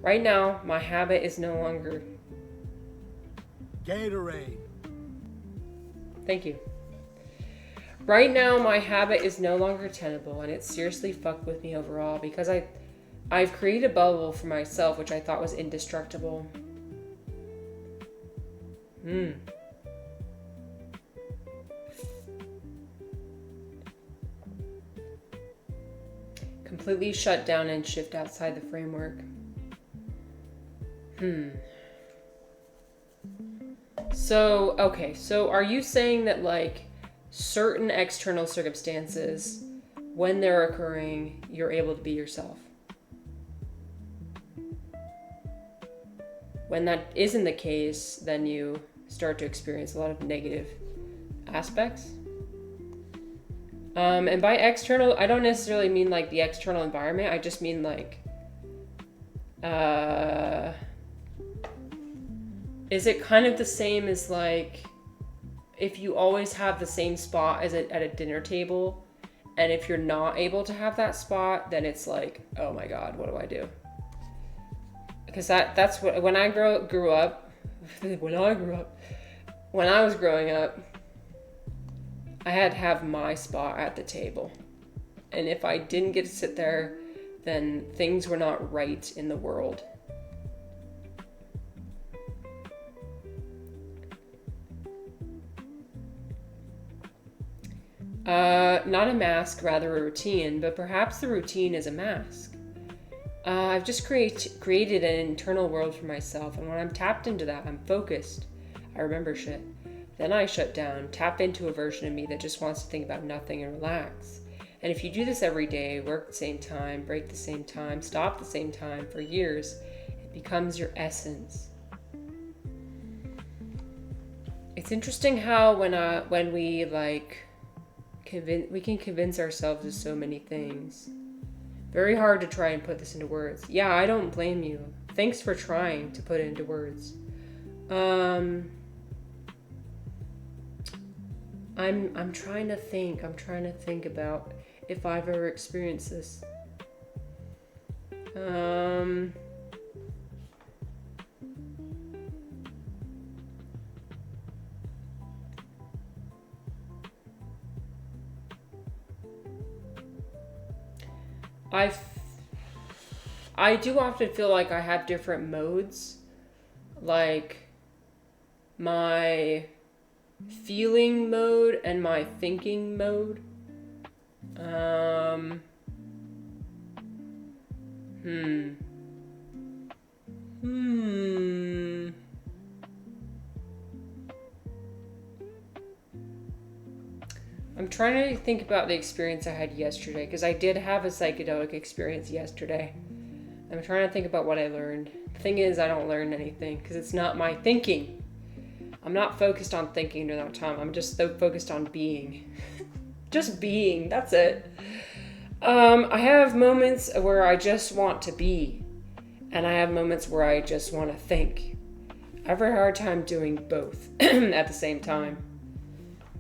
Right now, my habit is no longer... Gatorade. Thank you. Right now, my habit is no longer tenable, and it seriously fucked with me overall because I've created a bubble for myself which I thought was indestructible. Completely shut down and shift outside the framework. So, okay, so are you saying that like certain external circumstances, when they're occurring, you're able to be yourself? When that isn't the case, then you start to experience a lot of negative aspects. And by external, I don't necessarily mean like the external environment. I just mean like, is it kind of the same as like, if you always have the same spot as at a dinner table, and if you're not able to have that spot, then it's like, oh my God, what do I do? Because that's what, when I grew up, when I was growing up, I had to have my spot at the table. And if I didn't get to sit there, then things were not right in the world. Not a mask, rather a routine, but perhaps the routine is a mask. I've just created an internal world for myself, and when I'm tapped into that, I'm focused. I remember shit. Then I shut down, tap into a version of me that just wants to think about nothing and relax. And if you do this every day, work at the same time, break at the same time, stop at the same time for years, it becomes your essence. It's interesting how when we like we can convince ourselves of so many things. Very hard to try and put this into words. Yeah, I don't blame you. Thanks for trying to put it into words. I'm trying to think. I'm trying to think about if I've ever experienced this. I do often feel like I have different modes, like my feeling mode and my thinking mode. I'm trying to think about the experience I had yesterday, because I did have a psychedelic experience yesterday. I'm trying to think about what I learned. The thing is, I don't learn anything because it's not my thinking. I'm not focused on thinking during that time. I'm just so focused on being. Just being, that's it. I have moments where I just want to be, and I have moments where I just want to think. I have a hard time doing both at the same time.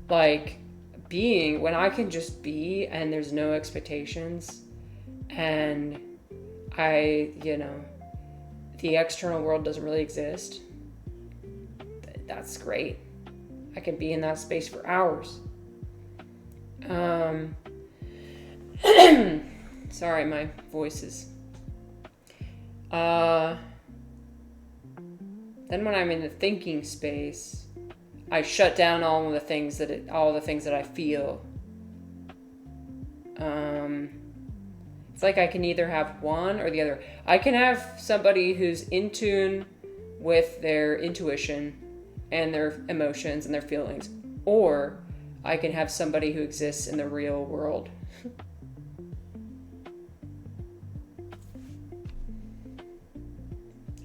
Like, being, when I can just be and there's no expectations, and the external world doesn't really exist, that's great. I can be in that space for hours. Sorry, my voice is. Then when I'm in the thinking space, I shut down all the things that I feel. It's like I can either have one or the other. I can have somebody who's in tune with their intuition and their emotions and their feelings, or I can have somebody who exists in the real world.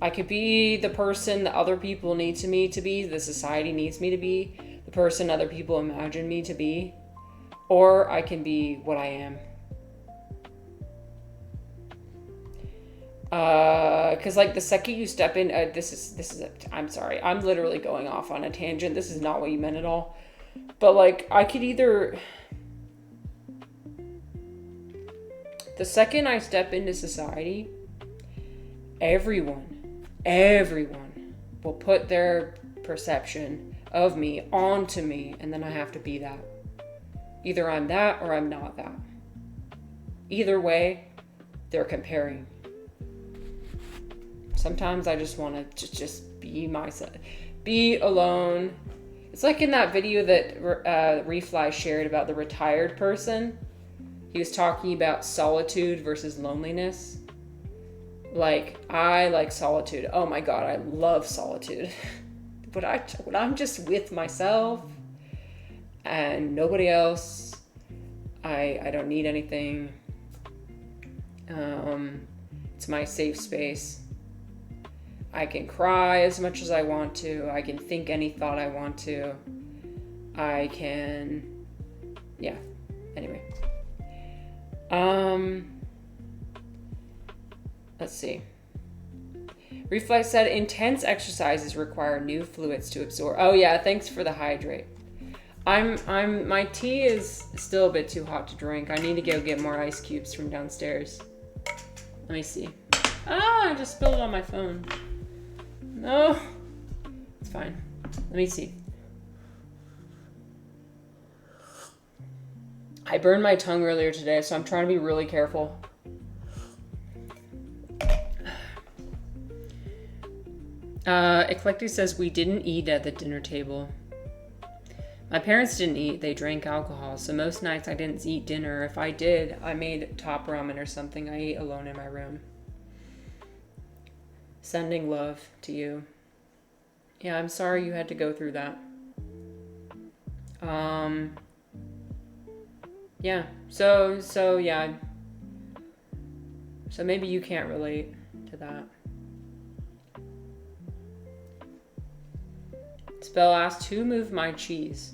I could be the person that other people need me to be, the society needs me to be, the person other people imagine me to be, or I can be what I am. Because like the second you step in, I'm sorry, I'm literally going off on a tangent. This is not what you meant at all. But like, I could either, the second I step into society, everyone will put their perception of me onto me, and then I have to be that. Either I'm that or I'm not that. Either way, they're comparing. Sometimes I just want to just be myself, be alone. It's like in that video that Refly shared about the retired person. He was talking about solitude versus loneliness. Like, I like solitude. Oh my God, I love solitude. But when I'm just with myself and nobody else, I don't need anything. It's my safe space. I can cry as much as I want to. I can think any thought I want to. I can, yeah. Anyway. Let's see. Reflex said intense exercises require new fluids to absorb. Oh yeah, thanks for the hydrate. My tea is still a bit too hot to drink. I need to go get more ice cubes from downstairs. Let me see. I just spilled it on my phone. No, it's fine. Let me see. I burned my tongue earlier today, so I'm trying to be really careful. Eclectic says we didn't eat at the dinner table. My parents didn't eat, they drank alcohol, so most nights I didn't eat dinner. If I did, I made top ramen or something I ate alone in my room. Sending love to you. Yeah, I'm sorry you had to go through that. Yeah, so yeah. So maybe you can't relate to that. Spell asked, who moved my cheese?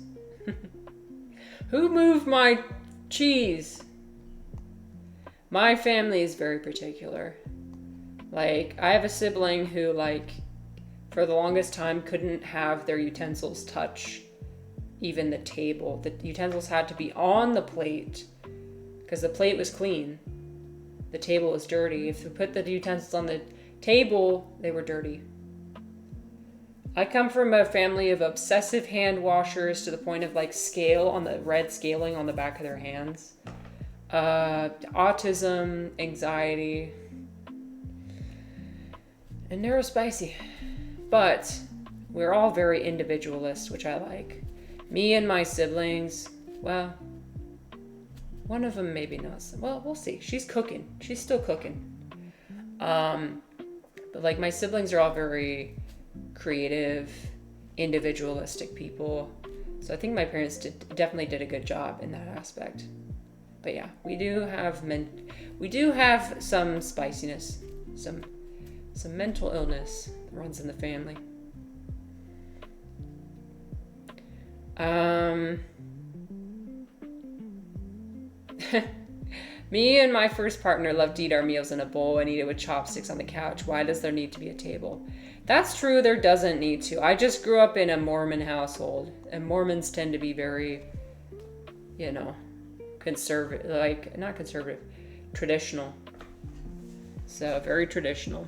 Who moved my cheese? My family is very particular. Like, I have a sibling who, like, for the longest time couldn't have their utensils touch even the table. The utensils had to be on the plate because the plate was clean. The table was dirty. If you put the utensils on the table, they were dirty. I come from a family of obsessive hand washers to the point of like red scaling on the back of their hands. Autism, anxiety, and neurospicy. But we're all very individualist, which I like. Me and my siblings, well, one of them maybe not. Well, we'll see. She's cooking. She's still cooking. But like my siblings are all very creative, individualistic people. So I think my parents definitely did a good job in that aspect. But yeah, we do have some spiciness, some mental illness that runs in the family. Me and my first partner love to eat our meals in a bowl and eat it with chopsticks on the couch. Why does there need to be a table? That's true, there doesn't need to. I just grew up in a Mormon household, and Mormons tend to be very, conservative, not conservative, traditional. So, very traditional.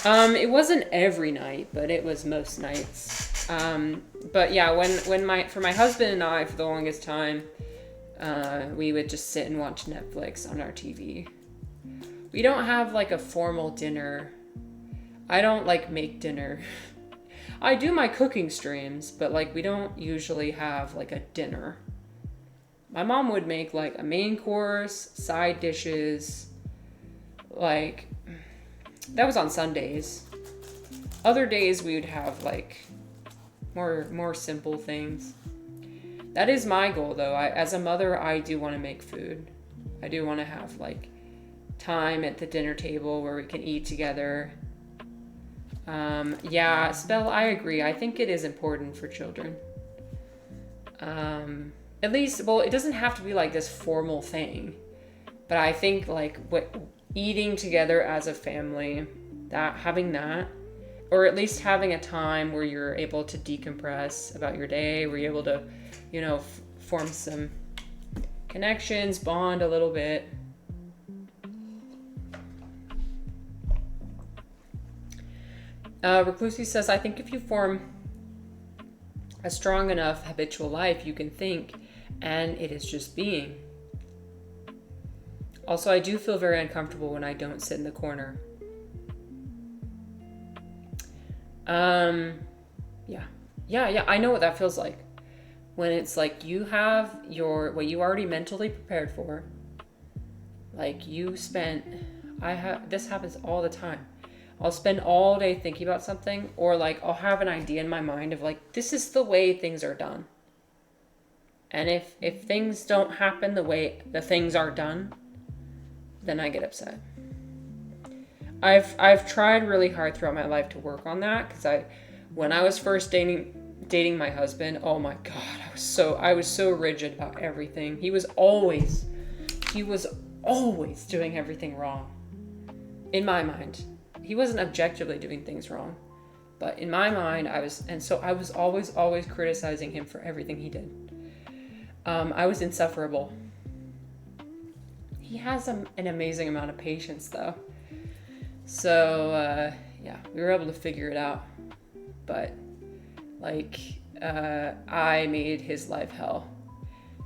It wasn't every night, but it was most nights. But yeah, for my husband and I, for the longest time, we would just sit and watch Netflix on our TV. We don't have like a formal dinner. I don't like make dinner. I do my cooking streams, but like we don't usually have like a dinner. My mom would make like a main course, side dishes, like that was on Sundays. Other days we would have like more simple things. That is my goal though. As a mother, I do want to make food. I do want to have like time at the dinner table where we can eat together. Yeah, Spell, I agree. I think it is important for children. At least, well, it doesn't have to be like this formal thing, but I think like eating together as a family, having that, or at least having a time where you're able to decompress about your day, where you're able to, form some connections, bond a little bit. Reclusi says, I think if you form a strong enough habitual life, you can think, and it is just being. Also, I do feel very uncomfortable when I don't sit in the corner. Yeah, I know what that feels like. When it's like you have what you already mentally prepared for. Like this happens all the time. I'll spend all day thinking about something, or like I'll have an idea in my mind of like, this is the way things are done. And if things don't happen the way the things are done, then I get upset. I've tried really hard throughout my life to work on that, because when I was first dating my husband, oh my God, I was so rigid about everything. He was always doing everything wrong. In my mind. He wasn't objectively doing things wrong, but in my mind, I was always criticizing him for everything he did. I was insufferable. He has an amazing amount of patience, though. So, yeah, we were able to figure it out. But, I made his life hell.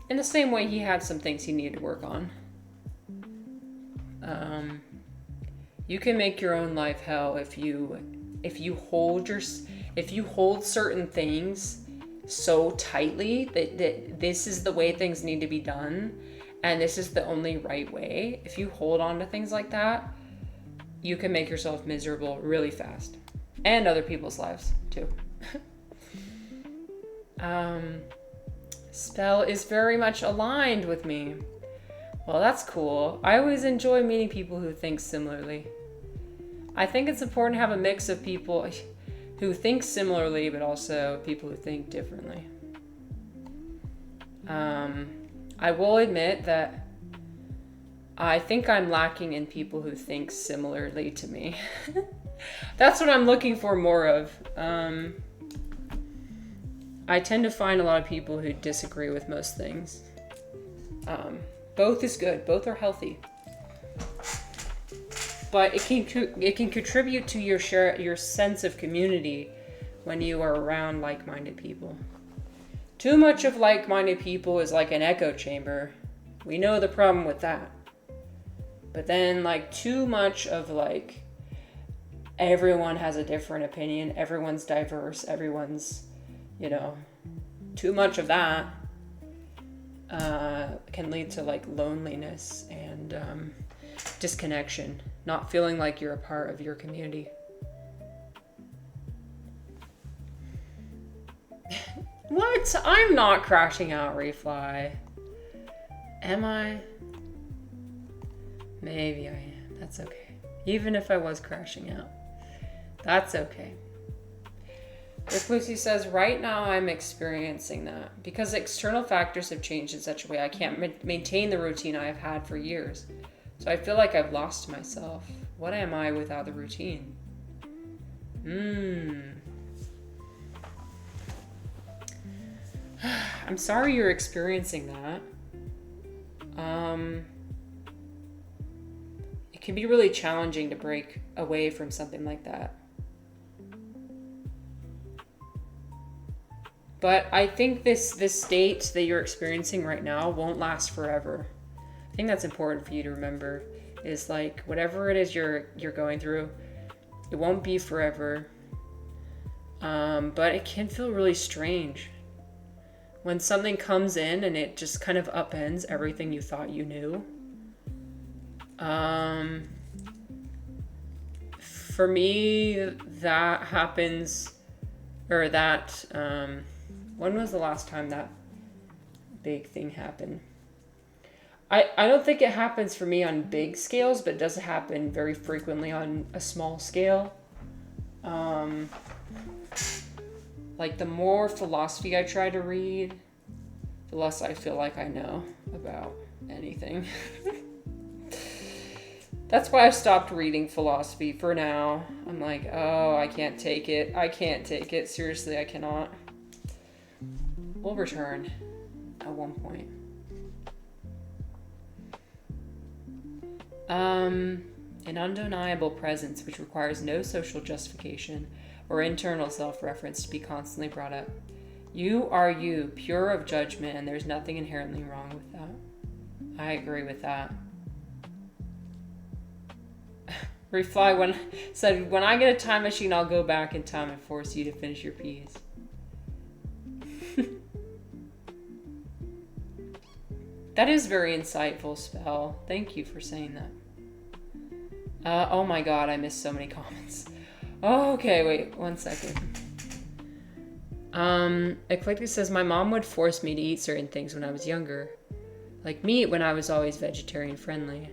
In the same way he had some things he needed to work on. You can make your own life hell if you hold certain things so tightly that this is the way things need to be done and this is the only right way. If you hold on to things like that, you can make yourself miserable really fast, and other people's lives too. Spell is very much aligned with me. Well, that's cool. I always enjoy meeting people who think similarly. I think it's important to have a mix of people who think similarly, but also people who think differently. I will admit that I think I'm lacking in people who think similarly to me. That's what I'm looking for more of. I tend to find a lot of people who disagree with most things. Both is good. Both are healthy. But it can contribute to your sense of community when you are around like-minded people. Too much of like-minded people is like an echo chamber. We know the problem with that. But then like too much of like everyone has a different opinion, everyone's diverse, everyone's, too much of that can lead to like loneliness and disconnection, not feeling like you're a part of your community. What? I'm not crashing out, Refly. Am I? Maybe I am. That's okay. Even if I was crashing out, that's okay. Rick Lucy says, right now I'm experiencing that because external factors have changed in such a way I can't maintain the routine I have had for years. So I feel like I've lost myself. What am I without the routine? I'm sorry you're experiencing that. It can be really challenging to break away from something like that. But I think this state that you're experiencing right now won't last forever. I think that's important for you to remember, is like whatever it is you're going through, it won't be forever. But it can feel really strange when something comes in and it just kind of upends everything you thought you knew. For me, that happens, or that, when was the last time that big thing happened? I don't think it happens for me on big scales, but it does happen very frequently on a small scale. Like the more philosophy I try to read, the less I feel like I know about anything. That's why I've stopped reading philosophy for now. I'm like, oh, I can't take it. I can't take it. Seriously, I cannot. We'll return at one point. An undeniable presence which requires no social justification or internal self-reference to be constantly brought up. You are you, pure of judgment, and there's nothing inherently wrong with that. I agree with that. Refly said, when I get a time machine, I'll go back in time and force you to finish your piece. That is very insightful, Spell. Thank you for saying that. Oh my god, I missed so many comments. Oh, okay, wait, 1 second. Eclectic says, my mom would force me to eat certain things when I was younger. Like meat when I was always vegetarian friendly.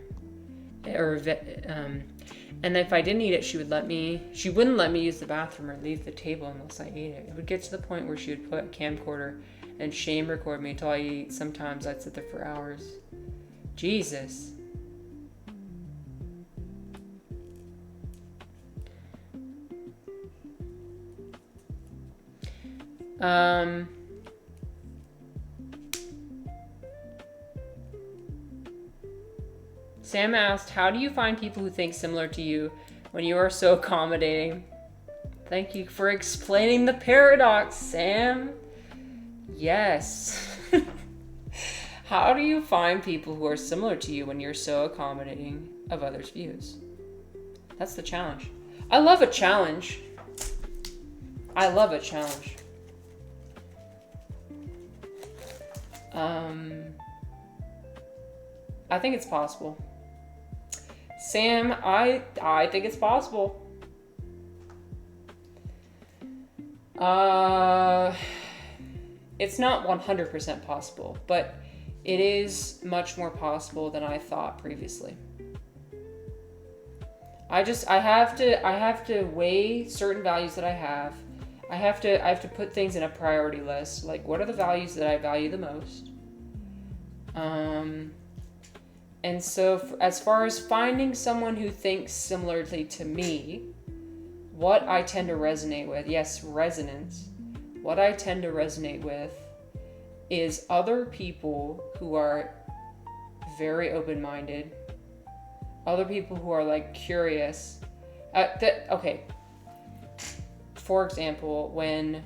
And if I didn't eat it, she wouldn't let me use the bathroom or leave the table unless I ate it. It would get to the point where she would put a camcorder and shame record me until I eat. Sometimes I'd sit there for hours. Jesus. Sam asked, how do you find people who think similar to you when you are so accommodating? Thank you for explaining the paradox, Sam. Yes. How do you find people who are similar to you when you're so accommodating of others' views? That's the challenge. I love a challenge. I love a challenge. I think it's possible. Sam, I think it's possible. It's not 100% possible, but it is much more possible than I thought previously. I have to weigh certain values that I have. I have to put things in a priority list. Like, what are the values that I value the most? Um, and so as far as finding someone who thinks similarly to me, what I tend to resonate with, yes, resonance, what I tend to resonate with is other people who are very open-minded, other people who are like curious. Okay, for example, when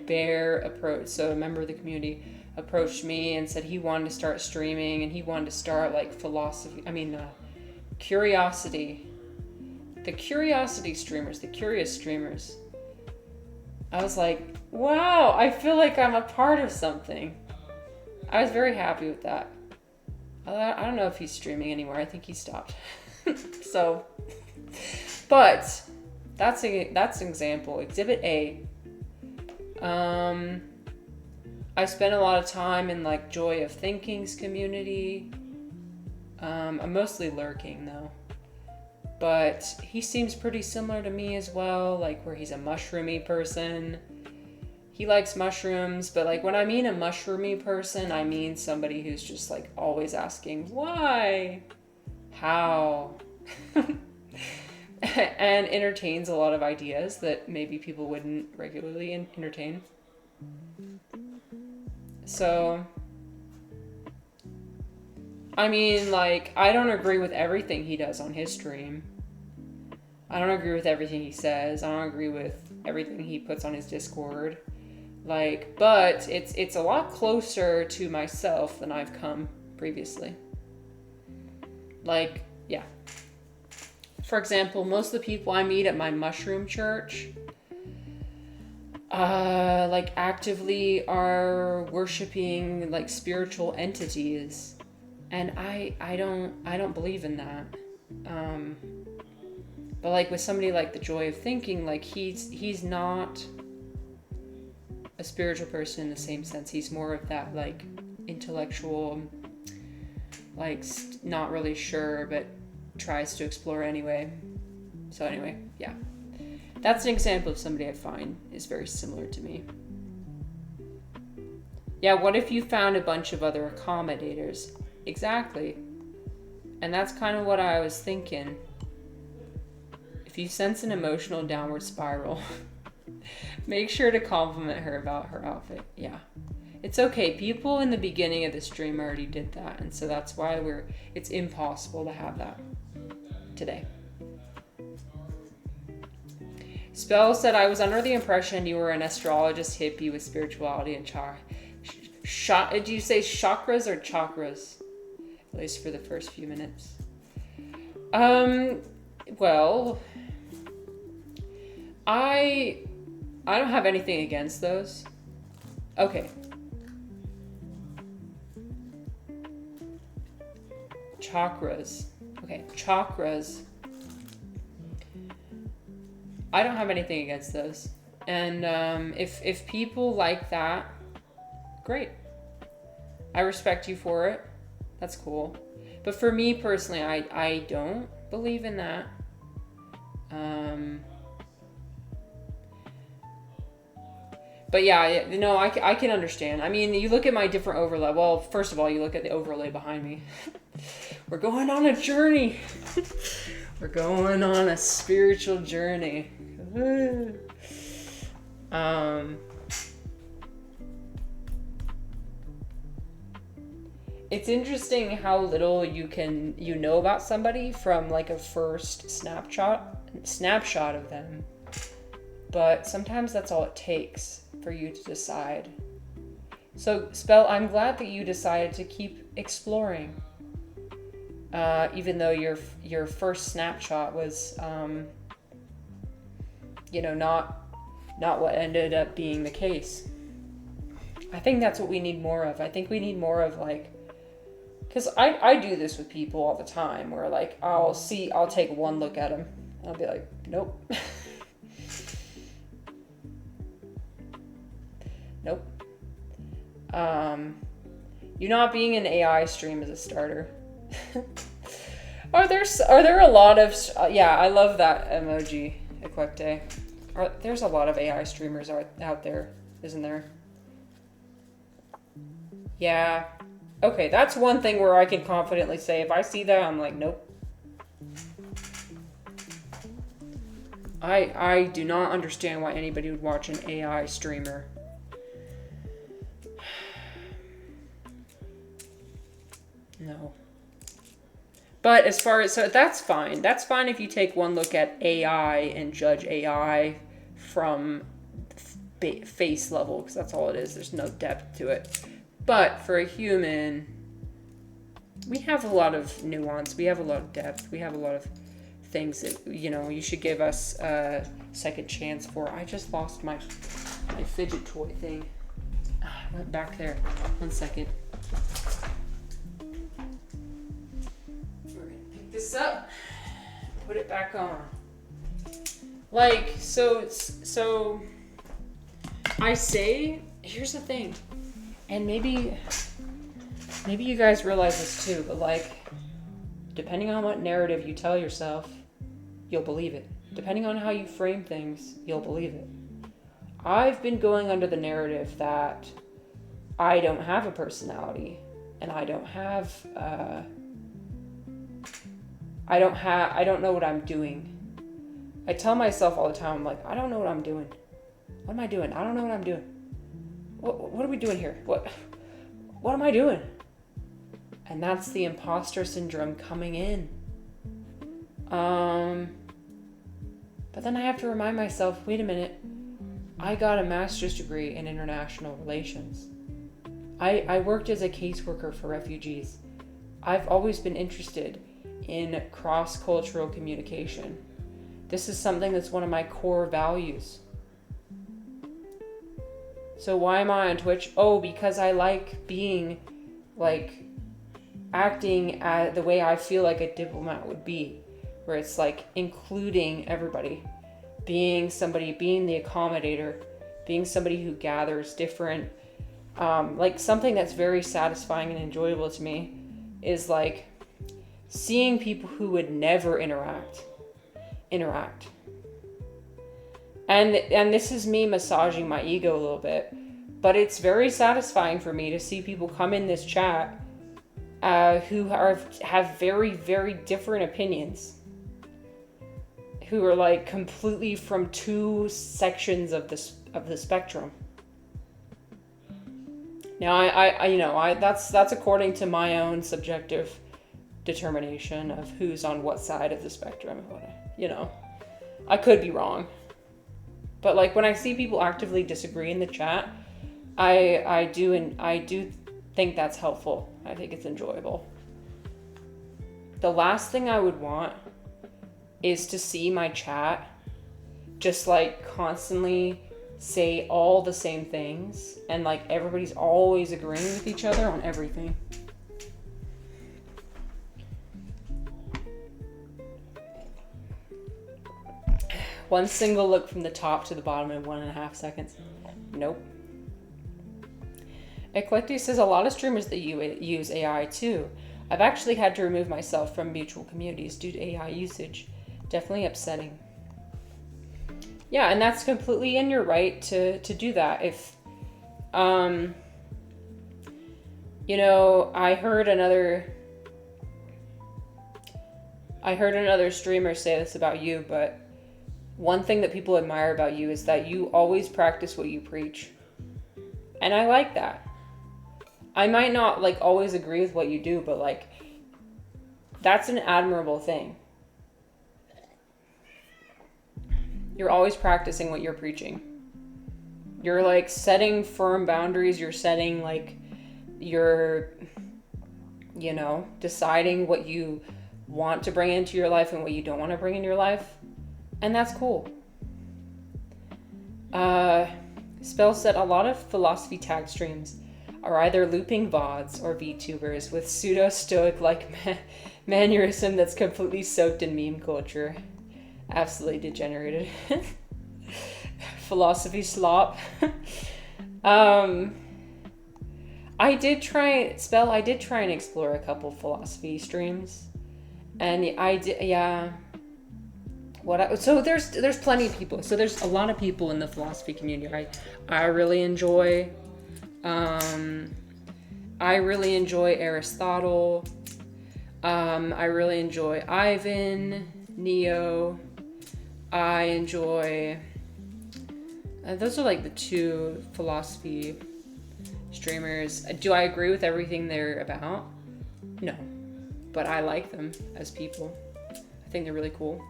Bear approached, so a member of the community approached me and said he wanted to start streaming and he wanted to start like curiosity. The curiosity streamers, the curious streamers. I was like, wow, I feel like I'm a part of something. I was very happy with that. I don't know if he's streaming anymore. I think he stopped. So, but that's an example. Exhibit A. I spent a lot of time in like Joy of Thinking's community. I'm mostly lurking though. But he seems pretty similar to me as well, like where he's a mushroomy person. He likes mushrooms, but like when I mean a mushroomy person, I mean somebody who's just like always asking, why? How? And entertains a lot of ideas that maybe people wouldn't regularly entertain. So, I mean, like, I don't agree with everything he does on his stream. I don't agree with everything he says. I don't agree with everything he puts on his Discord. Like, but it's a lot closer to myself than I've come previously. Like, yeah. For example, most of the people I meet at my mushroom church, like actively are worshiping like spiritual entities, and I don't believe in that. But like with somebody like the Joy of Thinking, like he's not a spiritual person in the same sense. He's more of that like intellectual, like not really sure but tries to explore anyway. So anyway, yeah. That's an example of somebody I find is very similar to me. Yeah, what if you found a bunch of other accommodators? Exactly. And that's kind of what I was thinking. If you sense an emotional downward spiral, make sure to compliment her about her outfit. Yeah. It's okay. People in the beginning of the stream already did that. And so that's why it's impossible to have that today. Spell said, I was under the impression you were an astrologist hippie with spirituality and did you say chakras or chakras? At least for the first few minutes. Well, I don't have anything against those. Okay. Chakras. Okay, chakras. I don't have anything against those. And if people like that, great. I respect you for it. That's cool. But for me personally, I don't believe in that. But yeah, no, I can understand. I mean, you look at my different overlay. Well, first of all, you look at the overlay behind me. We're going on a journey. We're going on a spiritual journey. It's interesting how little you know about somebody from like a first snapshot of them. But sometimes that's all it takes for you to decide. So, Spell, I'm glad that you decided to keep exploring. Even though your first snapshot was, not what ended up being the case. I think that's what we need more of. I think we need more of like, because I do this with people all the time where like, I'll take one look at them and I'll be like, nope. Nope. You not being an AI stream is a starter. Are there a lot of yeah, I love that emoji, Equecte. There's a lot of AI streamers out there, isn't there? Yeah. Okay, that's one thing where I can confidently say if I see that, I'm like, nope. I do not understand why anybody would watch an AI streamer. No. But as far as, so that's fine. That's fine if you take one look at AI and judge AI from face level, because that's all it is. There's no depth to it. But for a human, we have a lot of nuance. We have a lot of depth. We have a lot of things that, you know, you should give us a second chance for. I just lost my fidget toy thing. I went back there. 1 second. We're gonna pick this up, put it back on. Like, so I say, here's the thing, and maybe you guys realize this too, but like, depending on what narrative you tell yourself, you'll believe it. Depending on how you frame things, you'll believe it. I've been going under the narrative that I don't have a personality, and I don't know what I'm doing. I tell myself all the time, I'm like, I don't know what I'm doing. What am I doing? I don't know what I'm doing. What are we doing here? What am I doing? And that's the imposter syndrome coming in. But then I have to remind myself, wait a minute, I got a master's degree in international relations. I worked as a caseworker for refugees. I've always been interested in cross-cultural communication. This is something that's one of my core values. So why am I on Twitch? Oh, because I like being, like, acting the way I feel like a diplomat would be, where it's like including everybody, being the accommodator, being somebody who gathers different, like something that's very satisfying and enjoyable to me is like seeing people who would never interact. And this is me massaging my ego a little bit, but it's very satisfying for me to see people come in this chat who have very, very different opinions, who are like completely from two sections of the spectrum. Now, I that's according to my own subjective determination of who's on what side of the spectrum. You know, I could be wrong, but like when I see people actively disagree in the chat, I do think that's helpful. I think it's enjoyable. The last thing I would want is to see my chat just like constantly say all the same things and like everybody's always agreeing with each other on everything. One single look from the top to the bottom in 1.5 seconds. Nope. Eclectic says a lot of streamers that use AI too. I've actually had to remove myself from mutual communities due to AI usage. Definitely upsetting. Yeah, and that's completely in your right to do that. If, you know, I heard another streamer say this about you, but one thing that people admire about you is that you always practice what you preach. And I like that. I might not like always agree with what you do, but like that's an admirable thing. You're always practicing what you're preaching. You're like setting firm boundaries. You're setting like, you're, you know, deciding what you want to bring into your life and what you don't want to bring in your life. And that's cool. Spell said a lot of philosophy tag streams are either looping VODs or VTubers with pseudo-stoic like mannerism that's completely soaked in meme culture. Absolutely degenerated. Philosophy slop. I did try and explore a couple philosophy streams, and so there's plenty of people. So there's a lot of people in the philosophy community I really enjoy. I really enjoy Aristotle. I really enjoy Ivan, Neo. I enjoy... those are like the two philosophy streamers. Do I agree with everything they're about? No. But I like them as people. I think they're really cool.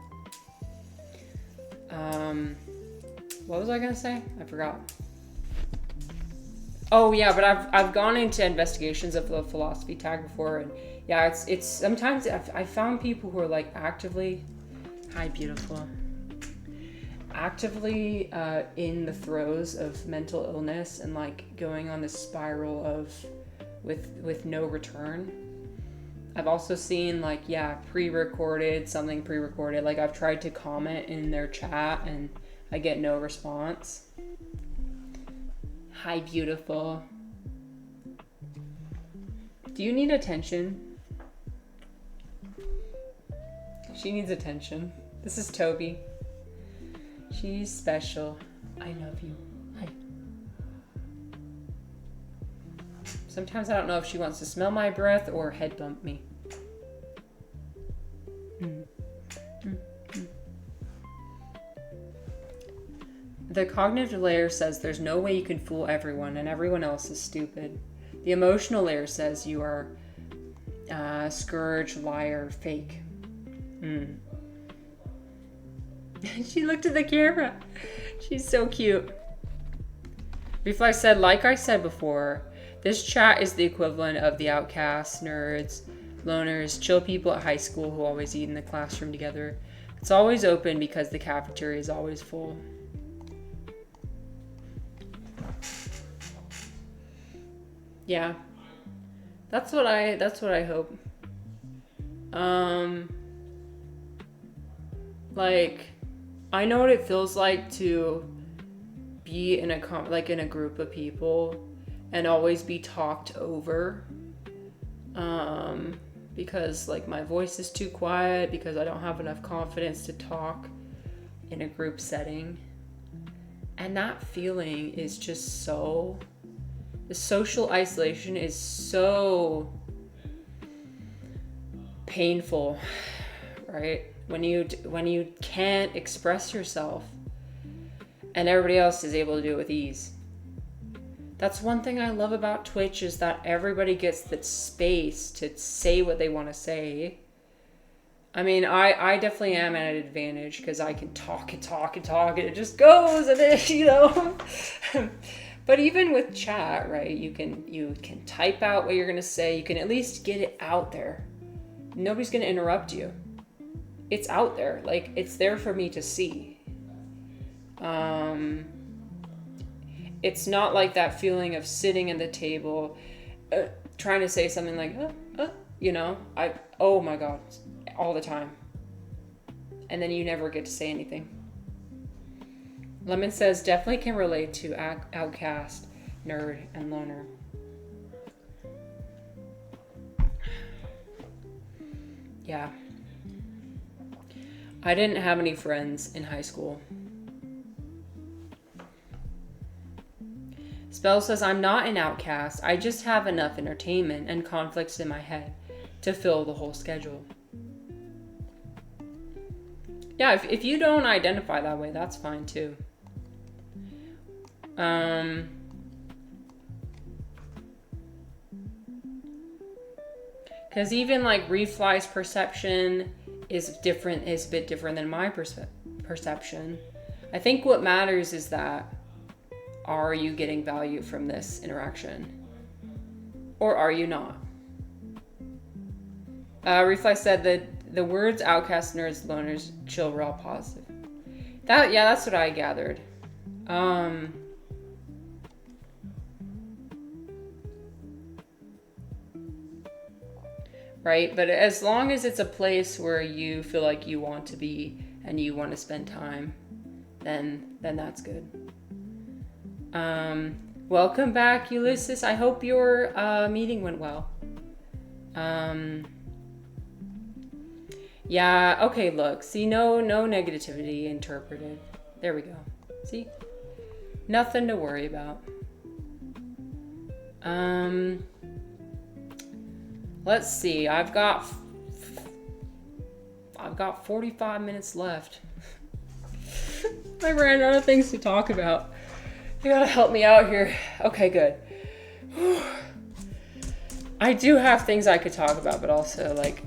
What was I gonna say? I forgot. Oh yeah, but I've gone into investigations of the philosophy tag before, and yeah, it's sometimes I found people who are like actively, hi beautiful, actively in the throes of mental illness and like going on this spiral of with no return. I've also seen like, yeah, pre-recorded, like I've tried to comment in their chat and I get no response. Hi beautiful. Do you need attention? She needs attention. This is Toby. She's special. I love you. Hi. Sometimes I don't know if she wants to smell my breath or head bump me. The cognitive layer says there's no way you can fool everyone and everyone else is stupid. The emotional layer says you are scourge, liar, fake. She looked at the camera. She's so cute. Reflex said, like I said before, this chat is the equivalent of the outcasts, nerds, loners, chill people at high school who always eat in the classroom together. It's always open because the cafeteria is always full. Yeah. That's what I hope. Like, I know what it feels like to be in a group of people and always be talked over. Because like my voice is too quiet, because I don't have enough confidence to talk in a group setting. And that feeling is just so... The social isolation is so painful, right? When you can't express yourself and everybody else is able to do it with ease. That's one thing I love about Twitch, is that everybody gets the space to say what they want to say. I mean, I definitely am at an advantage because I can talk and it just goes, and then, you know. But even with chat, right, you can type out what you're going to say. You can at least get it out there. Nobody's going to interrupt you. It's out there. Like, it's there for me to see. It's not like that feeling of sitting at the table, trying to say something like, you know, oh my God, all the time. And then you never get to say anything. Lemon says, definitely can relate to outcast, nerd, and loner. Yeah. I didn't have any friends in high school. Spell says, I'm not an outcast. I just have enough entertainment and conflicts in my head to fill the whole schedule. Yeah, if you don't identify that way, that's fine too. Because even like Refly's perception is a bit different than my perception. I think what matters is that, are you getting value from this interaction? Or are you not? Refly said that the words outcast, nerds, loners, chill were all positive. That's what I gathered. Right? But as long as it's a place where you feel like you want to be and you want to spend time, then that's good. Welcome back, Ulysses. I hope your meeting went well. Yeah, okay, look. See, no negativity interpreted. There we go. See? Nothing to worry about. Let's see. I've got 45 minutes left. I ran out of things to talk about. You gotta help me out here. Okay, good. I do have things I could talk about, but also like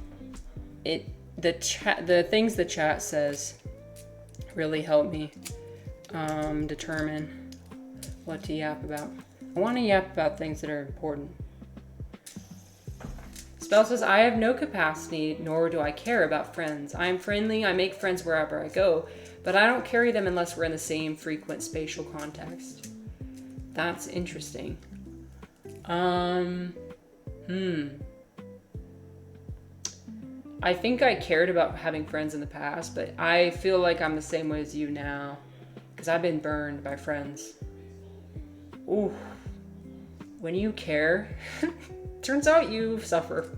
the things the chat says really help me determine what to yap about. I want to yap about things that are important. Spell says, I have no capacity, nor do I care about friends. I am friendly, I make friends wherever I go, but I don't carry them unless we're in the same frequent spatial context. That's interesting. I think I cared about having friends in the past, but I feel like I'm the same way as you now, because I've been burned by friends. Ooh. When you care, turns out you suffer.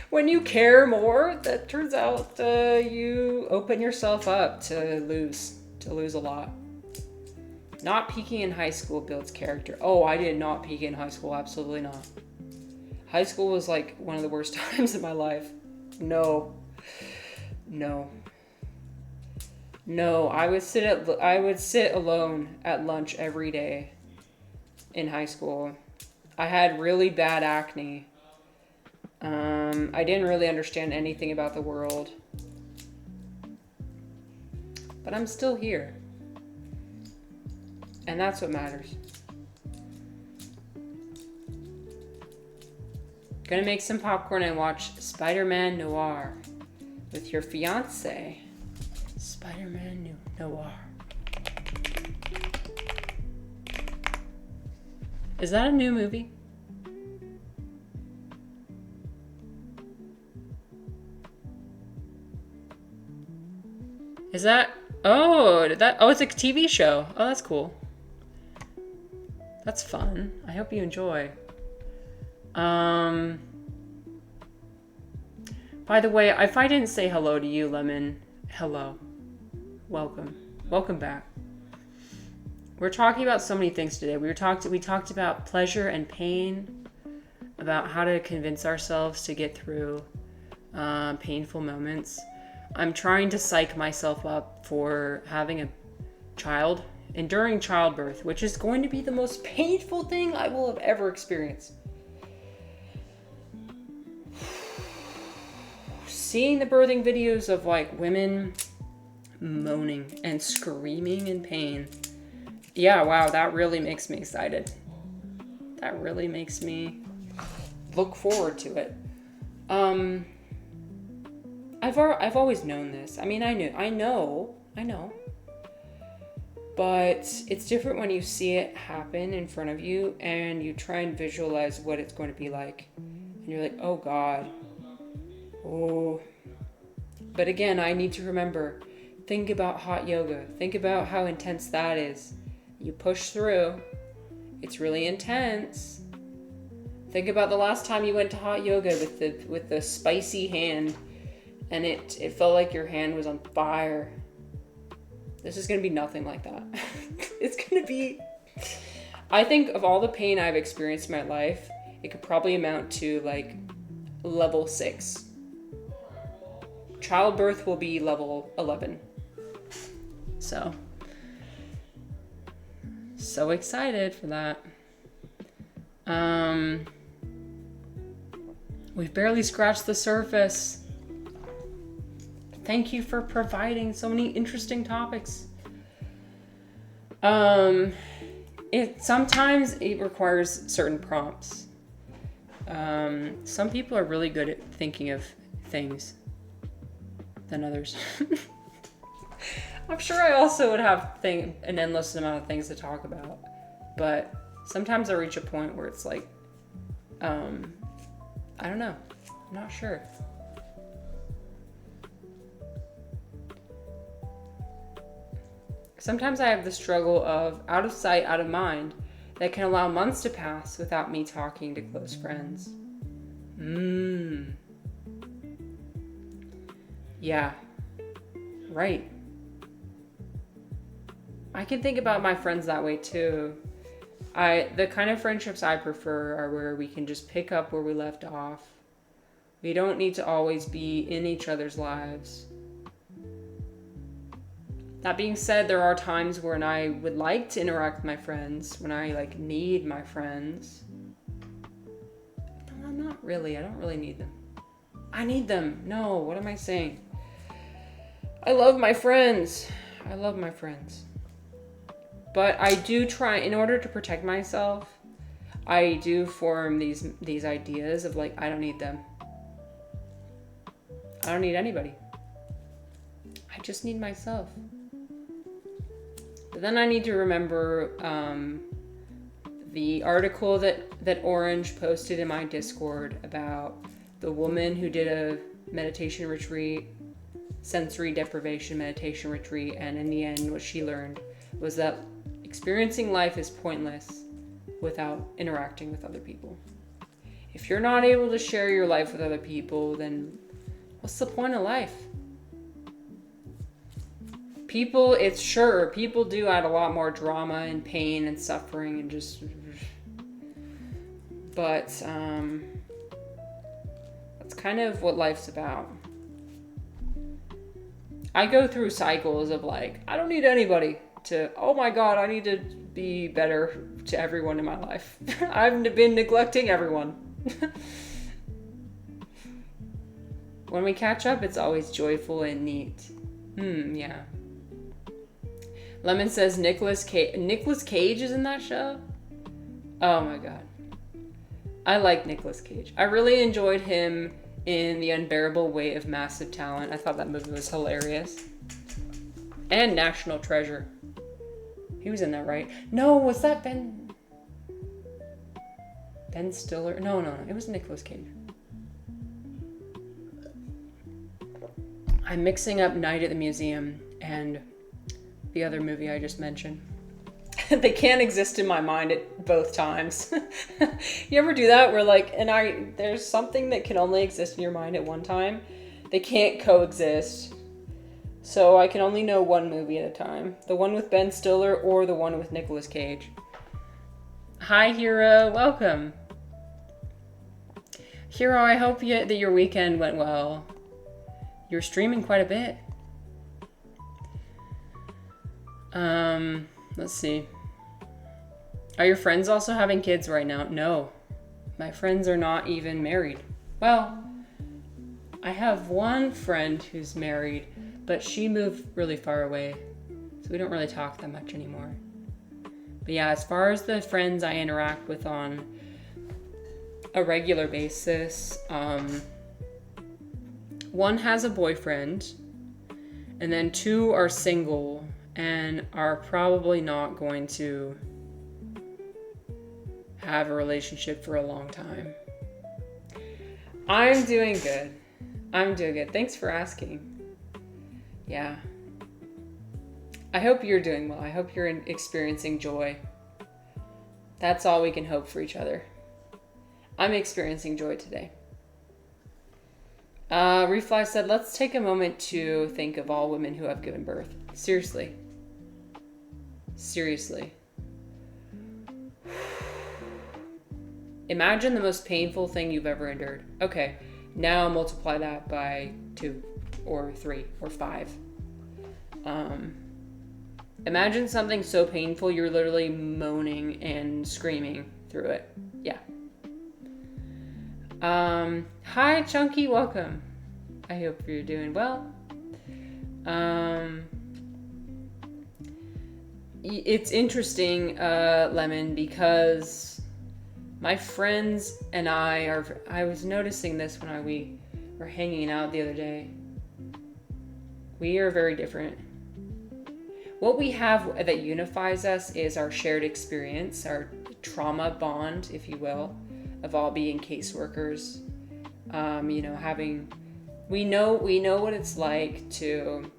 When you care more, that turns out you open yourself up to lose a lot. Not peaking in high school builds character. Oh, I did not peak in high school. Absolutely not. High school was like one of the worst times in my life. No. I would sit alone at lunch every day in high school. I had really bad acne. I didn't really understand anything about the world. But I'm still here. And that's what matters. Gonna make some popcorn and watch Spider-Man Noir with your fiance. Spider-Man Noir. Is that a new movie? Is that... Oh, it's a TV show. Oh, that's cool. That's fun. I hope you enjoy. By the way, if I didn't say hello to you, Lemon, hello. Welcome. Welcome back. We're talking about so many things today. We talked about pleasure and pain, about how to convince ourselves to get through painful moments. I'm trying to psych myself up for having a child, enduring childbirth, which is going to be the most painful thing I will have ever experienced. Seeing the birthing videos of like women moaning and screaming in pain. Yeah, wow, that really makes me excited. That really makes me look forward to it. I've always known this. I mean, I know. But it's different when you see it happen in front of you and you try and visualize what it's going to be like. And you're like, oh God. Oh. But again, I need to remember, think about hot yoga. Think about how intense that is. You push through. It's really intense. Think about the last time you went to hot yoga with the spicy hand and it felt like your hand was on fire. This is going to be nothing like that. It's going to be... I think of all the pain I've experienced in my life, it could probably amount to like level 6. Childbirth will be level 11. So excited for that. We've barely scratched the surface. Thank you for providing so many interesting topics. Sometimes it requires certain prompts. Some people are really good at thinking of things than others. I'm sure I also would have an endless amount of things to talk about, but sometimes I reach a point where it's like, I don't know. I'm not sure. Sometimes I have the struggle of out of sight, out of mind that can allow months to pass without me talking to close friends. Yeah. Right. I can think about my friends that way too. The kind of friendships I prefer are where we can just pick up where we left off. We don't need to always be in each other's lives. That being said, there are times when I would like to interact with my friends, when I like need my friends. No, not really. I don't really need them. I need them. No, what am I saying? I love my friends. I love my friends. But I do try, in order to protect myself, I do form these ideas of like, I don't need them. I don't need anybody. I just need myself. But then I need to remember the article that Orange posted in my Discord about the woman who did a meditation retreat, sensory deprivation meditation retreat, and in the end what she learned was that experiencing life is pointless without interacting with other people. If you're not able to share your life with other people, then what's the point of life? People do add a lot more drama and pain and suffering and just, but that's kind of what life's about. I go through cycles of like, I don't need anybody, to, oh my God, I need to be better to everyone in my life. I've been neglecting everyone. When we catch up, it's always joyful and neat. Yeah. Lemon says Nicolas Cage is in that show? Oh my God. I like Nicolas Cage. I really enjoyed him in The Unbearable Weight of Massive Talent. I thought that movie was hilarious. And National Treasure. He was in that, right? No, was that Ben Stiller? No. It was Nicolas Cage. I'm mixing up Night at the Museum and the other movie I just mentioned. They can't exist in my mind at both times. You ever do that where like, there's something that can only exist in your mind at one time. They can't coexist. So I can only know one movie at a time. The one with Ben Stiller or the one with Nicolas Cage. Hi, Hero. Welcome. Hero, I hope that your weekend went well. You're streaming quite a bit. Let's see. Are your friends also having kids right now? No. My friends are not even married. Well, I have one friend who's married, but she moved really far away, so we don't really talk that much anymore. But yeah, as far as the friends I interact with on a regular basis, one has a boyfriend, and then two are single and are probably not going to have a relationship for a long time. I'm doing good. Thanks for asking. Yeah. I hope you're doing well. I hope you're experiencing joy. That's all we can hope for each other. I'm experiencing joy today. Refly said, let's take a moment to think of all women who have given birth. Seriously. Imagine the most painful thing you've ever endured. Okay, now multiply that by 2 or 3 or 5. Imagine something so painful you're literally moaning and screaming through it. Yeah. Hi, Chunky, welcome. I hope you're doing well. It's interesting, Lemon, because my friends and I was noticing this when we were hanging out the other day. We are very different. What we have that unifies us is our shared experience, our trauma bond, if you will, of all being caseworkers. We know what it's like to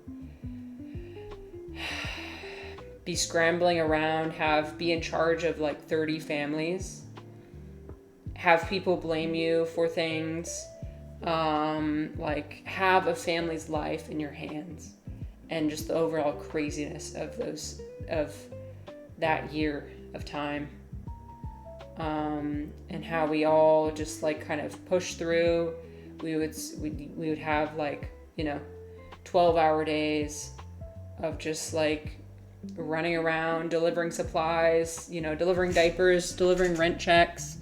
be scrambling around, be in charge of like 30 families, have people blame you for things, like have a family's life in your hands, and just the overall craziness of that year of time. And how we all just like kind of push through. we would have like, 12-hour days of just like running around, delivering supplies, delivering diapers, delivering rent checks,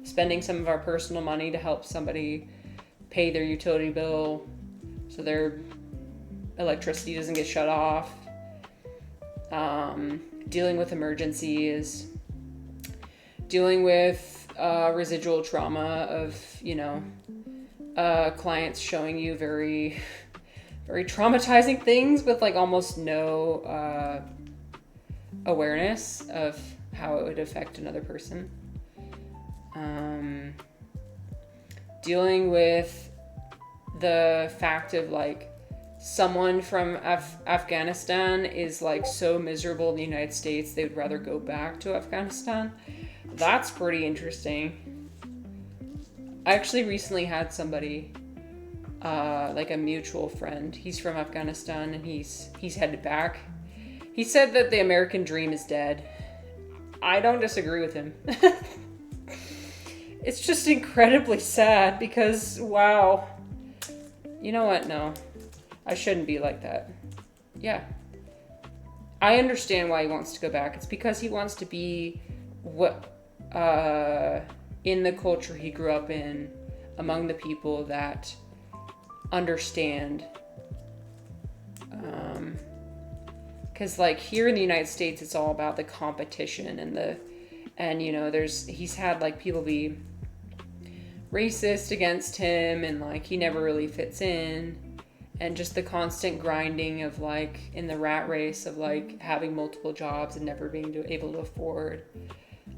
spending some of our personal money to help somebody pay their utility bill so their electricity doesn't get shut off, dealing with emergencies, dealing with residual trauma of, clients showing you very, very traumatizing things with like almost no awareness of how it would affect another person. Dealing with the fact of like someone from Afghanistan is like so miserable in the United States they would rather go back to Afghanistan. That's pretty interesting. I actually recently had somebody, like a mutual friend. He's from Afghanistan and he's headed back. He said that the American dream is dead. I don't disagree with him. It's just incredibly sad because, wow. You know what? No, I shouldn't be like that. Yeah. I understand why he wants to go back. It's because he wants to be in the culture he grew up in, among the people that understand. Because like here in the United States, it's all about the competition and he's had like people be racist against him and like he never really fits in, and just the constant grinding of like in the rat race of like having multiple jobs and never being able to afford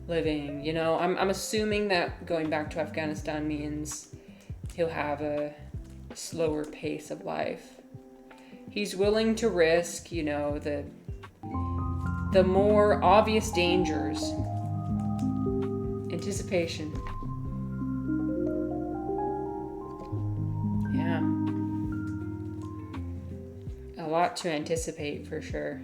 living. I'm assuming that going back to Afghanistan means he'll have a slower pace of life. He's willing to risk, the more obvious dangers. Anticipation. Yeah. A lot to anticipate for sure.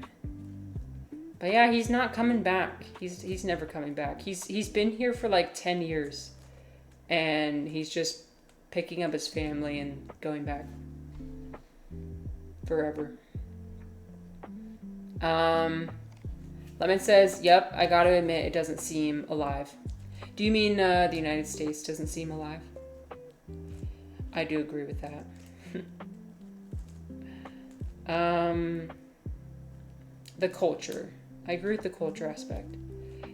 But yeah, he's not coming back. He's never coming back. He's been here for like 10 years. And he's just picking up his family and going back. Forever. Lemon says, yep, I gotta admit it doesn't seem alive. Do you mean the United States doesn't seem alive? I do agree with that. The culture. I agree with the culture aspect.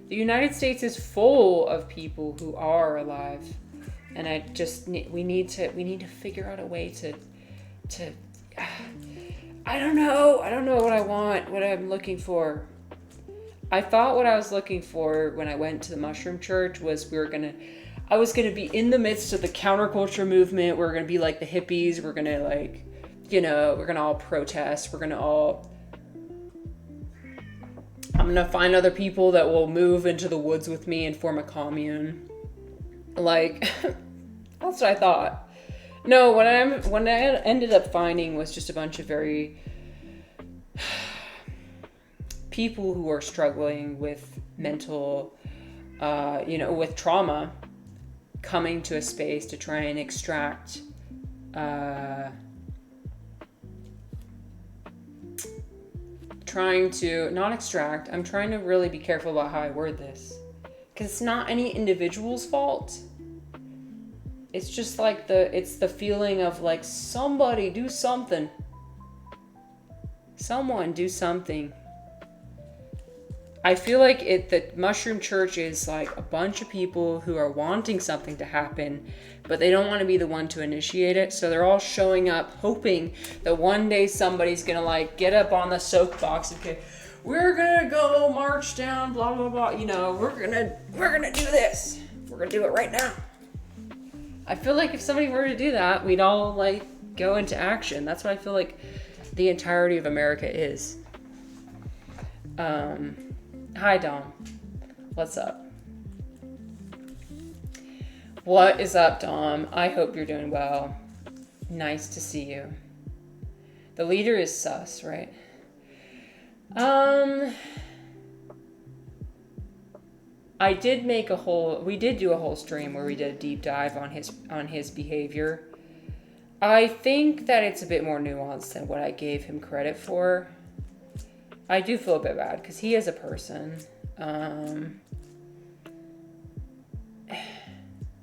The United States is full of people who are alive, and we need to figure out a way to I don't know what I want, what I'm looking for. I thought what I was looking for when I went to the Mushroom Church was I was gonna be in the midst of the counterculture movement. We're gonna be like the hippies. We're gonna like, we're gonna all protest. I'm gonna find other people that will move into the woods with me and form a commune. Like, that's what I thought. No, what I ended up finding was just a bunch of very people who are struggling with mental, with trauma, coming to a space to try and extract, I'm trying to really be careful about how I word this, because it's not any individual's fault. It's just like it's the feeling of like, somebody do something. Someone do something. I feel like the Mushroom Church is like a bunch of people who are wanting something to happen, but they don't want to be the one to initiate it. So they're all showing up hoping that one day somebody's going to like get up on the soapbox and okay, we're going to go march down, blah, blah, blah. We're going to do this. We're going to do it right now. I feel like if somebody were to do that, we'd all like go into action. That's what I feel like the entirety of America is. Hi, Dom. What's up? What is up, Dom? I hope you're doing well. Nice to see you. The leader is sus, right? we did do a whole stream where we did a deep dive on his behavior. I think that it's a bit more nuanced than what I gave him credit for. I do feel a bit bad because he is a person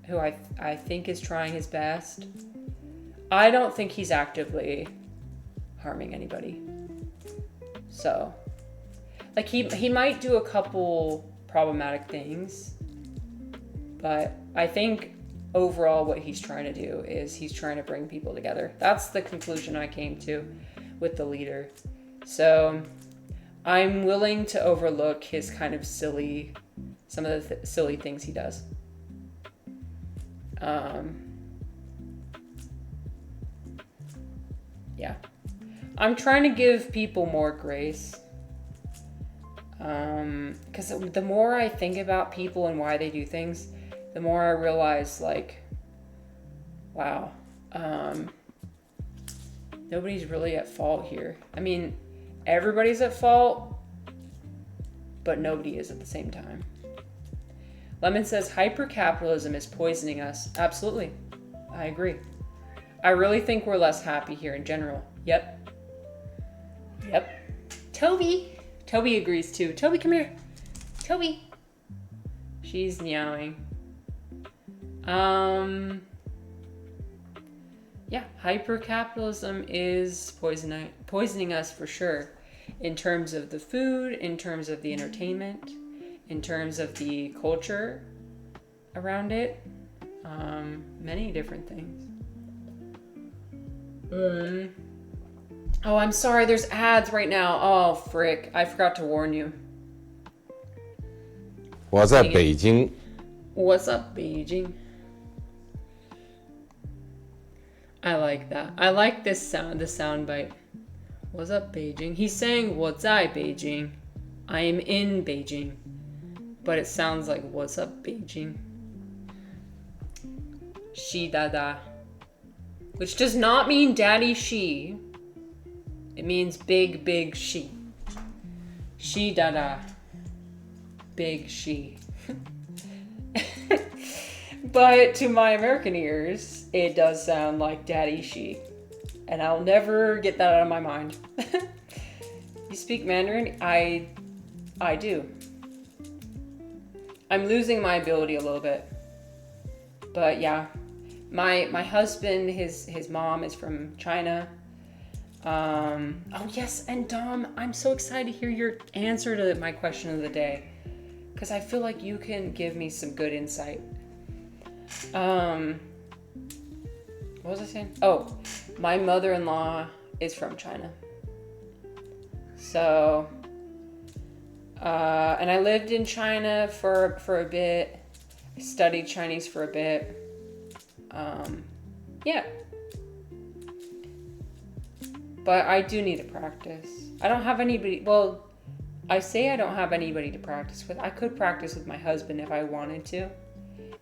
who I think is trying his best. I don't think he's actively harming anybody. So, like, he might do a couple problematic things, but I think overall what he's trying to do is he's trying to bring people together. That's the conclusion I came to with the leader. So I'm willing to overlook his kind of some of the silly things he does. Yeah. I'm trying to give people more grace. Because the more I think about people and why they do things, the more I realize, like, wow, nobody's really at fault here. I mean, everybody's at fault, but nobody is at the same time. Lemon says, hypercapitalism is poisoning us. Absolutely. I agree. I really think we're less happy here in general. Yep. Toby agrees too. Toby, come here. Toby. She's meowing. Yeah, hypercapitalism is poisoning us for sure. In terms of the food, in terms of the entertainment, in terms of the culture around it. Many different things. Oh, I'm sorry, there's ads right now. Oh, frick. I forgot to warn you. 我在北京。 What's up, Beijing? I like that. I like this sound, the sound bite. What's up, Beijing? He's saying, 我在北京. I am in Beijing. But it sounds like, what's up, Beijing? Shi dada. Which does not mean daddy she. It means big, big she. She dada. Big she. But to my American ears, it does sound like daddy she. And I'll never get that out of my mind. You speak Mandarin? I do. I'm losing my ability a little bit. But yeah. My husband, his mom is from China. Oh yes, and Dom, I'm so excited to hear your answer to my question of the day, because I feel like you can give me some good insight. What was I saying? Oh, my mother-in-law is from China. So, and I lived in China for a bit. I studied Chinese for a bit. Yeah. But I do need to practice. I don't have anybody, well, I say I don't have anybody to practice with. I could practice with my husband if I wanted to.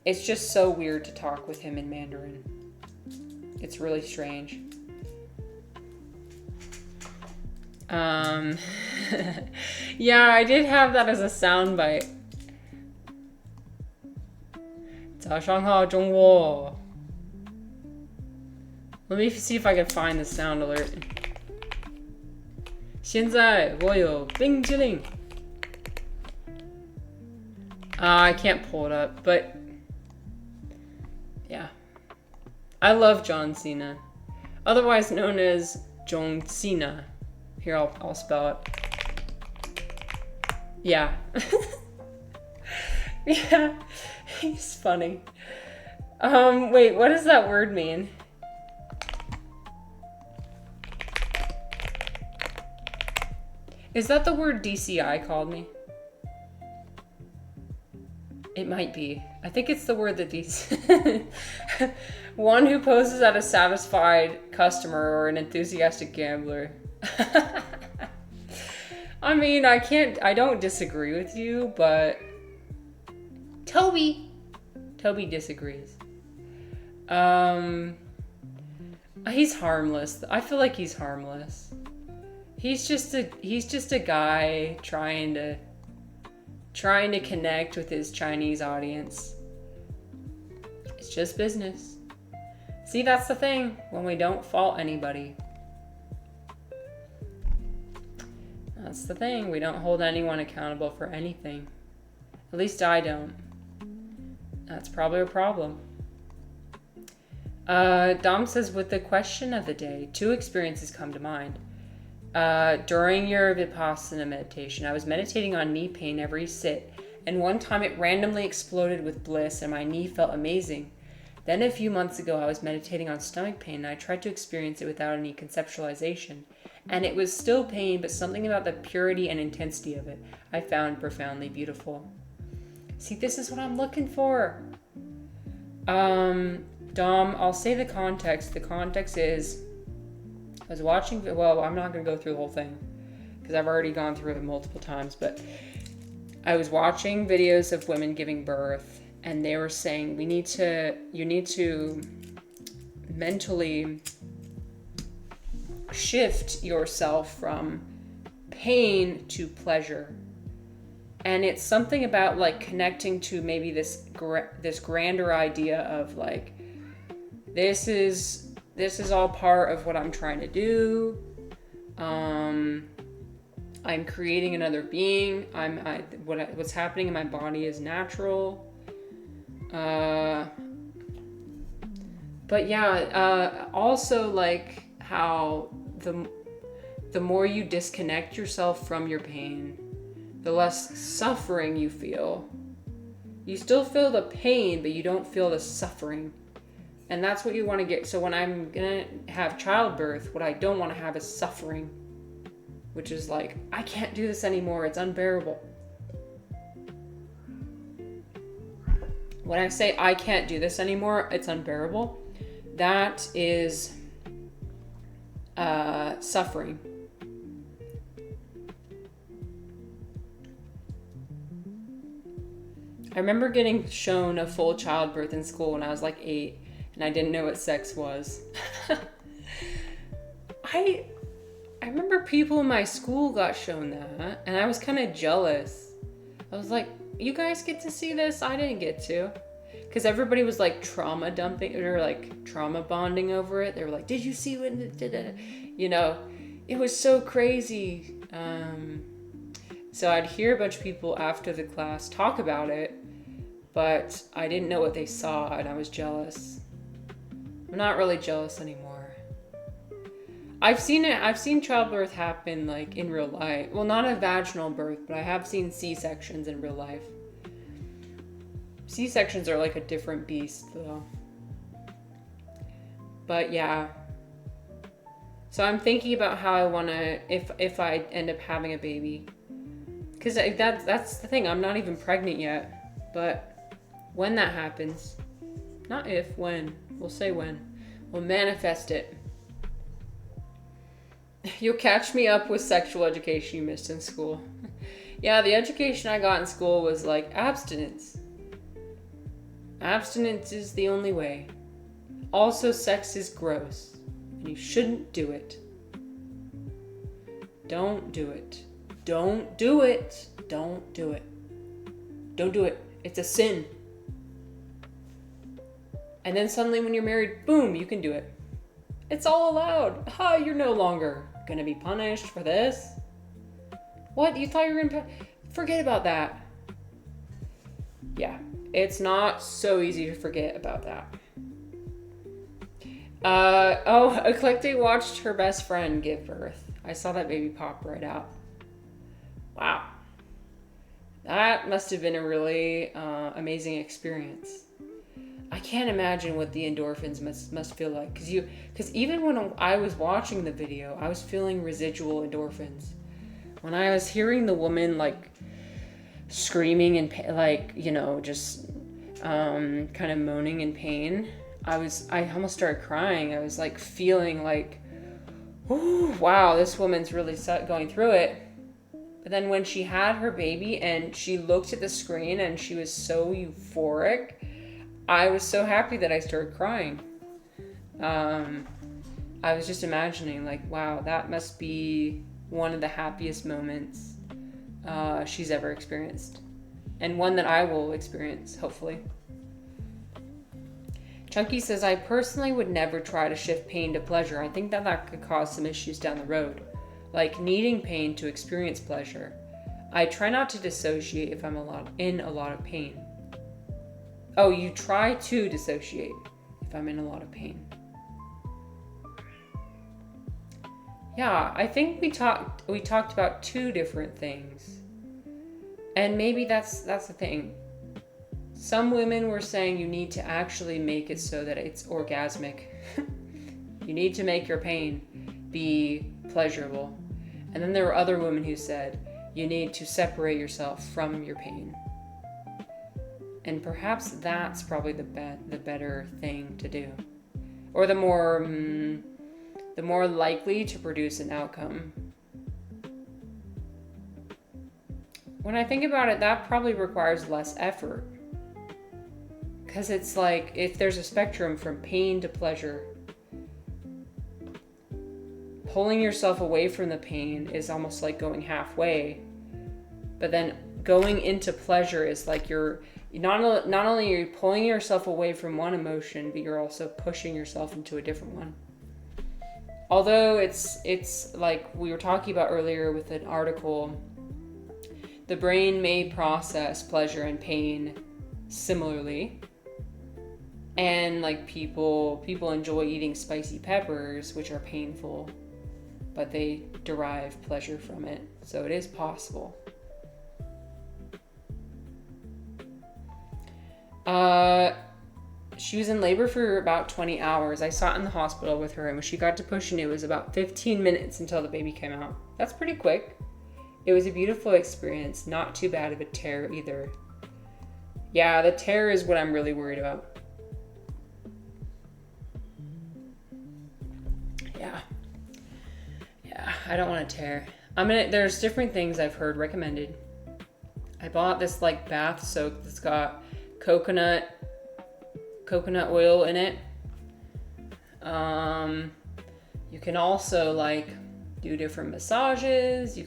It's just so weird to talk with him in Mandarin. It's really strange. Yeah, I did have that as a soundbite. 早上好，中午. Let me see if I can find the sound alert. 现在我有冰淇淋. I can't pull it up, but yeah. I love John Cena, otherwise known as John Cena. Here, I'll spell it. Yeah. Yeah, he's funny. Wait, what does that word mean? Is that the word DCI called me? It might be. I think it's the word that one who poses as a satisfied customer or an enthusiastic gambler. I mean, I don't disagree with you, but Toby disagrees. He's harmless. I feel like he's harmless. He's just a guy trying trying to connect with his Chinese audience. It's just business. See, that's the thing when we don't fault anybody. That's the thing. We don't hold anyone accountable for anything. At least I don't. That's probably a problem. Dom says, with the question of the day, 2 experiences come to mind. During your Vipassana meditation, I was meditating on knee pain every sit, and one time it randomly exploded with bliss and my knee felt amazing. Then a few months ago, I was meditating on stomach pain and I tried to experience it without any conceptualization. And it was still pain, but something about the purity and intensity of it I found profoundly beautiful. See, this is what I'm looking for. Dom, I'll say the context. The context is, I was watching, well, I'm not going to go through the whole thing because I've already gone through it multiple times, but I was watching videos of women giving birth, and they were saying, you need to mentally shift yourself from pain to pleasure. And it's something about like connecting to maybe this grander idea of like, this is all part of what I'm trying to do. I'm creating another being. What's happening in my body is natural. But yeah, also like how the more you disconnect yourself from your pain, the less suffering you feel. You still feel the pain, but you don't feel the suffering. And that's what you want to get. So when I'm going to have childbirth, what I don't want to have is suffering, which is like, I can't do this anymore. It's unbearable. When I say I can't do this anymore, it's unbearable, that is suffering. I remember getting shown a full childbirth in school when I was like 8, and I didn't know what sex was. I remember people in my school got shown that, and I was kind of jealous. I was like, you guys get to see this? I didn't get to. Because everybody was like trauma dumping or like trauma bonding over it. They were like, did you see when it did it? You know, it was so crazy. So I'd hear a bunch of people after the class talk about it, but I didn't know what they saw, and I was jealous. I'm not really jealous anymore. I've seen childbirth happen like in real life. Well, not a vaginal birth, but I have seen C-sections in real life. C-sections are like a different beast though. But yeah. So I'm thinking about how I want to, if I end up having a baby. Because that's the thing, I'm not even pregnant yet. But when that happens, not if, when, we'll say when, we'll manifest it. You'll catch me up with sexual education you missed in school. Yeah, the education I got in school was like abstinence. Abstinence is the only way. Also, sex is gross, and you shouldn't do it. Don't do it. Don't do it. Don't do it. Don't do it. It's a sin. And then suddenly when you're married, boom, you can do it. It's all allowed. Ha, you're no longer gonna be punished for this. What? You thought you were gonna... Forget about that. Yeah, it's not so easy to forget about that. Eclectic watched her best friend give birth. I saw that baby pop right out. Wow. That must have been a really amazing experience. I can't imagine what the endorphins must feel like. Because even when I was watching the video, I was feeling residual endorphins. When I was hearing the woman like screaming and like, you know, just kind of moaning in pain, I almost started crying. I was like feeling like, ooh, wow, this woman's really going through it. But then when she had her baby and she looked at the screen and she was so euphoric, I was so happy that I started crying. I was just imagining like, wow, that must be one of the happiest moments she's ever experienced. and one that I will experience, hopefully. Chunky says, I personally would never try to shift pain to pleasure. I think that could cause some issues down the road, like needing pain to experience pleasure. I try not to dissociate if I'm in a lot of pain. Oh, you try to dissociate if I'm in a lot of pain. Yeah, I think we talked about two different things. And maybe that's the thing. Some women were saying you need to actually make it so that it's orgasmic. You need to make your pain be pleasurable. And then there were other women who said you need to separate yourself from your pain. And perhaps that's probably the better thing to do. Or the more likely to produce an outcome. When I think about it, that probably requires less effort. Because it's like, if there's a spectrum from pain to pleasure, pulling yourself away from the pain is almost like going halfway. But then going into pleasure is like you're not only are you pulling yourself away from one emotion, but you're also pushing yourself into a different one. Although it's like we were talking about earlier with an article, the brain may process pleasure and pain similarly. And like people enjoy eating spicy peppers, which are painful, but they derive pleasure from it. So it is possible. She was in labor for about 20 hours. I sat in the hospital with her, and when she got to pushing, it was about 15 minutes until the baby came out. That's pretty quick. It was a beautiful experience. Not too bad of a tear either. Yeah, the tear is what I'm really worried about. Yeah, I don't want to tear. There's different things I've heard recommended. I bought this like bath soak that's got coconut oil in it. You can also like do different massages. You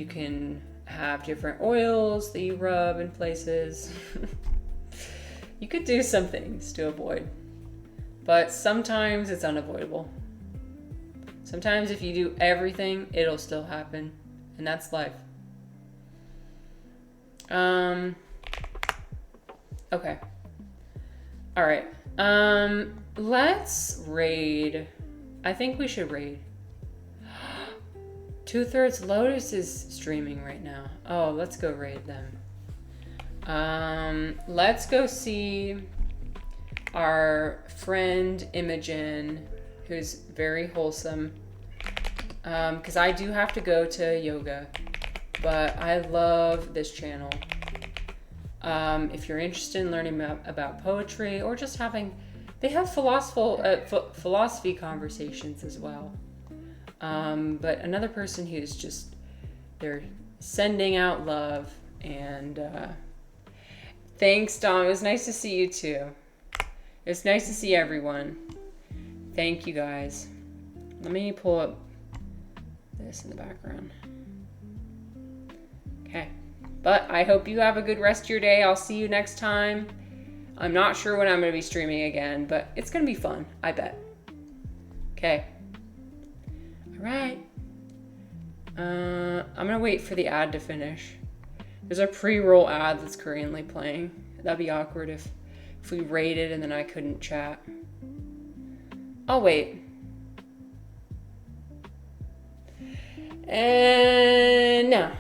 can have different oils that you rub in places. You could do some things to avoid, but sometimes it's unavoidable. Sometimes if you do everything, it'll still happen, and that's life. Okay. All right. Let's raid. I think we should raid. 2/3 Lotus is streaming right now. Oh, let's go raid them. Let's go see our friend Imogen, who's very wholesome. Because I do have to go to yoga, but I love this channel. If you're interested in learning about poetry or just they have philosophy conversations as well. But another person who's they're sending out love, and thanks, Dom. It was nice to see you too. It was nice to see everyone. Thank you guys. Let me pull up this in the background. Okay. But I hope you have a good rest of your day. I'll see you next time. I'm not sure when I'm going to be streaming again, but it's going to be fun, I bet. Okay. All right. I'm going to wait for the ad to finish. There's a pre-roll ad that's currently playing. That'd be awkward if we raided and then I couldn't chat. I'll wait. And now.